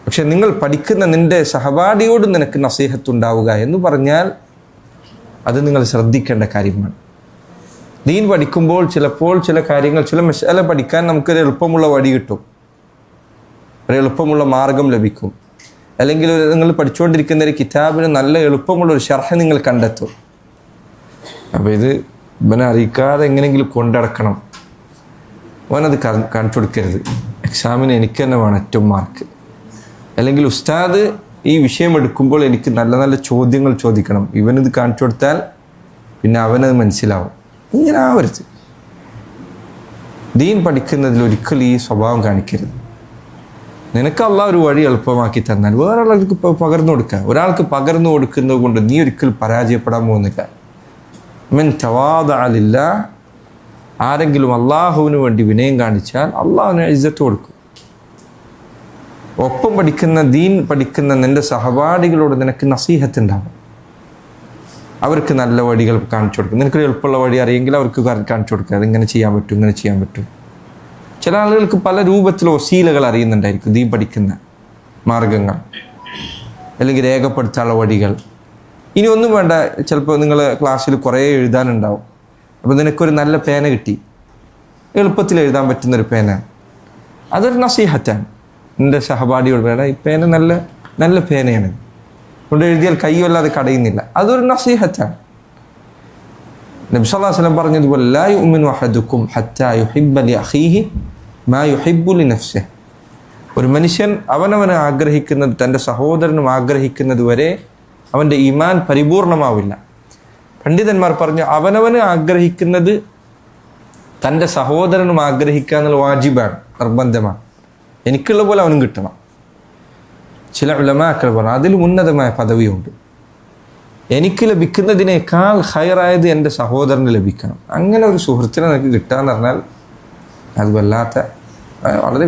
പക്ഷെ നിങ്ങൾ പഠിക്കുന്ന നിന്റെ സഹപാഠിയോട് നിനക്ക് നസീഹത്തുണ്ടാവുക എന്ന് പറഞ്ഞാൽ അത് നിങ്ങൾ ശ്രദ്ധിക്കേണ്ട കാര്യമാണ്. ദീൻ പഠിക്കുമ്പോൾ ചിലപ്പോൾ ചില കാര്യങ്ങൾ, ചില മസല പഠിക്കാൻ നമുക്കൊരു എളുപ്പമുള്ള വഴി കിട്ടും. ഒരു എളുപ്പമുള്ള മാർഗം ലഭിക്കും. അല്ലെങ്കിൽ നിങ്ങൾ പഠിച്ചുകൊണ്ടിരിക്കുന്ന ഒരു കിതാബിന് നല്ല എളുപ്പമുള്ള ഒരു ഷർഹ് നിങ്ങൾ കണ്ടെത്തും. അപ്പോൾ ഇത് ഇവനെ അറിയിക്കാതെ എങ്ങനെയെങ്കിലും കൊണ്ടടക്കണം. അവനത് കാണിച്ചു കൊടുക്കരുത്. എക്സാമിന് എനിക്ക് തന്നെ വേണം ഏറ്റവും മാർക്ക്. അല്ലെങ്കിൽ ഉസ്താദ് ഈ വിഷയം എടുക്കുമ്പോൾ എനിക്ക് നല്ല നല്ല ചോദ്യങ്ങൾ ചോദിക്കണം. ഇവനിത് കാണിച്ചു കൊടുത്താൽ പിന്നെ അവനത് മനസ്സിലാവും. ഇങ്ങനെ ആവരുത്. ദീൻ പഠിക്കുന്നതിൽ ഒരിക്കലും ഈ സ്വഭാവം കാണിക്കരുത്. നിനക്ക് അള്ളാഹ് ഒരു വഴി എളുപ്പമാക്കി തന്നാൽ വേറൊരാൾക്ക് പകർന്നു കൊടുക്കുക. ഒരാൾക്ക് പകർന്നു കൊടുക്കുന്നത് കൊണ്ട് നീ ഒരിക്കലും പരാജയപ്പെടാൻ പോകുന്നില്ല. മൻ തവാദഅ ലില്ലാഹ്, ആരെങ്കിലും അള്ളാഹുവിന് വേണ്ടി വിനയം കാണിച്ചാൽ അള്ളാഹുവിന് ഇസ്സത്ത് കൊടുക്കും. ഒപ്പം പഠിക്കുന്ന ദീൻ പഠിക്കുന്ന നിന്റെ സഹപാഠികളോട് നിനക്ക് നസീഹത്ത് ഉണ്ടാവും. അവർക്ക് നല്ല വഴികൾ കാണിച്ചു കൊടുക്കും. നിനക്ക് എളുപ്പമുള്ള വഴി അറിയെങ്കിൽ അവർക്ക് കാണിച്ചു കൊടുക്കുക. അതിങ്ങനെ ചെയ്യാൻ പറ്റും, ഇങ്ങനെ ചെയ്യാൻ പറ്റും. ചില ആളുകൾക്ക് പല രൂപത്തിലുള്ള വസീലകൾ അറിയുന്നുണ്ടായിരിക്കും, ദീൻ പഠിക്കുന്ന മാർഗങ്ങൾ അല്ലെങ്കിൽ രേഖപ്പെടുത്താനുള്ള വഴികൾ. ഇനി ഒന്നും വേണ്ട, ചിലപ്പോൾ നിങ്ങൾ ക്ലാസ്സിൽ കുറേ എഴുതാനുണ്ടാവും. അപ്പോൾ നിനക്കൊരു നല്ല പേന കിട്ടി, എളുപ്പത്തിൽ എഴുതാൻ പറ്റുന്നൊരു പേന, അതൊരു നസീഹത്താണ്. എൻ്റെ സഹപാഠിയോട് വേണ്ട, ഈ പേന നല്ല നല്ല പേനയാണ്, കൊണ്ട് എഴുതിയാൽ കയ്യൊല്ലാതെ കടയുന്നില്ല, അതൊരു നസീഹത്താണ്. നബി സല്ലല്ലാഹു അലൈഹി വസല്ലം പറഞ്ഞതുപോലെ ലാ യുഅ്മിനു അഹദുക്കും ഹത്താ യുഹിബ്ബ ലി അഖീഹി മാ യുഹിബ്ബു ലി നഫ്സിഹി. ഒരു മനുഷ്യൻ അവനവന് ആഗ്രഹിക്കുന്നത് തൻ്റെ സഹോദരനും ആഗ്രഹിക്കുന്നത് വരെ അവൻ്റെ ഈമാൻ പരിപൂർണമാവില്ല. പണ്ഡിതന്മാർ പറഞ്ഞു അവനവന് ആഗ്രഹിക്കുന്നത് തൻ്റെ സഹോദരനും ആഗ്രഹിക്കുക എന്നുള്ള വാജിബാണ്, നിർബന്ധമാണ്. എനിക്കുള്ള പോലെ അവനും കിട്ടണം. ചില ഉലമാക്കൾ പറഞ്ഞു അതിൽ ഉന്നതമായ പദവിയുണ്ട്. എനിക്ക് ലഭിക്കുന്നതിനേക്കാൾ ഹൈറായത് എൻ്റെ സഹോദരന് ലഭിക്കണം. അങ്ങനെ ഒരു സുഹൃത്തിനെ നിനക്ക് കിട്ടാന്ന് പറഞ്ഞാൽ അത് വല്ലാത്ത വളരെ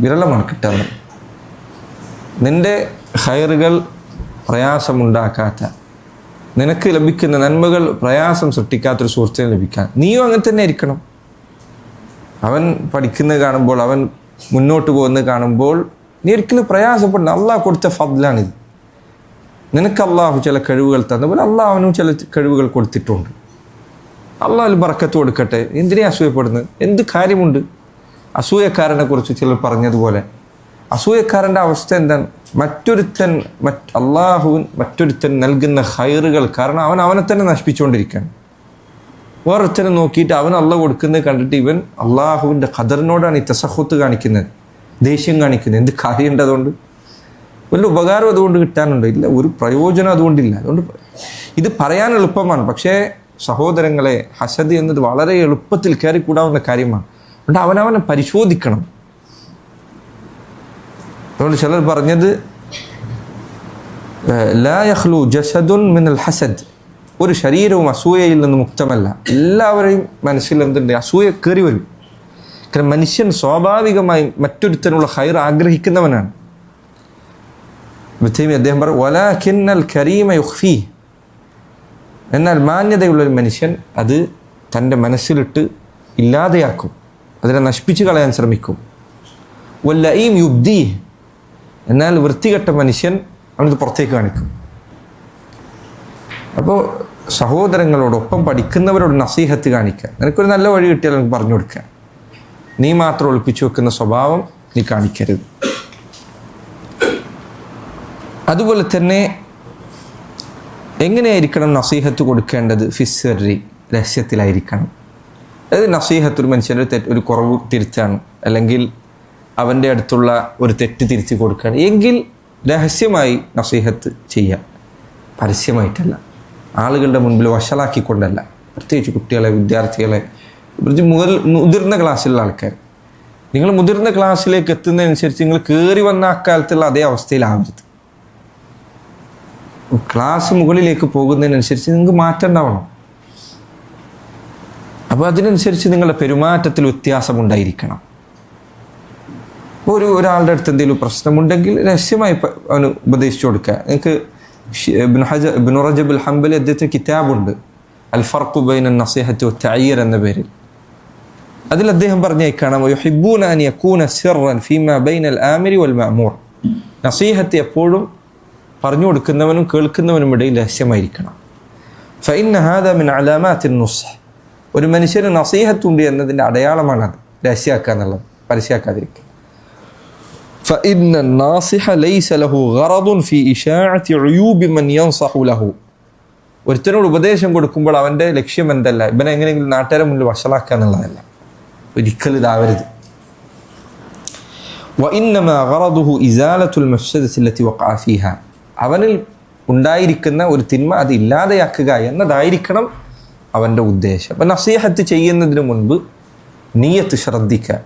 വിരളമാണ് കിട്ടാറ്. നിൻ്റെ ഹൈറുകൾ പ്രയാസമുണ്ടാക്കാത്ത, നിനക്ക് ലഭിക്കുന്ന നന്മകൾ പ്രയാസം സൃഷ്ടിക്കാത്തൊരു സുഹൃത്തിനെ ലഭിക്കാൻ നീയും അങ്ങനെ തന്നെ ആയിരിക്കണം. അവൻ പഠിക്കുന്നത് കാണുമ്പോൾ, അവൻ മുന്നോട്ട് പോകുന്നത് കാണുമ്പോൾ നീ ഒരിക്കലും പ്രയാസപ്പെടണം. അള്ളാഹ് കൊടുത്ത ഫദ്ലാണിത്. നിനക്ക് അള്ളാഹു ചില കഴിവുകൾ തന്നപോലെ അള്ളാഹ് അവനും ചില കഴിവുകൾ കൊടുത്തിട്ടുണ്ട്. അള്ളാഹു ബർക്കത്ത് കൊടുക്കട്ടെ. എന്തിനെ അസൂയപ്പെടുന്നത്? എന്ത് കാര്യമുണ്ട്? അസൂയക്കാരനെ കുറിച്ച് ചിലർ പറഞ്ഞതുപോലെ അസൂയക്കാരൻ്റെ അവസ്ഥ എന്താണ്? മറ്റൊരുത്തൻ നൽകുന്ന ഹൈറുകൾ കാരണം അവൻ അവനെ തന്നെ നശിപ്പിച്ചുകൊണ്ടിരിക്കുകയാണ്. വേറൊരുത്തനെ നോക്കിയിട്ട് അവൻ അള്ളാഹ് കൊടുക്കുന്നത് കണ്ടിട്ട് ഇവൻ അള്ളാഹുവിൻ്റെ ഖദറിനോടാണ് ഈ തസഹുത്ത് കാണിക്കുന്നത്, ദേഷ്യം കാണിക്കുന്നത്. എന്ത് കാര്യമുണ്ട് അതുകൊണ്ട്? വല്ല ഉപകാരം അതുകൊണ്ട് കിട്ടാനുണ്ടോ? ഇല്ല, ഒരു പ്രയോജനം അതുകൊണ്ടില്ല. അതുകൊണ്ട് ഇത് പറയാൻ എളുപ്പമാണ്, പക്ഷേ സഹോദരങ്ങളെ, ഹസദ് എന്നത് വളരെ എളുപ്പത്തിൽ കയറിക്കൂടാവുന്ന കാര്യമാണ്. അതുകൊണ്ട് അവനവനെ പരിശോധിക്കണം. അതുകൊണ്ട് ചിലർ പറഞ്ഞത് ലാ യഖ്ലു ജസദുൻ മിനൽ ഹസദ്, ഒരു ശരീരവും അസൂയയിൽ നിന്ന് മുക്തമല്ല. എല്ലാവരെയും മനസ്സിൽ എന്തുണ്ട്? അസൂയ കയറി വരും. കാരണം മനുഷ്യൻ സ്വാഭാവികമായും മറ്റൊരുത്തനുള്ള ഹൈർ ആഗ്രഹിക്കുന്നവനാണ്. അദ്ദേഹം പറഞ്ഞു വലാകിന്നൽ കരീമ യുഖ്ഫീ, എന്നാൽ മാന്യതയുള്ളൊരു മനുഷ്യൻ അത് തൻ്റെ മനസ്സിലിട്ട് ഇല്ലാതെയാക്കും, അതിനെ നശിപ്പിച്ച് കളയാൻ ശ്രമിക്കും. വല്ലഈം യുബ്ദീ, എന്നാൽ വൃത്തികെട്ട മനുഷ്യൻ അവനത് പുറത്തേക്ക് കാണിക്കും. അപ്പോൾ സഹോദരങ്ങളോടൊപ്പം പഠിക്കുന്നവരോട് നസീഹത്ത് കാണിക്കുക. നിനക്കൊരു നല്ല വഴി കിട്ടിയാൽ എനിക്ക് പറഞ്ഞു കൊടുക്കുക. നീ മാത്രം ഒളിപ്പിച്ചു വെക്കുന്ന സ്വഭാവം നീ കാണിക്കരുത്. അതുപോലെ തന്നെ എങ്ങനെയായിരിക്കണം നസീഹത്ത് കൊടുക്കേണ്ടത്? ഫിസ്സറി, രഹസ്യത്തിലായിരിക്കണം. അതായത് നസീഹത്ത് ഒരു മനുഷ്യൻ്റെ ഒരു കുറവ് തിരുത്താണ്, അല്ലെങ്കിൽ അവൻ്റെ അടുത്തുള്ള ഒരു തെറ്റ് തിരുത്തി കൊടുക്കുകയാണ് എങ്കിൽ രഹസ്യമായി നസീഹത്ത് ചെയ്യാം, പരസ്യമായിട്ടല്ല, ആളുകളുടെ മുൻപിൽ വഷളാക്കിക്കൊണ്ടല്ല. പ്രത്യേകിച്ച് കുട്ടികളെ, വിദ്യാർത്ഥികളെ, മുതിർന്ന ക്ലാസ്സിലുള്ള ആൾക്കാർ. നിങ്ങൾ മുതിർന്ന ക്ലാസ്സിലേക്ക് എത്തുന്നതനുസരിച്ച് നിങ്ങൾ കയറി വന്ന അക്കാലത്തുള്ള അതേ അവസ്ഥയിലാവരുത്. ക്ലാസ് മുകളിലേക്ക് പോകുന്നതിനനുസരിച്ച് നിങ്ങൾക്ക് മാറ്റം ഉണ്ടാവണം. അപ്പോൾ അതിനനുസരിച്ച് നിങ്ങളുടെ പെരുമാറ്റത്തിൽ വ്യത്യാസമുണ്ടായിരിക്കണം. ഇപ്പോൾ ഒരാളുടെ അടുത്ത് എന്തെങ്കിലും പ്രശ്നമുണ്ടെങ്കിൽ രഹസ്യമായി അവന് ഉപദേശിച്ചു കൊടുക്കുക. നിങ്ങൾക്ക് ഇബ്നു റജബ് അൽ ഹംബലി അദ്ദേഹത്തിന് കിതാബുണ്ട്, അൽ ഫർഖു ബൈന നസീഹത്തി വത്തഅയ്യിർ എന്ന പേരിൽ. അതിൽ അദ്ദേഹം പറഞ്ഞേക്കാണ് യുഹിബ്ബൂന അൻ യകൂന സിർറൻ ഫീമാ ബൈനൽ ആമിരി വൽ മഅമൂർ. നസീഹത്ത് എപ്പോഴും പറഞ്ഞു കൊടുക്കുന്നവനും കേൾക്കുന്നവനും ഇടയിൽ രഹസ്യമായിരിക്കണം. ഫഇന്ന ഹാദാ മിൻ അലാമാത്തി നുസ്ഹ്, ഒരു മനുഷ്യന് നസീഹത്തുണ്ട് എന്നതിൻ്റെ അടയാളമാണ് അത് രഹസ്യമാക്കുക എന്നുള്ളത്, പരസ്യമാക്കാതിരിക്കുക. فإن الناصح ليس له غرض في إشاعة عيوب من ينصح له. ഒരുത്തനോട് ഉപദേശം കൊടുക്കുമ്പോൾ അവൻ്റെ ലക്ഷ്യം എന്തല്ല ഇവനെ എങ്ങനെയെങ്കിലും നാട്ടുകാരെ മുന്നിൽ വഷളാക്കുക എന്നുള്ളതല്ല, ഒരിക്കലും ഇതാവരുത്. وإنما غرضه إزالة المفسدة التي وقع فيها. അവനിൽ ഉണ്ടായിരിക്കുന്ന ഒരു തിന്മ അത് ഇല്ലാതെയാക്കുക എന്നതായിരിക്കണം അവൻ്റെ ഉദ്ദേശം. അപ്പം നസീഹത്ത് ചെയ്യുന്നതിന് മുൻപ് നിയ്യത്ത് ശ്രദ്ധിക്കുക.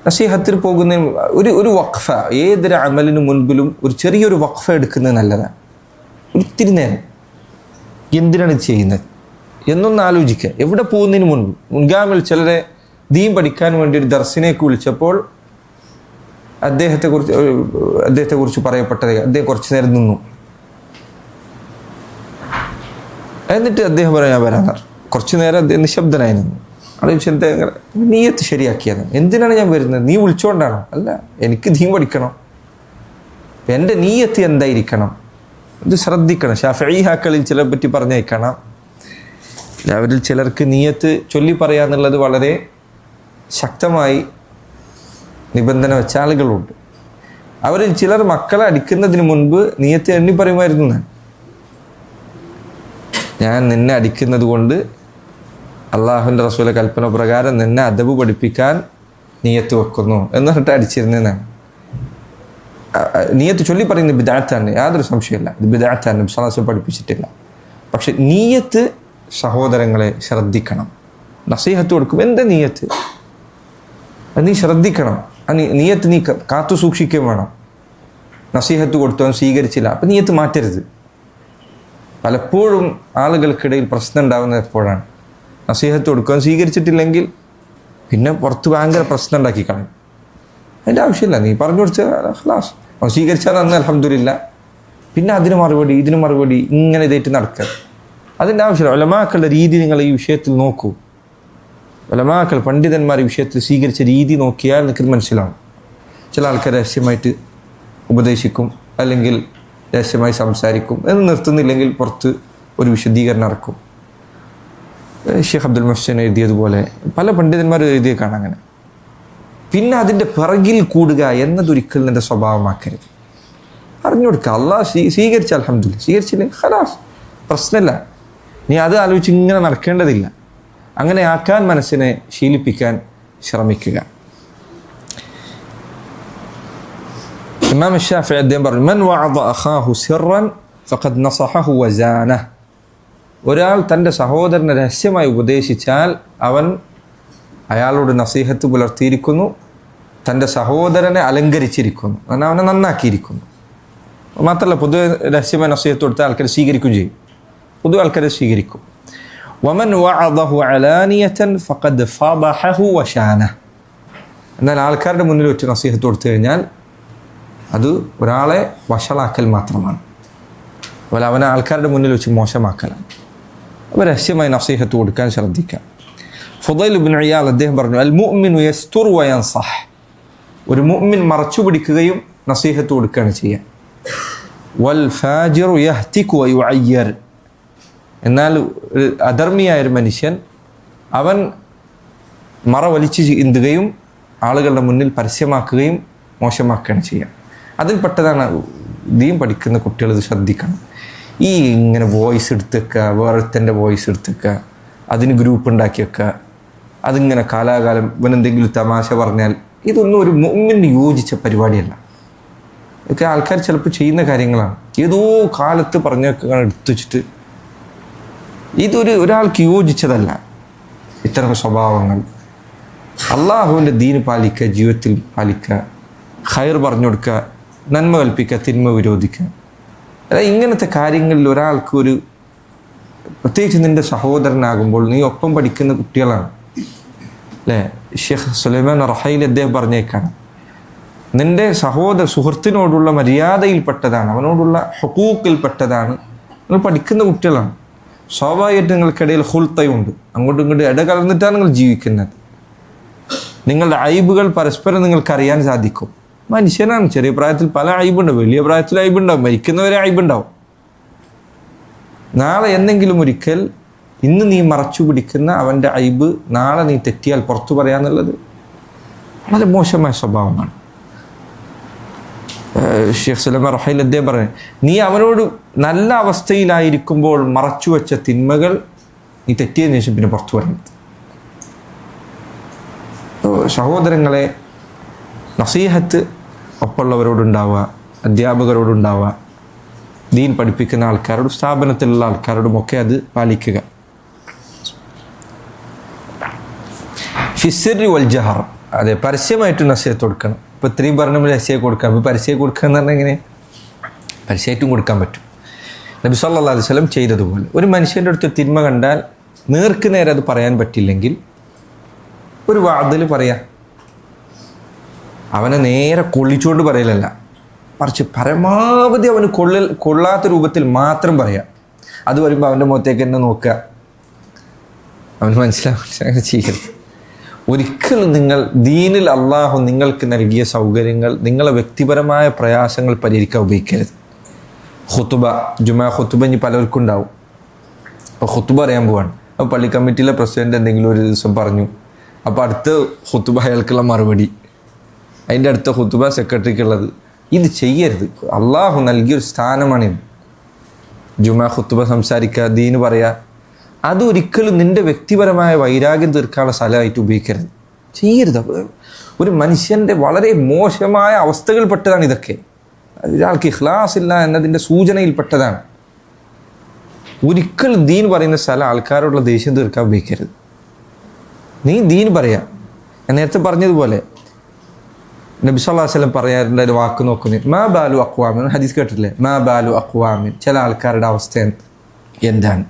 നസീഹത്തിൽ പോകുന്നതിന് ഒരു വഖഫ, ഏതൊരു അമലിന് മുൻപിലും ഒരു ചെറിയൊരു വഖഫ എടുക്കുന്നത് നല്ലതാണ്. ഒത്തിരി നേരം എന്തിനാണ് ഇത് ചെയ്യുന്നത് എന്നൊന്ന് ആലോചിക്കുക. എവിടെ പോകുന്നതിന് മുൻപ് മുൻഗാമിൽ ചിലരെ ദീൻ പഠിക്കാൻ വേണ്ടി ഒരു ദർസിനേക്ക് വിളിച്ചപ്പോൾ അദ്ദേഹത്തെക്കുറിച്ച് പറയപ്പെട്ടത് അദ്ദേഹം കുറച്ചു നേരം നിന്നു. എന്നിട്ട് അദ്ദേഹം പറയാൻ വരാനാർ കുറച്ചു നേരം അദ്ദേഹം നിശബ്ദനായി നിന്നു. അത് നീയത്ത് ശരിയാക്കിയത് എന്തിനാണ് ഞാൻ വരുന്നത്? നീ വിളിച്ചുകൊണ്ടാണോ? അല്ല, എനിക്ക് ദീൻ പഠിക്കണം. എൻ്റെ നീയത്ത് എന്തായിരിക്കണം ഇത് ശ്രദ്ധിക്കണം. ഷാഫിഈഹാക്കളിൽ ചിലരെ പറ്റി പറഞ്ഞേക്കണം, അവരിൽ ചിലർക്ക് നീയത്ത് ചൊല്ലി പറയാന്നുള്ളത് വളരെ ശക്തമായി നിബന്ധന വെച്ച ആളുകളുണ്ട്. അവരിൽ ചിലർ മക്കളെ അടിക്കുന്നതിന് മുൻപ് നീയത്ത് എണ്ണി പറയുമായിരുന്നു, ഞാൻ നിന്നെ അടിക്കുന്നത് കൊണ്ട് അള്ളാഹുവിൻ്റെ റസൂലെ കൽപ്പന പ്രകാരം നിന്നെ അദബ് പഠിപ്പിക്കാൻ നീയത്ത് വെക്കുന്നു എന്ന് പറഞ്ഞിട്ട് അടിച്ചിരുന്നതാണ്. നീയത്ത് ചൊല്ലി പറയുന്നത് ബിദ്അത്താണ്, യാതൊരു സംശയമില്ല. ഇത് ബിദ്അത്താണ്, നബി സ്വല്ലല്ലാഹു അലൈഹി വസല്ലം പഠിപ്പിച്ചിട്ടില്ല. പക്ഷെ നീയത്ത് സഹോദരങ്ങളെ ശ്രദ്ധിക്കണം. നസീഹത്ത് കൊടുക്കും, എന്താ നീയത്ത് നീ ശ്രദ്ധിക്കണം. നീയത്ത് നീ കാത്തു സൂക്ഷിക്കുകയും വേണം. നസീഹത്ത് കൊടുത്തവൻ സ്വീകരിച്ചില്ല, അപ്പം നീയത്ത് മാറ്റരുത്. പലപ്പോഴും ആളുകൾക്കിടയിൽ പ്രശ്നം ഉണ്ടാകുന്നത് എപ്പോഴാണ്? നസീഹത്ത് കൊടുക്കാൻ സ്വീകരിച്ചിട്ടില്ലെങ്കിൽ പിന്നെ പുറത്ത് ഭയങ്കര പ്രശ്നം ഉണ്ടാക്കി കളയും. അതിൻ്റെ ആവശ്യമില്ല, നീ പറഞ്ഞു കൊടുത്താൽ ഖലാസ്. അവൻ സ്വീകരിച്ചാൽ അന്ന് അൽഹംദുലില്ലാ. പിന്നെ അതിന് മറുപടി ഇതിന് മറുപടി ഇങ്ങനെ ഇതായിട്ട് നടക്കുക, അതിൻ്റെ ആവശ്യമില്ല. ഉലമാക്കളുടെ രീതി നിങ്ങൾ ഈ വിഷയത്തിൽ നോക്കൂ. ഉലമാക്കൾ പണ്ഡിതന്മാർ ഈ വിഷയത്തിൽ സ്വീകരിച്ച രീതി നോക്കിയാൽ നിങ്ങൾക്ക് മനസ്സിലാവും. ചില ആൾക്കാർ രഹസ്യമായിട്ട് ഉപദേശിക്കും, അല്ലെങ്കിൽ രഹസ്യമായി സംസാരിക്കും, എന്ന് നിർത്തുന്നില്ലെങ്കിൽ പുറത്ത് ഒരു വിശദീകരണം ഇറക്കും. ഷെയ്ഖ് അബ്ദുൽ മുഹ്സിൻ എഴുതിയതുപോലെ പല പണ്ഡിതന്മാരും എഴുതിയ കാണാം അങ്ങനെ. പിന്നെ അതിൻ്റെ പിറകിൽ കൂടുക എന്നതൊരിക്കലും എൻ്റെ സ്വഭാവമാക്കരുത്. അറിഞ്ഞു കൊടുക്കുക, അള്ളാഹ് സ്വീകരിച്ച അൽഹംദുലില്ലാ, സ്വീകരിച്ചില്ലെങ്കിൽ ഖലാസ്, പ്രശ്നമില്ല. നീ അത് ആലോചിച്ച് ഇങ്ങനെ നടക്കേണ്ടതില്ല. അങ്ങനെ ആക്കാൻ മനസ്സിനെ ശീലിപ്പിക്കാൻ ശ്രമിക്കുക. ഇമാം ശാഫിഈ അദ്ദേഹം പറഞ്ഞു, മൻ വഅദ അഖാഹു സിർറൻ ഫഖദ് നസഹഹു വസാനഹു. ഒരാൾ തൻ്റെ സഹോദരനെ രഹസ്യമായി ഉപദേശിച്ചാൽ അവൻ അയാളോട് നസീഹത്ത് പുലർത്തിയിരിക്കുന്നു, തൻ്റെ സഹോദരനെ അലങ്കരിച്ചിരിക്കുന്നു, അവനെ നന്നാക്കിയിരിക്കുന്നു. മാത്രമല്ല, പൊതുവെ രഹസ്യമായി നസീഹത്ത് കൊടുത്താൽ ആൾക്കാർ സ്വീകരിക്കുകയും ചെയ്യും. പൊതുവെ ആൾക്കാരെ സ്വീകരിക്കും. വമൻ വഅദഹു അലാനിയതൻ ഫഖദ് ഫദഹഹു വശാനഹു. എന്നാൽ ആൾക്കാരുടെ മുന്നിൽ വെച്ച് നസീഹത്ത് കൊടുത്തു കഴിഞ്ഞാൽ അത് ഒരാളെ വഷളാക്കൽ മാത്രമാണ്, അതുപോലെ അവനെ ആൾക്കാരുടെ മുന്നിൽ വെച്ച് മോശമാക്കലാണ്. അപ്പോൾ രഹസ്യമായി നസീഹത്ത് കൊടുക്കാൻ ശ്രദ്ധിക്കാം. ഫുദൈൽ ഇബ്നു ഇയാദ് അദ്ദേഹം പറഞ്ഞു, അൽ മുഅ്മിനു യസ്തുർ വയൻസഹ്. ഒരു മുഅ്മിൻ മറച്ചു പിടിക്കുകയും നസീഹത്ത് കൊടുക്കുകയാണ് ചെയ്യുക. വൽ ഫാജിറു യഹ്തികു വയുഅയ്യർ. എന്നാൽ ഒരു അധർമ്മിയായൊരു മനുഷ്യൻ അവൻ മറ വലിച്ചു ചിന്തുകയും ആളുകളുടെ മുന്നിൽ പരസ്യമാക്കുകയും മോശമാക്കുകയാണ് ചെയ്യുക. അതിൽപ്പെട്ടതാണ് ദീൻ പഠിക്കുന്ന കുട്ടികൾ ഇത് ശ്രദ്ധിക്കണം. ഈ ഇങ്ങനെ വോയിസ് എടുത്ത് വെക്കുക, വേറൊരുത്തൻ്റെ വോയിസ് എടുത്ത് വെക്കുക, അതിന് ഗ്രൂപ്പ് ഉണ്ടാക്കി വെക്കുക, അതിങ്ങനെ കാലാകാലം ഇവനെന്തെങ്കിലും തമാശ പറഞ്ഞാൽ ഇതൊന്നും ഒരു മുഅ്മിന് യോജിച്ച പരിപാടിയല്ല. ഇതൊക്കെ ആൾക്കാർ ചിലപ്പോൾ ചെയ്യുന്ന കാര്യങ്ങളാണ്. ഏതോ കാലത്ത് പറഞ്ഞൊക്കെ എടുത്തു വെച്ചിട്ട് ഒരാൾക്ക് യോജിച്ചതല്ല ഇത്തരം സ്വഭാവങ്ങൾ. അള്ളാഹുവിൻ്റെ ദീൻ പാലിക്കുക, ജീവിതത്തിൽ പാലിക്കുക, ഖൈർ പറഞ്ഞു കൊടുക്കുക, നന്മ കൽപ്പിക്കുക, തിന്മ വിരോധിക്കുക. അതായത് ഇങ്ങനത്തെ കാര്യങ്ങളിൽ ഒരാൾക്ക് പ്രത്യേകിച്ച് നിൻ്റെ സഹോദരനാകുമ്പോൾ നീ ഒപ്പം പഠിക്കുന്ന കുട്ടികളാണ് അല്ലേ. ഷെയ്ഖ് സുലൈമാൻ റഹൈലി അദ്ദേഹം പറഞ്ഞേക്കാണ്, നിൻ്റെ സുഹൃത്തിനോടുള്ള മര്യാദയിൽപ്പെട്ടതാണ്, അവനോടുള്ള ഹുഖൂഖിൽപ്പെട്ടതാണ് നിങ്ങൾ പഠിക്കുന്ന കുട്ടികളാണ്. സ്വാഭാവികമായിട്ട് നിങ്ങൾക്കിടയിൽ ഖുൽതയുണ്ട്, അങ്ങോട്ടും ഇങ്ങോട്ടും ഇടകലർന്നിട്ടാണ് നിങ്ങൾ ജീവിക്കുന്നത്. നിങ്ങളുടെ അയ്ബുകൾ പരസ്പരം നിങ്ങൾക്കറിയാൻ സാധിക്കും. മനുഷ്യനാണ്, ചെറിയ പ്രായത്തിൽ പല അയ്ബുണ്ടാവും, വലിയ പ്രായത്തിൽ അയ്ബുണ്ടാവും, മരിക്കുന്നവരെ അയ്ബുണ്ടാവും. നാളെ എന്തെങ്കിലും ഒരിക്കൽ ഇന്ന് നീ മറച്ചു പിടിക്കുന്ന അവൻ്റെ അയ്ബ് നാളെ നീ തെറ്റിയാൽ പുറത്തു പറയാന്നുള്ളത് വളരെ മോശമായ സ്വഭാവമാണ്. ഷെയ്ഖ് സുലൈമാൻ റഹീൽ അദ്ദേഹം പറഞ്ഞു, നീ അവനോട് നല്ല അവസ്ഥയിലായിരിക്കുമ്പോൾ മറച്ചു വെച്ച തിന്മകൾ നീ തെറ്റിയതിനു ശേഷം പിന്നെ പുറത്തു പറയുന്നത്. സഹോദരങ്ങളെ, നസീഹത്ത് ഒപ്പമുള്ളവരോടുണ്ടാവുക, അധ്യാപകരോടുണ്ടാവുക, ദീൻ പഠിപ്പിക്കുന്ന ആൾക്കാരോട്, സ്ഥാപനത്തിലുള്ള ആൾക്കാരോടുമൊക്കെ അത് പാലിക്കുക. ഫിസ്സിറി വൽ ജഹർ, അതെ, പരസ്യമായിട്ട് നസീഹത്ത് കൊടുക്കണം. ഇപ്പോൾ ഇത്രയും പറഞ്ഞ രഹസ്യം കൊടുക്കാം. ഇപ്പോൾ പരസ്യം കൊടുക്കുക എന്ന് പറഞ്ഞാൽ എങ്ങനെ? പരസ്യമായിട്ടും കൊടുക്കാൻ പറ്റും. നബി സല്ലല്ലാഹു അലൈഹി വസല്ലം ചെയ്തതുപോലെ ഒരു മനുഷ്യൻ്റെ അടുത്ത് തിന്മ കണ്ടാൽ നേർക്ക് നേരെ അത് പറയാൻ പറ്റില്ലെങ്കിൽ ഒരു വാതിൽ പറയാം. അവനെ നേരെ കൊള്ളിച്ചുകൊണ്ട് പറയലല്ല, മറിച്ച് പരമാവധി അവന് കൊള്ളാത്ത രൂപത്തിൽ മാത്രം പറയാം. അത് വരുമ്പോൾ അവൻ്റെ മുഖത്തേക്ക് തന്നെ നോക്കുക, അവന് മനസ്സിലാവും. അങ്ങനെ ചെയ്യരുത്. ഒരിക്കലും നിങ്ങൾ ദീനിൽ അള്ളാഹു നിങ്ങൾക്ക് നൽകിയ സൗകര്യങ്ങൾ നിങ്ങളെ വ്യക്തിപരമായ പ്രയാസങ്ങൾ പരിഹരിക്കാൻ ഉപയോഗിക്കരുത്. ഖുതുബ, ജുമാ ഖുതുബ ഇനി പലർക്കും ഉണ്ടാവും. അപ്പോൾ ഖുതുബ അറിയാൻ പോവാണ്. അപ്പോൾ പള്ളി കമ്മിറ്റിയിലെ പ്രസിഡന്റ് എന്തെങ്കിലും ഒരു ദിവസം പറഞ്ഞു, അപ്പോൾ അടുത്ത ഖുതുബ അയാൾക്കുള്ള മറുപടി, അതിൻ്റെ അടുത്ത ഖുതുബ സെക്രട്ടറിക്കുള്ളത്. ഇത് ചെയ്യരുത്. അള്ളാഹു നൽകിയൊരു സ്ഥാനമാണിത്. ജുമാ ഖുതുബ സംസാരിക്കുക, ദീന് പറയുക, അതൊരിക്കലും നിൻ്റെ വ്യക്തിപരമായ വൈരാഗ്യം തീർക്കാനുള്ള സ്ഥലമായിട്ട് ഉപയോഗിക്കരുത്, ചെയ്യരുത്. ഒരു മനുഷ്യൻ്റെ വളരെ മോശമായ അവസ്ഥകൾപ്പെട്ടതാണ് ഇതൊക്കെ. ഒരാൾക്ക് ഇഖ്ലാസ് ഇല്ല എന്നതിൻ്റെ സൂചനയിൽപ്പെട്ടതാണ്. ഒരിക്കലും ദീൻ പറയുന്ന സ്ഥലം ആൾക്കാരോടുള്ള ദേഷ്യം തീർക്കാൻ ഉപയോഗിക്കരുത്. നീ ദീൻ പറയാ. ഞാൻ നേരത്തെ പറഞ്ഞതുപോലെ നബി സല്ലല്ലാഹു അലൈഹി വസല്ലം പറയാറുള്ള ഒരു വാക്ക് നോക്കുന്നു, മാ ബാലു അഖ്വാമിൻ, ഹദീസ് കേട്ടിട്ടില്ലേ? മാ ബാലു അഖ്വാമിൻ, ചില ആൾക്കാരുടെ അവസ്ഥ എന്താണ്,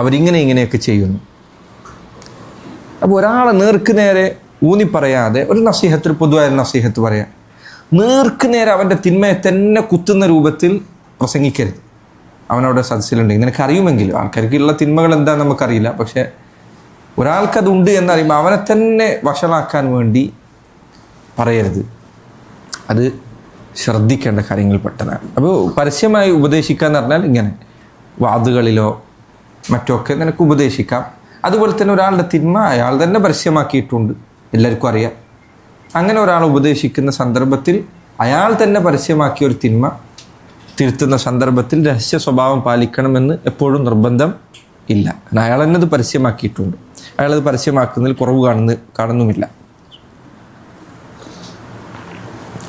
അവരിങ്ങനെയൊക്കെ ചെയ്യുന്നു. അപ്പോൾ ഒരാളെ നേർക്ക് നേരെ ഊന്നി പറയാതെ ഒരു നസീഹത്ത്, ഒരു പൊതുവായ നസീഹത്ത് പറയാം. നേർക്ക് നേരെ അവൻ്റെ തിന്മയെ തന്നെ കുത്തുന്ന രൂപത്തിൽ പ്രസംഗിക്കരുത്. അവനവിടെ സദസ്സിലുണ്ടെങ്കിൽ നിനക്കറിയുമെങ്കിലും, ആൾക്കാർക്കുള്ള തിന്മകൾ എന്താണെന്ന് നമുക്കറിയില്ല, പക്ഷേ ഒരാൾക്കതുണ്ട് എന്നറിയുമ്പോൾ അവനെ തന്നെ വഷളാക്കാൻ വേണ്ടി പറയരുത്. അത് ശ്രദ്ധിക്കേണ്ട കാര്യങ്ങളിൽപ്പെട്ടതാണ്. അപ്പോൾ പരസ്യമായി ഉപദേശിക്കുക എന്ന് പറഞ്ഞാൽ ഇങ്ങനെ വാതുകളിലോ മറ്റൊക്കെ നിനക്ക് ഉപദേശിക്കാം. അതുപോലെ തന്നെ ഒരാളുടെ തിന്മ അയാൾ തന്നെ പരസ്യമാക്കിയിട്ടുണ്ട്, എല്ലാവർക്കും അറിയാം. അങ്ങനെ ഒരാൾ ഉപദേശിക്കുന്ന സന്ദർഭത്തിൽ അയാൾ തന്നെ പരസ്യമാക്കിയ ഒരു തിന്മ തിരുത്തുന്ന സന്ദർഭത്തിൽ രഹസ്യ സ്വഭാവം പാലിക്കണമെന്ന് എപ്പോഴും നിർബന്ധം ഇല്ല. അയാൾ തന്നെ അത് പരസ്യമാക്കിയിട്ടുണ്ട്, അയാളത് പരസ്യമാക്കുന്നതിൽ കുറവ് കാണുന്നുമില്ല.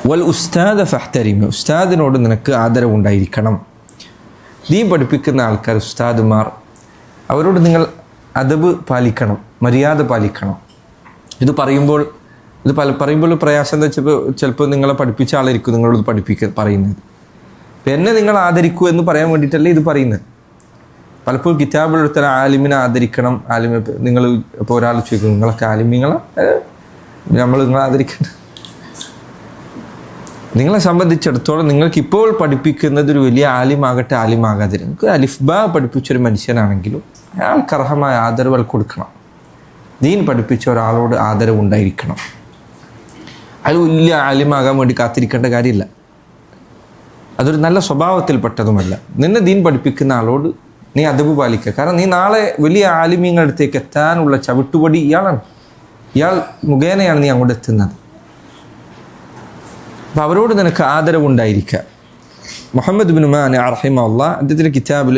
വൽ ഉസ്താദ ഫഹ്തരിമ, ഉസ്താദിനോട് നിനക്ക് ആദരവുണ്ടായിരിക്കണം. ദീൻ പഠിപ്പിക്കുന്ന ആൾക്കാർ, ഉസ്താദുമാർ, അവരോട് നിങ്ങൾ അദബ് പാലിക്കണം, മര്യാദ പാലിക്കണം. ഇത് പറയുമ്പോൾ പ്രയാസം എന്താ വെച്ചപ്പോൾ ചിലപ്പോൾ നിങ്ങളെ പഠിപ്പിച്ച ആളായിരിക്കും നിങ്ങളോട് പറയുന്നത്. എന്നെ നിങ്ങൾ ആദരിക്കൂ എന്ന് പറയാൻ വേണ്ടിയിട്ടല്ലേ ഇത് പറയുന്നത്. പലപ്പോഴും കിതാബിലെടുത്ത ആലിമിനെ ആദരിക്കണം, നിങ്ങൾ ഇപ്പോൾ ഒരാൾ ചോദിക്കും നിങ്ങളൊക്കെ ആലിമിങ്ങളെ നിങ്ങളെ ആദരിക്കണം. നിങ്ങളെ സംബന്ധിച്ചിടത്തോളം നിങ്ങൾക്ക് ഇപ്പോൾ പഠിപ്പിക്കുന്നത് ഒരു വലിയ ആലിമാകട്ടെ ആലിമാകാതെ, നിങ്ങൾക്ക് അലിഫ്ബ പഠിപ്പിച്ചൊരു മനുഷ്യനാണെങ്കിലും അയാൾക്ക് അർഹമായ ആദരവ് കൊടുക്കണം. ദീൻ പഠിപ്പിച്ച ഒരാളോട് ആദരവ് ഉണ്ടായിരിക്കണം. അയാൾ വലിയ ആലിമാകാൻ വേണ്ടി കാത്തിരിക്കേണ്ട കാര്യമില്ല, അതൊരു നല്ല സ്വഭാവത്തിൽപ്പെട്ടതുമല്ല. നിന്നെ ദീൻ പഠിപ്പിക്കുന്ന ആളോട് നീ അദബ് പാലിക്കുക. കാരണം നീ നാളെ വലിയ ആലിമീങ്ങളുടെ അടുത്തേക്ക് എത്താനുള്ള ചവിട്ടുപടി ഇയാളാണ്. ഇയാൾ മുഖേനയാണ് നീ അങ്ങോട്ട് എത്തുന്നത്. അപ്പോൾ അവരോട് നിനക്ക് ആദരവുണ്ടായിരിക്കുക. മുഹമ്മദ് ബിൻ മാനി റഹിമഹുല്ലാഹ് അദ്ദേഹത്തിൻ്റെ കിതാബിൽ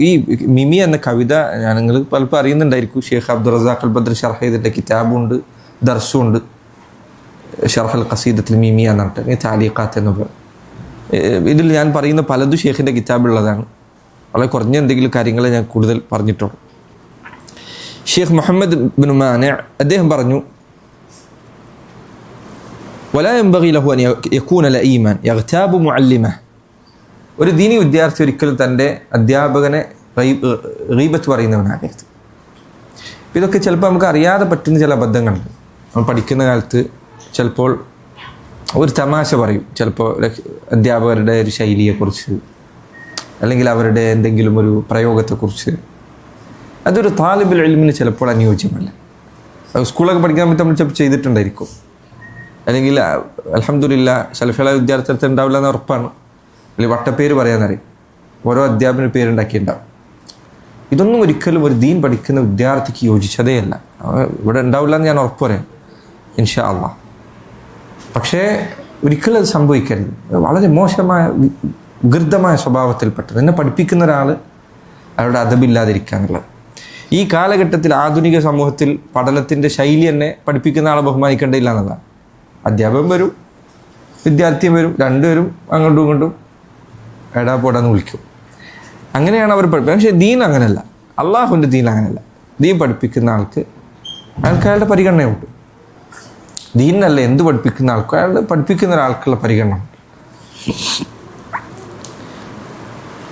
ഈ മിമി എന്ന കവിത നിങ്ങൾ പലപ്പോൾ അറിയുന്നുണ്ടായിരിക്കും. ഷെയ്ഖ് അബ്ദുൾ റസാഖ് അൽ ബദ്ർ ഷർഹ് ചെയ്തിട്ട് കിതാബുണ്ട്, ദർസുണ്ട്, ഷർഹ് അൽ ഖസീദത്തിൽ മിമിയ എന്ന് പറഞ്ഞിട്ട് താലീഖാത്ത് എന്ന് പറയും. ഇതിൽ ഞാൻ പറയുന്ന പലതും ഷെയ്ഖിൻ്റെ കിതാബുള്ളതാണ്. വളരെ കുറഞ്ഞ എന്തെങ്കിലും കാര്യങ്ങൾ ഞാൻ കൂടുതൽ പറഞ്ഞിട്ടുള്ളൂ. ഷെയ്ഖ് മുഹമ്മദ് ബിൻ മാനി അദ്ദേഹം പറഞ്ഞു, ولا ينبغي له أن يكون لئيما يغتاب معلمه. ഒരു ദീനി വിദ്യാർത്ഥി ഒരിക്കലും തൻ്റെ അധ്യാപകനെ ഗീബത്ത് പറയുന്നവനാകരുത്. ഇതൊക്കെ ചിലപ്പോൾ നമുക്ക് അറിയാതെ പറ്റുന്ന ചില അബദ്ധങ്ങളുണ്ട്. നമ്മൾ പഠിക്കുന്ന കാലത്ത് ചിലപ്പോൾ ഒരു തമാശ പറയും, ചിലപ്പോൾ അധ്യാപകരുടെ ഒരു ശൈലിയെക്കുറിച്ച് അല്ലെങ്കിൽ അവരുടെ എന്തെങ്കിലും ഒരു പ്രയോഗത്തെക്കുറിച്ച്. അതൊരു താലിബുൽ ഇൽമിന് ചിലപ്പോൾ അനുയോജ്യമല്ല. സ്കൂളൊക്കെ പഠിക്കാൻ പറ്റി നമ്മൾ ചിലപ്പോൾ ചെയ്തിട്ടുണ്ടായിരിക്കും, അല്ലെങ്കിൽ അൽഹംദുലില്ലാ സലഫികളായ വിദ്യാർത്ഥികൾ ഉണ്ടാവില്ല എന്ന് ഉറപ്പാണ്. അല്ലെങ്കിൽ വട്ടപ്പേര് പറയാനറിയും, ഓരോ അധ്യാപന പേരുണ്ടാക്കിയിട്ടുണ്ടാവും. ഇതൊന്നും ഒരിക്കലും ഒരു ദീൻ പഠിക്കുന്ന വിദ്യാർത്ഥിക്ക് യോജിച്ചതേ അല്ല. ഇവിടെ ഉണ്ടാവില്ല എന്ന് ഞാൻ ഉറപ്പ് പറയാം, ഇൻഷാ അള്ളാഹ്. പക്ഷേ ഒരിക്കലും അത് സംഭവിക്കരുത്. വളരെ മോശമായ വികൃതമായ സ്വഭാവത്തിൽപ്പെട്ടത്. എന്നെ പഠിപ്പിക്കുന്ന ഒരാൾ അയാളുടെ അദബില്ലാതിരിക്കുക എന്നുള്ളത്. ഈ കാലഘട്ടത്തിൽ ആധുനിക സമൂഹത്തിൽ പഠനത്തിൻ്റെ ശൈലി തന്നെ പഠിപ്പിക്കുന്ന ആളെ ബഹുമാനിക്കേണ്ടതില്ല എന്നതാണ്. അധ്യാപകൻ വരും, വിദ്യാർത്ഥിയും വരും, രണ്ടുപേരും അങ്ങോട്ടും ഇങ്ങോട്ടും എടാപോടാന്ന് വിളിക്കും. അങ്ങനെയാണ് അവർ പഠിപ്പിക്കുക. പക്ഷേ ദീൻ അങ്ങനെയല്ല, അള്ളാഹുവിൻ്റെ ദീൻ അങ്ങനെയല്ല. ദീൻ പഠിപ്പിക്കുന്ന ആൾക്ക് അയാളുടെ പരിഗണനയുണ്ട്. ദീനല്ല എന്ത് പഠിപ്പിക്കുന്ന ആൾക്കും അയാൾ പഠിപ്പിക്കുന്ന ഒരാൾക്കുള്ള പരിഗണന ഉണ്ട്.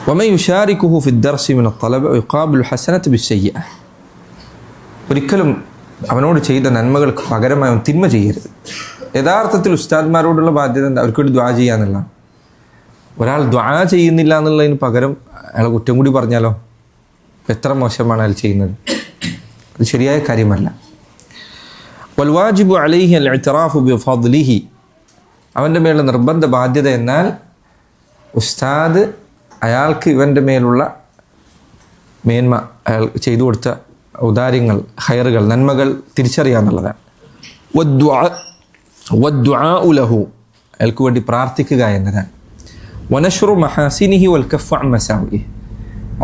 ومن يشاركه في الدرس من الطلبة يقابل الحسنة بالسيئة. ഒരിക്കലും അവനോട് ചെയ്ത നന്മകൾക്ക് പകരമായി അവൻ തിന്മ ചെയ്യരുത്. യഥാർത്ഥത്തിൽ ഉസ്താദ്മാരോടുള്ള ബാധ്യത എന്താ? അവർക്ക് വേണ്ടി ദ്വാ ചെയ്യാന്നുള്ളതാണ്. ഒരാൾ ദ്വാ ചെയ്യുന്നില്ല എന്നുള്ളതിന് പകരം അയാളെ കുറ്റം കൂടി പറഞ്ഞാലോ എത്ര മോശമാണ് അയാൾ ചെയ്യുന്നത്. അത് ശരിയായ കാര്യമല്ല. വൽവാജിബു അലൈഹി അൽഇഅ്തിറാഫു ബിഫദ്ലിഹി. അവൻ്റെ മേലുള്ള നിർബന്ധ ബാധ്യത എന്നാൽ ഉസ്താദ് അയാൾക്ക് ഇവൻ്റെ മേലുള്ള മേന്മ, അയാൾ ചെയ്തു കൊടുത്ത ഔദാര്യങ്ങൾ, ഖൈറുകൾ, നന്മകൾ തിരിച്ചറിയാന്നുള്ളതാണ്. വദ്ദുആഉ ലഹു, അയാൾക്ക് വേണ്ടി പ്രാർത്ഥിക്കുക എന്നതാണ്. വനശ്റു മഹാസിനിഹി വൽ കഫ്ഫു അൻ മസാവിഹി,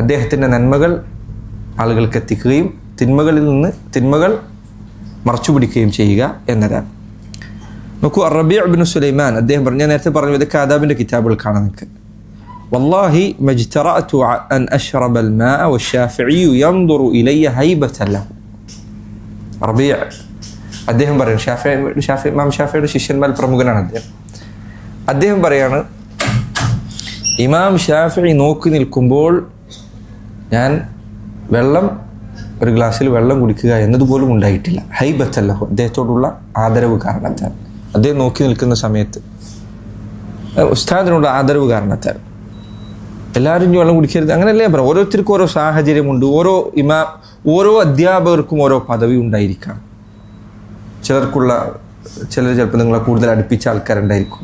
അദ്ദേഹത്തിൻ്റെ നന്മകൾ ആളുകൾക്ക് എത്തിക്കുകയും തിന്മകളിൽ നിന്ന് തിന്മകൾ മറച്ചു പിടിക്കുകയും ചെയ്യുക എന്നതാണ്. നോക്കൂ, റബീഉ ഇബ്നു സുലൈമാൻ അദ്ദേഹം പറഞ്ഞു, ഞാൻ നേരത്തെ പറഞ്ഞു ഇതൊക്കെ ആദാബിൻ്റെ കിതാബുകൾ കാണാൻ നിൽക്കുക. വല്ലാഹി മജ്തറഅതു അൻ അശ്റബൽ മാഅ വശാഫിഈ യൻദുറു ഇലയ്യ ഹൈബതൻ ലഹു. റബീഉ അദ്ദേഹം പറയാണ്, ഇമാം ഷാഫിയുടെ ശിഷ്യന്മാരിൽ പ്രമുഖനാണ് അദ്ദേഹം പറയാണ്, ഇമാം ഷാഫിഈ നോക്കി നിൽക്കുമ്പോൾ ഞാൻ ഒരു ഗ്ലാസ്സിൽ വെള്ളം കുടിക്കുക എന്നതുപോലും ഉണ്ടായിട്ടില്ല. ഹൈബത്തൻ ലഹു, അദ്ദേഹത്തോടുള്ള ആദരവ് കാരണത്താൽ. അദ്ദേഹം നോക്കി നിൽക്കുന്ന സമയത്ത് ഉസ്താദിനോട് ആദരവ് കാരണത്താൽ. എല്ലാവരും വെള്ളം കുടിക്കരുത് അങ്ങനെയല്ലേ പറയാം. ഓരോരുത്തർക്കും ഓരോ സാഹചര്യമുണ്ട്. ഓരോ അധ്യാപകർക്കും ഓരോ പദവി ഉണ്ടായിരിക്കാം. ചിലർ ചിലപ്പോൾ നിങ്ങളെ കൂടുതൽ അടുപ്പിച്ച ആൾക്കാരുണ്ടായിരിക്കും.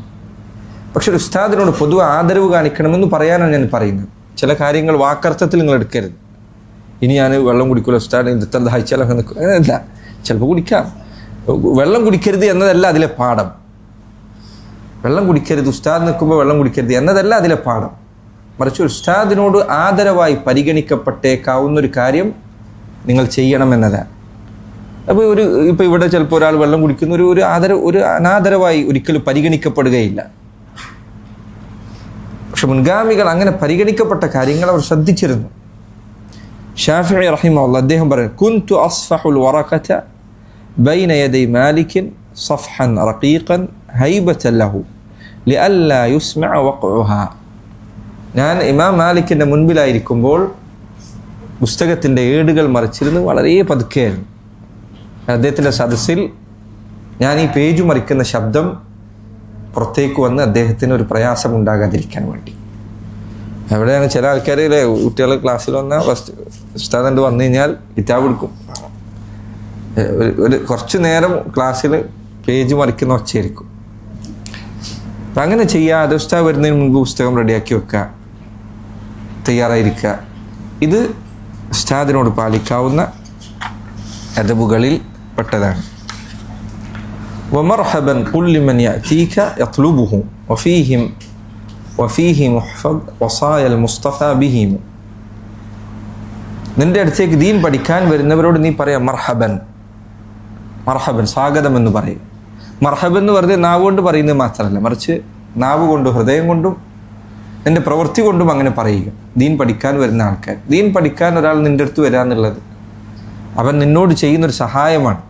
പക്ഷെ ഒരു ഉസ്താദിനോട് പൊതുവെ ആദരവ് കാണിക്കണമെന്ന് പറയാനാണ് ഞാൻ പറയുന്നത്. ചില കാര്യങ്ങൾ വാക്കർത്ഥത്തിൽ നിങ്ങൾ എടുക്കരുത്. ഇനി ഞാൻ വെള്ളം കുടിക്കില്ല, ഉസ്താദ് ഇത്ര ദാഹിച്ചാൽ അങ്ങനെ നിൽക്കും, അങ്ങനെയല്ല. ചിലപ്പോൾ കുടിക്കാം. വെള്ളം കുടിക്കരുത് എന്നതല്ല അതിലെ പാഠം. വെള്ളം കുടിക്കരുത്, ഉസ്താദ് നിൽക്കുമ്പോൾ വെള്ളം കുടിക്കരുത് എന്നതല്ല അതിലെ പാഠം. മറിച്ച് ഉസ്താദിനോട് ആദരവായി പരിഗണിക്കപ്പെട്ടേക്കാവുന്നൊരു കാര്യം നിങ്ങൾ ചെയ്യണമെന്നതാണ്. അപ്പോൾ ഇപ്പോൾ ഇവിടെ ചിലപ്പോൾ ഒരാൾ വെള്ളം കുടിക്കുന്ന ഒരു അനാദരവായി ഒരിക്കലും പരിഗണിക്കപ്പെടുകയില്ല. പക്ഷെ മുൻഗാമികൾ അങ്ങനെ പരിഗണിക്കപ്പെട്ട കാര്യങ്ങൾ അവർ ശ്രദ്ധിച്ചിരുന്നു. ഷാഫിഈ റഹിമഹുല്ലാഹ് അദ്ദേഹം പറയും, കുൻതു അസ്ഫഹുൽ വറഖത ബൈന യദൈ മാലികിൻ സഫ്ഹൻ റഖീഖൻ ഹൈബതൻ ലഹു ലിഅല്ലാ യുസ്മഅ വഖഉഹാ. ഞാൻ ഇമാം മാലിക്കിൻ്റെ മുൻപിലായിരിക്കുമ്പോൾ പുസ്തകത്തിൻ്റെ ഏടുകൾ മറിച്ചിരുന്ന് വളരെ പതുക്കെയായിരുന്നു. അദ്ദേഹത്തിൻ്റെ സദസ്സിൽ ഞാൻ ഈ പേജ് മറിക്കുന്ന ശബ്ദം പുറത്തേക്ക് വന്ന് അദ്ദേഹത്തിന് ഒരു പ്രയാസം ഉണ്ടാകാതിരിക്കാൻ വേണ്ടി. എവിടെയാണ് ചില ആൾക്കാർ കുട്ടികൾ ക്ലാസ്സിൽ വന്നാൽ ഫസ്റ്റ് ഉസ്താദ് വന്നു കഴിഞ്ഞാൽ കിതാബ് എടുക്കും. കുറച്ച് നേരം ക്ലാസ്സിൽ പേജ് മറിക്കുന്ന ഒച്ചയായിരിക്കും. അപ്പം അങ്ങനെ ചെയ്യാതെ ഉസ്താദ് വരുന്നതിന് മുൻപ് പുസ്തകം റെഡിയാക്കി വെക്കുക, തയ്യാറായിരിക്കുക. ഇത് ഉസ്താദിനോട് പാലിക്കാവുന്ന അദബുകളിൽ പെട്ടതാണ്. ومرحبا قل لمن يأتيك يطلبه وفيه محفظ وصايا المصطفى بهم. നിന്റെ അടുത്തേക്ക് ദീൻ പഠിക്കാൻ വരുന്നവരോട് നീ പറയാം മർഹബൻ, മർഹബൻ സ്വാഗതം എന്ന് പറയും. മർഹബൻ എന്ന് വെറുതെ നാവ് കൊണ്ട് പറയുന്നത് മാത്രമല്ല, മറിച്ച് നാവ് കൊണ്ടും ഹൃദയം കൊണ്ടും നിന്റെ പ്രവൃത്തി കൊണ്ടും അങ്ങനെ പറയുക. ദീൻ പഠിക്കാൻ വരുന്ന ആൾക്കാർ, ദീൻ പഠിക്കാൻ ഒരാൾ നിന്റെ അടുത്ത് വരാന്നുള്ളത് അവൻ നിന്നോട് ചെയ്യുന്നൊരു സഹായമാണ്.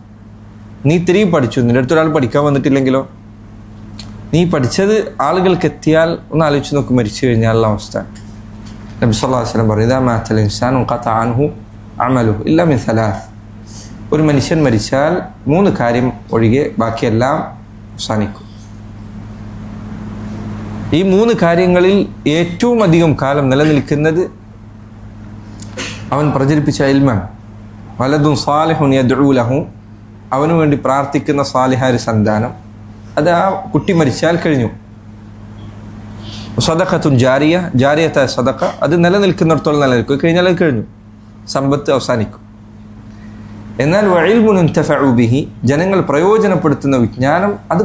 നീ തിരികെ പഠിച്ചു, നിന്റെ അടുത്ത് ഒരാൾ പഠിക്കാൻ വന്നിട്ടില്ലെങ്കിലോ? നീ പഠിച്ചത് ആളുകൾക്ക് എത്തിയാൽ ഒന്ന് ആലോചിച്ച് നോക്ക്, മരിച്ചു കഴിഞ്ഞാലുള്ള അവസ്ഥ. നബി സല്ലല്ലാഹു അലൈഹി വസല്ലം പറയും, ഇദാ മാതൽ ഇൻസാനു ഖതഅ അൻഹു അമലുഹു ഇല്ലാ മിൻ സലാസ്. ഒരു മനുഷ്യൻ മരിച്ചാൽ 3 കാര്യം ഒഴികെ ബാക്കിയെല്ലാം അവസാനിക്കും. ഈ 3 കാര്യങ്ങളിൽ ഏറ്റവും അധികം കാലം നിലനിൽക്കുന്നത് അവൻ പ്രചരിപ്പിച്ച ഇൽമാണ്. വലദുൻ സാലിഹുൻ യദ്ഉ ലഹു, അവനു വേണ്ടി പ്രാർത്ഥിക്കുന്ന സാലിഹായ സന്താനം. അത് ആ കുട്ടി മരിച്ചാൽ കഴിഞ്ഞു. സദഖത്തുൻ ജാരിയ, ജാരിയത്തായ സദഖ, അത് നിലനിൽക്കുന്നിടത്തോളം നിലനിൽക്കും. കഴിഞ്ഞാൽ അത് കഴിഞ്ഞു, സമ്പത്ത് അവസാനിക്കും. എന്നാൽ വഇൽമുൻ യുൻതഫഉ ബിഹി, ജനങ്ങൾ പ്രയോജനപ്പെടുത്തുന്ന വിജ്ഞാനം അത്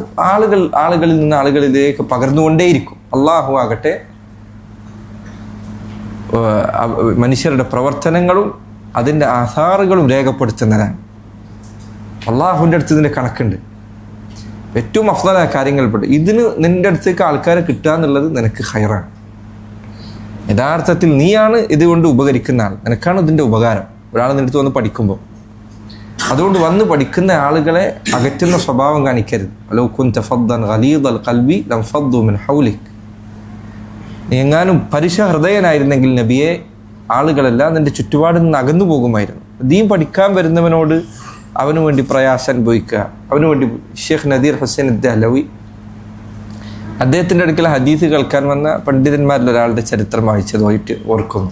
ആളുകളിൽ നിന്ന് ആളുകളിലേക്ക് പകർന്നുകൊണ്ടേയിരിക്കും. അള്ളാഹു ആകട്ടെ മനുഷ്യരുടെ പ്രവർത്തനങ്ങളും അതിൻ്റെ ആധാറുകളും രേഖപ്പെടുത്തുന്നതാണ്. അള്ളാഹുവിൻ്റെ അടുത്ത് ഇതിൻ്റെ കണക്കുണ്ട്. ഏറ്റവും അഫ്ളലായ കാര്യങ്ങൾപ്പെട്ട് ഇതിന് നിൻ്റെ അടുത്തേക്ക് ആൾക്കാരെ കിട്ടുക എന്നുള്ളത് നിനക്ക് ഖൈറാണ്. യഥാർത്ഥത്തിൽ നീയാണ് ഇതുകൊണ്ട് ഉപകരിക്കുന്ന ആൾ, നിനക്കാണ് ഇതിൻ്റെ ഉപകാരം. ഒരാൾ നിൻ്റെ അടുത്ത് വന്ന് പഠിക്കുമ്പോൾ അതുകൊണ്ട് വന്ന് പഠിക്കുന്ന ആളുകളെ അകറ്റുന്ന സ്വഭാവം കാണിക്കരുത്. ലൗ കുൻത ഫദ്ദൻ ഗലീദൽ ഖൽബി ലൻഫദ്ദു മിൻ ഹൗലിക്. നീ എങ്ങാനും പരുഷ ഹൃദയനായിരുന്നെങ്കിൽ നബിയെ, ആളുകളെല്ലാം നിൻ്റെ ചുറ്റുപാടിൽ നിന്ന് അകന്നു പോകുമായിരുന്നു. ദീൻ പഠിക്കാൻ വരുന്നവനോട് അവന് വേണ്ടി പ്രയാസം അനുഭവിക്കുക. അവന് വേണ്ടി ഷെയ്ഖ് നദീർ ഹുസൈൻ ദഹ്ലവി അദ്ദേഹത്തിൻ്റെ അടുക്കൽ ഹദീസ് കേൾക്കാൻ വന്ന പണ്ഡിതന്മാരിൽ ഒരാളുടെ ചരിത്രം വായിച്ചതുമായിട്ട് ഓർക്കുന്നു.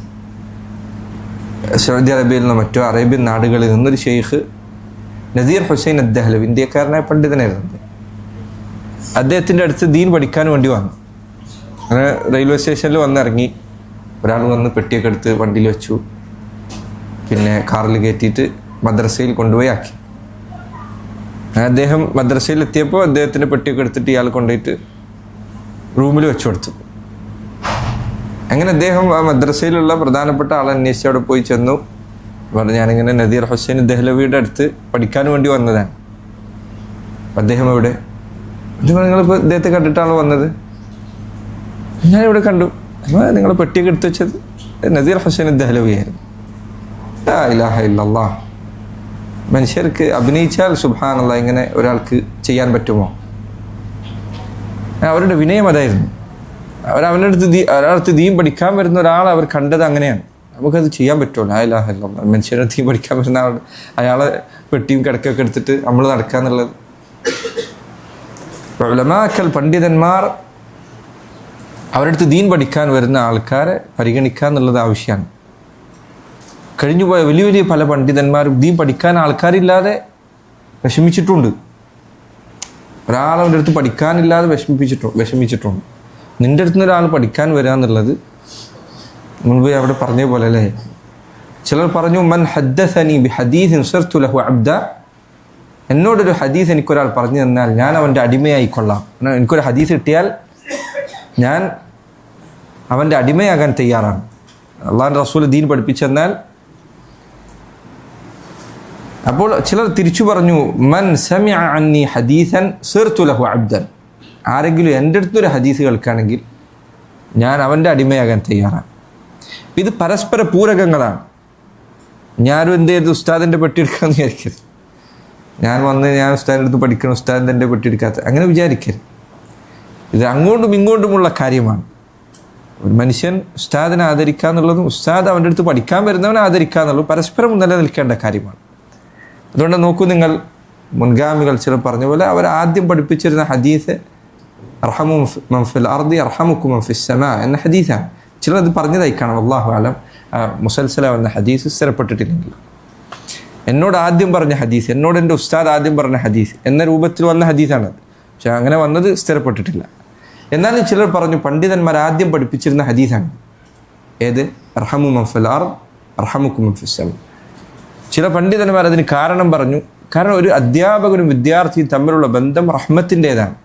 സൗദി അറേബ്യയിൽ നിന്നോ മറ്റോ അറേബ്യൻ നാടുകളിൽ നിന്നൊരു ഷെയ്ഖ് നദീർ ഹുസൈൻ ദഹ്ലവി, ഇന്ത്യക്കാരനായ പണ്ഡിതനായിരുന്നു, അദ്ദേഹത്തിൻ്റെ അടുത്ത് ദീൻ പഠിക്കാൻ വേണ്ടി വന്നു. അങ്ങനെ റെയിൽവേ സ്റ്റേഷനിൽ വന്നിറങ്ങി. ഒരാൾ വന്ന് പെട്ടിയൊക്കെ എടുത്ത് വണ്ടിയിൽ വെച്ചു. പിന്നെ കാറിൽ കയറ്റിയിട്ട് മദ്രസയിൽ കൊണ്ടുപോയി ആക്കി. അദ്ദേഹം മദ്രസയിൽ എത്തിയപ്പോൾ അദ്ദേഹത്തിൻ്റെ പെട്ടിയൊക്കെ എടുത്തിട്ട് ഇയാൾ കൊണ്ടുപോയിട്ട് റൂമിൽ വെച്ചു കൊടുത്തു. അങ്ങനെ അദ്ദേഹം ആ മദ്രസയിലുള്ള പ്രധാനപ്പെട്ട ആളെ അന്വേഷിച്ച് അവിടെ പോയി ചെന്നു. പറഞ്ഞു, ഞാനിങ്ങനെ നദീർ ഹുസൈൻ ദഹ്ലവിയുടെ അടുത്ത് പഠിക്കാൻ വേണ്ടി വന്നതാണ്. അദ്ദേഹം എവിടെ? നിങ്ങളിപ്പോൾ അദ്ദേഹത്തെ കണ്ടിട്ടാണോ വന്നത്? ഞാനിവിടെ കണ്ടു. നിങ്ങൾ പെട്ടിയൊക്കെ എടുത്ത് വെച്ചത് നദീർ ഹുസൈൻ ദഹ്ലവിയായിരുന്നു. ലാ ഇലാഹ ഇല്ലല്ലാഹ്. മനുഷ്യർക്ക് അഭിനയിച്ചാൽ സുബ്ഹാനല്ലാഹ് ഇങ്ങനെ ഒരാൾക്ക് ചെയ്യാൻ പറ്റുമോ? അവരുടെ വിനയം അതായിരുന്നു. ഒരാളടുത്ത് ദീൻ പഠിക്കാൻ വരുന്ന ഒരാൾ അവർ കണ്ടത് അങ്ങനെയാണ്. നമുക്കത് ചെയ്യാൻ പറ്റുമോ? ലാ ഇലാഹ ഇല്ലല്ലാഹ്. മനുഷ്യരുടെ ദീൻ പഠിക്കാൻ വരുന്ന അയാളെ പെട്ടിയും കിടക്കൊക്കെ എടുത്തിട്ട് നമ്മൾ നടക്കുക എന്നുള്ളത്. ഉലമാക്കൾ, പണ്ഡിതന്മാർ അവരുടെ അടുത്ത് ദീൻ പഠിക്കാൻ വരുന്ന ആൾക്കാരെ പരിഗണിക്കുക എന്നുള്ളത് ആവശ്യമാണ്. കഴിഞ്ഞുപോയ വലിയ വലിയ പല പണ്ഡിതന്മാരും ദീൻ പഠിക്കാൻ ആൾക്കാരില്ലാതെ വിഷമിച്ചിട്ടുണ്ട്. ഒരാളവൻ്റെ അടുത്ത് പഠിക്കാനില്ലാതെ വിഷമിച്ചിട്ടുണ്ട്. നിൻ്റെ അടുത്ത് നിന്ന് ഒരാൾ പഠിക്കാൻ വരിക എന്നുള്ളത് മുൻപ് അവിടെ പറഞ്ഞ പോലെ അല്ലേ. ചിലർ പറഞ്ഞു, മൻ ഹദ്ദസനി ബി ഹദീസിൻ സിർതു ലഹു അബ്ദ. എന്നോടൊരു ഹദീസ് എനിക്കൊരാൾ പറഞ്ഞു തന്നാൽ ഞാൻ അവൻ്റെ അടിമയായിക്കൊള്ളാം. എനിക്കൊരു ഹദീസ് കിട്ടിയാൽ ഞാൻ അവൻ്റെ അടിമയാകാൻ തയ്യാറാണ്. അള്ളാഹുവിൻ്റെ റസൂൽ ദീൻ പഠിപ്പിച്ചെന്നാൽ. അപ്പോൾ ചിലർ തിരിച്ചു പറഞ്ഞു, മൻ സമിഅ അന്നി ഹദീസൻ സിർതു ലഹു അബ്ദൻ. ആരെങ്കിലും എൻ്റെ അടുത്തൊരു ഹദീസ് കേൾക്കുകയാണെങ്കിൽ ഞാൻ അവൻ്റെ അടിമയാകാൻ തയ്യാറാണ്. ഇത് പരസ്പര പൂരകങ്ങളാണ്. ഞാനും എന്ത് ചെയ്ത് ഉസ്താദിൻ്റെ പെട്ടിയെടുക്കാമെന്ന് വിചാരിക്കരുത്. ഞാൻ ഉസ്താദിൻ്റെ അടുത്ത് പഠിക്കണം, ഉസ്താദിൻ്റെ എൻ്റെ പെട്ടിയെടുക്കാത്ത അങ്ങനെ വിചാരിക്കരുത്. ഇത് അങ്ങോട്ടും ഇങ്ങോട്ടുമുള്ള കാര്യമാണ്. ഒരു മനുഷ്യൻ ഉസ്താദിനെ ആദരിക്കുക എന്നുള്ളതും ഉസ്താദ് അവൻ്റെ അടുത്ത് പഠിക്കാൻ വരുന്നവനെ ആദരിക്കുക എന്നുള്ളതും പരസ്പരം നിലനിൽക്കേണ്ട കാര്യമാണ്. അതുകൊണ്ട് നോക്കൂ, നിങ്ങൾ മുൻഗാമികൾ ചിലർ പറഞ്ഞ പോലെ അവർ ആദ്യം പഠിപ്പിച്ചിരുന്ന ഹദീസ് അർഹമു മൻ ഫിൽ അർദി അർഹമുക്കും മൻ ഫിസ് സമാ എന്ന ഹദീസാണ്. ചിലത് പറഞ്ഞതായി കാണാം. അല്ലാഹു അലം. മുസൽസല എന്ന ഹദീസ് സ്ഥിരപ്പെട്ടിട്ടില്ലെങ്കിൽ എന്നോട് ആദ്യം പറഞ്ഞ ഹദീസ്, എന്നോട് എൻ്റെ ഉസ്താദ് ആദ്യം പറഞ്ഞ ഹദീസ് എന്ന രൂപത്തിൽ വന്ന ഹദീസാണത്. പക്ഷെ അങ്ങനെ വന്നത് സ്ഥിരപ്പെട്ടിട്ടില്ല. എന്നാലും ചിലർ പറഞ്ഞു പണ്ഡിതന്മാർ ആദ്യം പഠിപ്പിച്ചിരുന്ന ഹദീസാണ് ഏത്? അർഹമു മൻ ഫിൽ അർദ് അർഹമുക്കും മൻ ഫിസ് സമാ. ചില പണ്ഡിതന്മാർ അതിന് കാരണം പറഞ്ഞു. കാരണം ഒരു അധ്യാപകനും വിദ്യാർത്ഥിയും തമ്മിലുള്ള ബന്ധം റഹ്മത്തിൻ്റെതാണ്.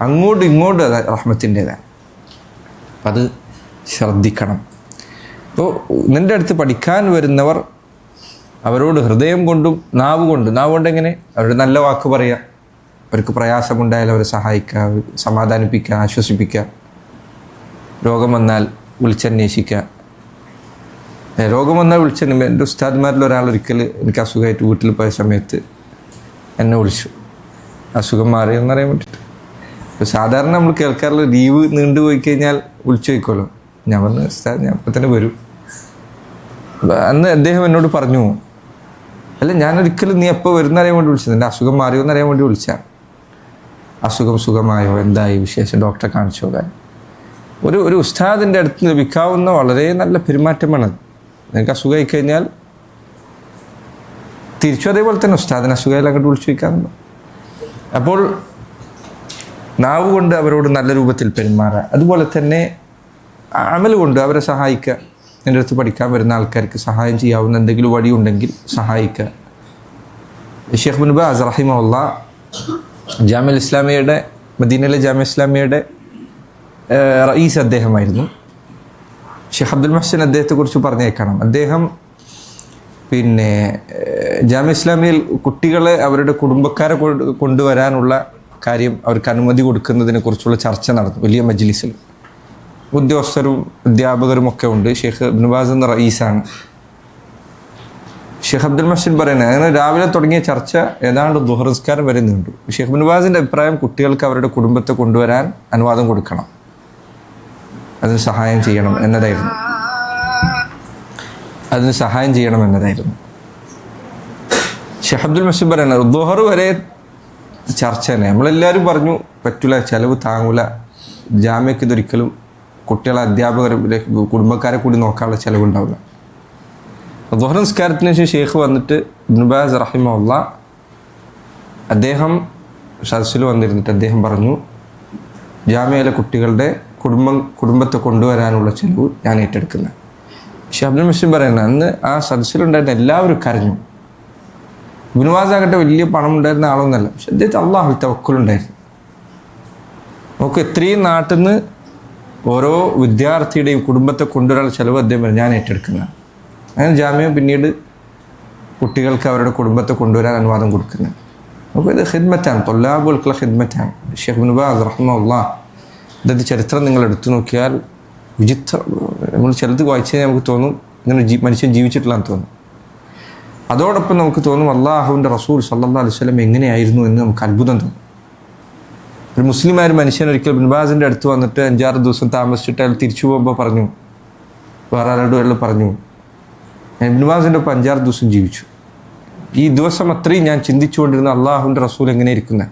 അങ്ങോട്ടും ഇങ്ങോട്ടും റഹ്മത്തിൻ്റെതാണ്. അത് ശ്രദ്ധിക്കണം. അപ്പോൾ നിൻ്റെ അടുത്ത് പഠിക്കാൻ വരുന്നവർ അവരോട് ഹൃദയം കൊണ്ടും നാവ് കൊണ്ട് എങ്ങനെ അവരുടെ നല്ല വാക്ക് പറയുക, അവർക്ക് പ്രയാസമുണ്ടായാൽ അവരെ സഹായിക്കുക, സമാധാനിപ്പിക്കുക, ആശ്വസിപ്പിക്കുക, രോഗം വന്നാൽ വിളിച്ചന്വേഷിക്കുക. രോഗം വന്നാൽ എൻ്റെ ഉസ്താദ്മാരിൽ ഒരാളൊരിക്കൽ എനിക്ക് അസുഖമായിട്ട് വീട്ടിൽ പോയ സമയത്ത് എന്നെ വിളിച്ചു, അസുഖം മാറിയെന്നറിയാൻ വേണ്ടിയിട്ട്. ഇപ്പോൾ സാധാരണ നമ്മൾ കേൾക്കാറുള്ള ലീവ് നീണ്ടു പോയി കഴിഞ്ഞാൽ വിളിച്ചു വയ്ക്കുമല്ലോ. ഞാൻ പറഞ്ഞു, ഉസ്താദ് ഞാൻ അപ്പം തന്നെ വരും. അന്ന് അദ്ദേഹം എന്നോട് പറഞ്ഞു, അല്ല ഞാനൊരിക്കലും നീ എപ്പോൾ വരുന്നറിയാൻ വേണ്ടി വിളിച്ചത്, എൻ്റെ അസുഖം മാറിയോ എന്നറിയാൻ വേണ്ടി വിളിച്ചാൽ. അസുഖം സുഖമായോ, എന്തായി വിശേഷം, ഡോക്ടറെ കാണിച്ചോ? ഒരു ഉസ്താദിൻ്റെ അടുത്ത് ലഭിക്കാവുന്ന വളരെ നല്ല പെരുമാറ്റമാണത്. നിനക്ക് അസുഖമായി കഴിഞ്ഞാൽ തിരിച്ചു അതേപോലെ തന്നെ ഉസ്താദിന് അസുഖമായാലും അങ്ങോട്ട് വിളിച്ചു വയ്ക്കാറുണ്ട്. അപ്പോൾ നാവ് കൊണ്ട് അവരോട് നല്ല രൂപത്തിൽ പെരുമാറുക, അതുപോലെ തന്നെ അമൽ കൊണ്ട് അവരെ സഹായിക്കുക. എൻ്റെ അടുത്ത് പഠിക്കാൻ വരുന്ന ആൾക്കാർക്ക് സഹായം ചെയ്യാവുന്ന എന്തെങ്കിലും വഴിയുണ്ടെങ്കിൽ സഹായിക്കുക. ഷെയ്ഖ് ബിൻ ബാസ് റഹിമഹുല്ലാ ജാമിഅൽ ഇസ്ലാമിയയുടെ മദീനയിലെ ജാമിഅ ഇസ്ലാമിയയുടെ റഈസ് അദ്ദേഹമായിരുന്നു. ഷെയ്ഖ് അബ്ദുൽ മുഹ്സിൻ അദ്ദേഹത്തെക്കുറിച്ച് പറഞ്ഞേക്കണം, അദ്ദേഹം പിന്നെ ജാമിഅ ഇസ്ലാമിയയിൽ കുട്ടികളെ അവരുടെ കുടുംബക്കാരെ കൊണ്ടുവരാനുള്ള കാര്യം അവർക്ക് അനുമതി കൊടുക്കുന്നതിനെ കുറിച്ചുള്ള ചർച്ച നടന്നു വലിയ മജ്ലിസിൽ. ഉദ്യോഗസ്ഥരും അധ്യാപകരും ഒക്കെ ഉണ്ട്. ഷെയ്ഖ് ഇബ്നു ബാസ് എന്ന റഈസാണ്. ഷെയ്ഖ് അബ്ദുൽ മുഹ്സിൻ പറയുന്നത് അങ്ങനെ രാവിലെ തുടങ്ങിയ ചർച്ച ഏതാണ്ട് ദുഹർ നിസ്കാരം വരെ നീണ്ടു. ഷെയ്ഖ് ഇബ്നു ബാസിൻ്റെ അഭിപ്രായം കുട്ടികൾക്ക് അവരുടെ കുടുംബത്തെ കൊണ്ടുവരാൻ അനുവാദം കൊടുക്കണം, അതിന് സഹായം ചെയ്യണം എന്നതായിരുന്നു. ഷെയ്ഖ് അബ്ദുൽ മുഹ്സിൻ പറയുന്നത് ദുഹർ വരെ ചർച്ച തന്നെ. നമ്മളെല്ലാവരും പറഞ്ഞു പറ്റൂല, ചിലവ് താങ്ങൂല, ജാമ്യക്ക് ഇതൊരിക്കലും കുട്ടികളെ അധ്യാപകരെ കുടുംബക്കാരെ കൂടി നോക്കാനുള്ള ചിലവുണ്ടാവില്ല. ദുഹർ നിസ്കാരത്തിന് ശേഷം ഷെയ്ഖ് വന്നിട്ട് ഇബ്നു ബാസ് റഹിമഹുല്ലാ അദ്ദേഹം സദസ്സിൽ വന്നിരുന്നിട്ട് അദ്ദേഹം പറഞ്ഞു, ജാമ്യയിലെ കുട്ടികളുടെ കുടുംബത്തെ കൊണ്ടുവരാനുള്ള ചിലവ് ഞാൻ ഏറ്റെടുക്കുന്നത്. ഷെയ്ഖ് അബ്ദുൽ മുഹ്സിൻ പറയുന്നത് അന്ന് ആ സദസ്സിലുണ്ടായിരുന്ന എല്ലാവരും കരഞ്ഞു. ഇബ്നു ബാസ് ആകട്ടെ വലിയ പണം ഉണ്ടായിരുന്ന ആളൊന്നല്ല, പക്ഷെ അദ്ദേഹത്തെ അള്ളാഹുൽ തവക്കുലുണ്ടായിരുന്നു. നമുക്ക് ഇത്രയും നാട്ടിൽ നിന്ന് ഓരോ വിദ്യാർത്ഥിയുടെയും കുടുംബത്തെ കൊണ്ടുവരാനുള്ള ചിലവ് അദ്ദേഹം ഞാൻ ഏറ്റെടുക്കുന്നത്. അങ്ങനെ ജാമ്യം പിന്നീട് കുട്ടികൾക്ക് അവരുടെ കുടുംബത്തെ കൊണ്ടുവരാൻ അനുവാദം കൊടുക്കുന്നത്. അപ്പോൾ ഇത് ഖിദ്മത്താണ്, തൊല്ലാബുൽക്കുള്ള ഖിദ്മത്താണ്. ഷെയ്ഖ് ഇബ്നു ബാസ് റഹിമഹുല്ലാ ഇന്നത്തെ ചരിത്രം നിങ്ങൾ എടുത്തു നോക്കിയാൽ വിചിത്ര, നമ്മൾ ചിലത് വായിച്ചു കഴിഞ്ഞാൽ നമുക്ക് തോന്നും ഇങ്ങനെ മനുഷ്യൻ ജീവിച്ചിട്ടില്ലാന്ന് തോന്നും. അതോടൊപ്പം നമുക്ക് തോന്നും അള്ളാഹുവിൻ്റെ റസൂൽ സല്ലല്ലാഹു അലൈഹി വസല്ലം എങ്ങനെയായിരുന്നു എന്ന് നമുക്ക് അത്ഭുതം തോന്നും. ഒരു മുസ്ലിമായ മനുഷ്യൻ ഒരിക്കൽ ഇബ്നു ബാസിൻ്റെ അടുത്ത് വന്നിട്ട് 5-6 ദിവസം താമസിച്ചിട്ട് അയാൾ തിരിച്ചു പോകുമ്പോൾ പറഞ്ഞു, വേറെ ആരോടും അയാൾ പറഞ്ഞു, ഞാൻ ഇബ്നു ബാസിൻ്റെ ഒപ്പം 5-6 ദിവസം ജീവിച്ചു. ഈ ദിവസം അത്രയും ഞാൻ ചിന്തിച്ചുകൊണ്ടിരുന്ന അള്ളാഹുവിൻ്റെ റസൂൽ എങ്ങനെ ഇരിക്കുന്നത്,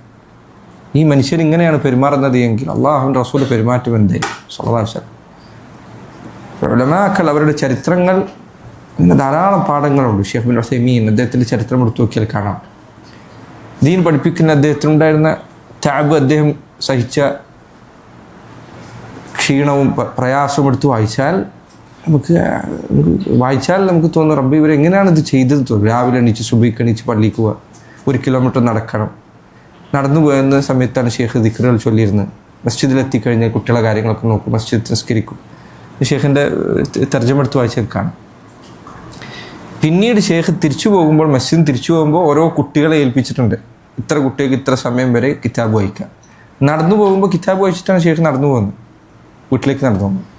ഈ മനുഷ്യൻ ഇങ്ങനെയാണ് പെരുമാറുന്നത് എങ്കിൽ അള്ളാഹുവിൻ്റെ റസൂൽ പെരുമാറ്റം എന്തായിരിക്കും സല്ലല്ലാഹു അലൈഹി വസല്ലം. ഉലമാക്കൾ അവരുടെ ചരിത്രങ്ങൾ ഇന്ന് ധാരാളം പാഠങ്ങളുണ്ട്. ഷെയ്ഖ് ബിൻ ഉസൈമീൻ അദ്ദേഹത്തിൻ്റെ ചരിത്രം എടുത്തു നോക്കിയാൽ കാണാം. ദീൻ പഠിപ്പിക്കുന്ന അദ്ദേഹത്തിനുണ്ടായിരുന്ന താബ്, അദ്ദേഹം സഹിച്ച ക്ഷീണവും പ്രയാസവും എടുത്ത് വായിച്ചാൽ നമുക്ക് തോന്നുന്നു റബ്ബി ഇവരെങ്ങനെയാണ് ഇത് ചെയ്തത് തോന്നും. രാവിലെ എണീച്ച് സുബഹിക്ക് എണീച്ച് പള്ളിക്ക് പോവുക, 1 കിലോമീറ്റർ നടക്കണം. നടന്നു പോയുന്ന സമയത്താണ് ഷെയ്ഖ് ദിക്റുകൾ ചൊല്ലിയിരുന്നത്. മസ്ജിദിലെത്തിക്കഴിഞ്ഞാൽ കുട്ടികളെ കാര്യങ്ങളൊക്കെ നോക്കും, മസ്ജിദ് നിസ്കരിക്കും. ഷെയ്ഖിൻ്റെ തർജ്ജമ എടുത്ത് വായിച്ചാൽ കാണും. പിന്നീട് ഷെയ്ഖ് തിരിച്ചു പോകുമ്പോൾ, മസ്ജിദ് തിരിച്ചു പോകുമ്പോൾ ഓരോ കുട്ടികളെ ഏൽപ്പിച്ചിട്ടുണ്ട്, ഇത്ര കുട്ടികൾക്ക് ഇത്ര സമയം വരെ കിതാബ് വായിക്കാം. നടന്നു പോകുമ്പോൾ കിതാബ് വായിച്ചിട്ടാണ് ഷെയ്ഖ് നടന്നു പോകുന്നത്, വീട്ടിലേക്ക് നടന്നു പോകുന്നത്.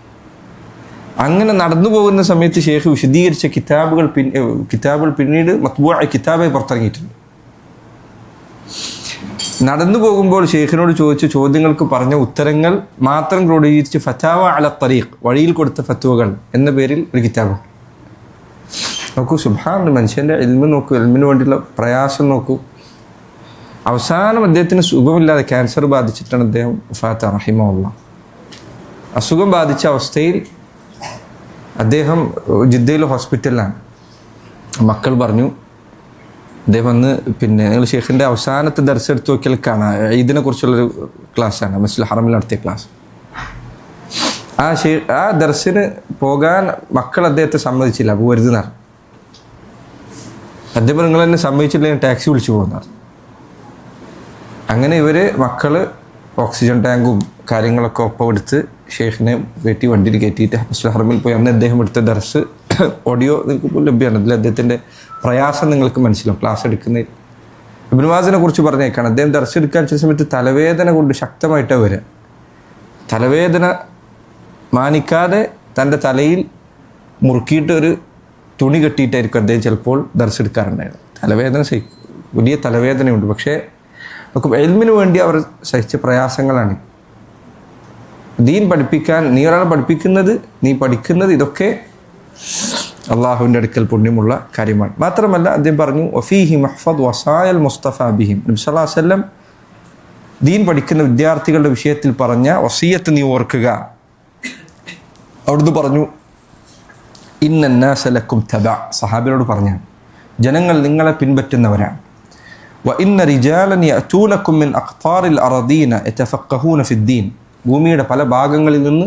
അങ്ങനെ നടന്നു പോകുന്ന സമയത്ത് ഷെയ്ഖ് വിശദീകരിച്ച കിതാബുകൾ പിന്നീട് മത്ബൂഅ കിതാബായി പുറത്തിറങ്ങിയിട്ടുണ്ട്. നടന്നു പോകുമ്പോൾ ഷെയ്ഖിനോട് ചോദിച്ച ചോദ്യങ്ങൾക്ക് പറഞ്ഞ ഉത്തരങ്ങൾ മാത്രം ക്രോഡീകരിച്ച് ഫതാവ അല തരീഖ്, വഴിയിൽ കൊടുത്ത ഫത്വകൾ എന്ന പേരിൽ ഒരു കിതാബുണ്ട്. നോക്കൂ, സുബ്ഹാനല്ലാഹ്, മനുഷ്യൻ്റെ ഇൽമ് നോക്കൂ, ഇൽമിന് വേണ്ടിയുള്ള പ്രയാസം നോക്കൂ. അവസാനം അദ്ദേഹത്തിന് സുഖമില്ലാതെ ക്യാൻസർ ബാധിച്ചിട്ടാണ് അദ്ദേഹം വഫാത്ത് റഹിമഹുല്ലാ. അസുഖം ബാധിച്ച അവസ്ഥയിൽ അദ്ദേഹം ജിദ്ദയിൽ ഹോസ്പിറ്റലിലാണ്. മക്കൾ പറഞ്ഞു, അദ്ദേഹം വന്ന് നിങ്ങൾ ഷെയ്ഖിൻ്റെ അവസാനത്തെ ദർസ് എടുത്ത് നോക്കിയാൽ കാണാം, ഇതിനെ കുറിച്ചുള്ളൊരു ക്ലാസ്സാണ്, മസ്ജിദുൽ ഹറമിൽ നടത്തിയ ക്ലാസ്. ആ ദർസിന് പോകാൻ മക്കൾ അദ്ദേഹത്തെ സമ്മതിച്ചില്ല, പോകരുതെന്നാണ്. അദ്ദേഹം നിങ്ങൾ എന്നെ സമ്മതിച്ചില്ലെങ്കിൽ ടാക്സി വിളിച്ചു പോകുന്നതാണ്. അങ്ങനെ മക്കൾ ഓക്സിജൻ ടാങ്കും കാര്യങ്ങളൊക്കെ ഒപ്പം എടുത്ത് ഷെയ്ഖിനെ വണ്ടിയിൽ കയറ്റിയിട്ട് മസ്ജിദുൽ ഹറമിൽ പോയി. അന്ന് അദ്ദേഹം എടുത്ത ദർസ് ഓഡിയോ നിങ്ങൾക്ക് ലഭ്യമാണ്. അതിൽ അദ്ദേഹത്തിൻ്റെ പ്രയാസം നിങ്ങൾക്ക് മനസ്സിലാവും ക്ലാസ് എടുക്കുന്നതിൽ. ഇബ്നു ബാസിനെ കുറിച്ച് പറഞ്ഞേക്കാണ്, അദ്ദേഹം ദർസ് എടുക്കാൻ ചില സമയത്ത് തലവേദന കൊണ്ട് ശക്തമായിട്ടാണ് വരിക. തലവേദന മാനിക്കാതെ തൻ്റെ തലയിൽ മുറുക്കിയിട്ട് ഒരു തുണി കെട്ടിയിട്ടായിരിക്കും അദ്ദേഹം ചിലപ്പോൾ ദർസ് എടുക്കാറുണ്ടായിരുന്നു. തലവേദന വലിയ തലവേദനയുണ്ട്. പക്ഷേ നമുക്ക് ഇൽമിന് വേണ്ടി അവർ സഹിച്ച പ്രയാസങ്ങളാണ്. ദീൻ പഠിപ്പിക്കാൻ നീ ഒരാളെ പഠിപ്പിക്കുന്നത്, നീ പഠിക്കുന്നത്, ഇതൊക്കെ അള്ളാഹുവിൻ്റെ അടുക്കൽ പുണ്യമുള്ള കാര്യമാണ്. മാത്രമല്ല അദ്ദേഹം പറഞ്ഞു, വഫീഹി മഹ്ഫദ് വസായൽ മുസ്തഫ ബിഹിം. നബി സല്ലല്ലാഹു അലൈഹി വസല്ലം ദീൻ പഠിക്കുന്ന വിദ്യാർത്ഥികളുടെ വിഷയത്തിൽ പറഞ്ഞ വസിയത്ത് നീ ഓർക്കുക. അവിടുന്ന് പറഞ്ഞു, ഇന്നന്നാസ ലക്കും തബഅ, സഹാബികളോട് പറഞ്ഞാണ്, ജനങ്ങൾ നിങ്ങളെ പിൻപറ്റുന്നവരാണ്. വഇന്ന റിജാലൻ യഅതൂനകും മിൻ അഖ്താറിൽ അർദീന യതഫഖഹൂന ഫിദ്ദീൻ, ഭൂമിയുടെ പല ഭാഗങ്ങളിൽ നിന്ന്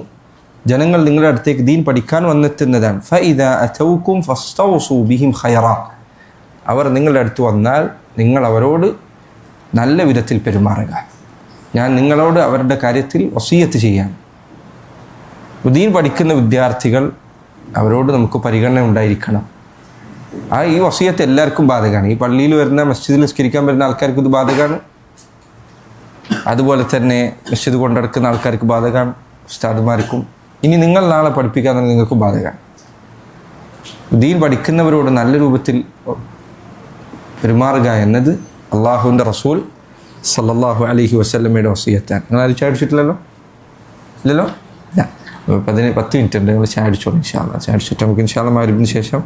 ജനങ്ങൾ നിങ്ങളുടെ അടുത്തേക്ക് ദീൻ പഠിക്കാൻ വന്നെത്തുന്നതാണ്. ഫഇദാ അതൗകും ഫസ്തൗസൂ ബിഹിം ഖൈറാ, അവർ നിങ്ങളുടെ അടുത്ത് വന്നാൽ നിങ്ങൾ അവരോട് നല്ല വിധത്തിൽ പെരുമാറുക. ഞാൻ നിങ്ങളോട് അവരുടെ കാര്യത്തിൽ വസിയത്ത് ചെയ്യാം. ദീൻ പഠിക്കുന്ന വിദ്യാർത്ഥികൾ, അവരോട് നമുക്ക് പരിഗണന ഉണ്ടായിരിക്കണം. ഈ വസിയത്ത് എല്ലാവർക്കും ബാധകമാണ്. ഈ പള്ളിയിൽ വരുന്ന, മസ്ജിദിൽ നിസ്കരിക്കാൻ വരുന്ന ആൾക്കാർക്ക് ഇത് ബാധകമാണ്. അതുപോലെ തന്നെ മസ്ജിദ് കൊണ്ടെടുക്കുന്ന ആൾക്കാർക്ക് ബാധകമാണ്, ഉസ്താദുമാർക്കും. ഇനി നിങ്ങൾ നാളെ പഠിപ്പിക്കാൻ തന്നെ നിങ്ങൾക്ക് ബാധകമാണ്. ദീൻ പഠിക്കുന്നവരോട് നല്ല രൂപത്തിൽ പെരുമാറുക എന്നത് അള്ളാഹുവിൻ്റെ റസൂൽ സല്ലല്ലാഹു അലൈഹി വസല്ലമയുടെ വസിയത്താണ്. നിങ്ങൾ ആരും ചായ അടിച്ചിട്ടില്ലല്ലോ? ഇല്ലല്ലോ? 10 മിനിറ്റ് ഉണ്ട്. നിങ്ങൾ ചായ അടിച്ചോളൂ ഇൻഷാ അല്ലാഹ്. ചായ അടിച്ചിട്ട് നമുക്ക് ഇൻഷാ അല്ലാഹ് മഗ്‌രിബിന് ശേഷം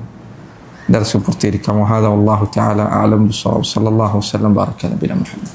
ദർസ് പൂർത്തീകരിക്കാം. വഹാദ വല്ലാഹു തആല അഅലം ബിസ്സവാബ്. സല്ലല്ലാഹു വസല്ലം ബാറക നബിന മുഹമ്മദ്.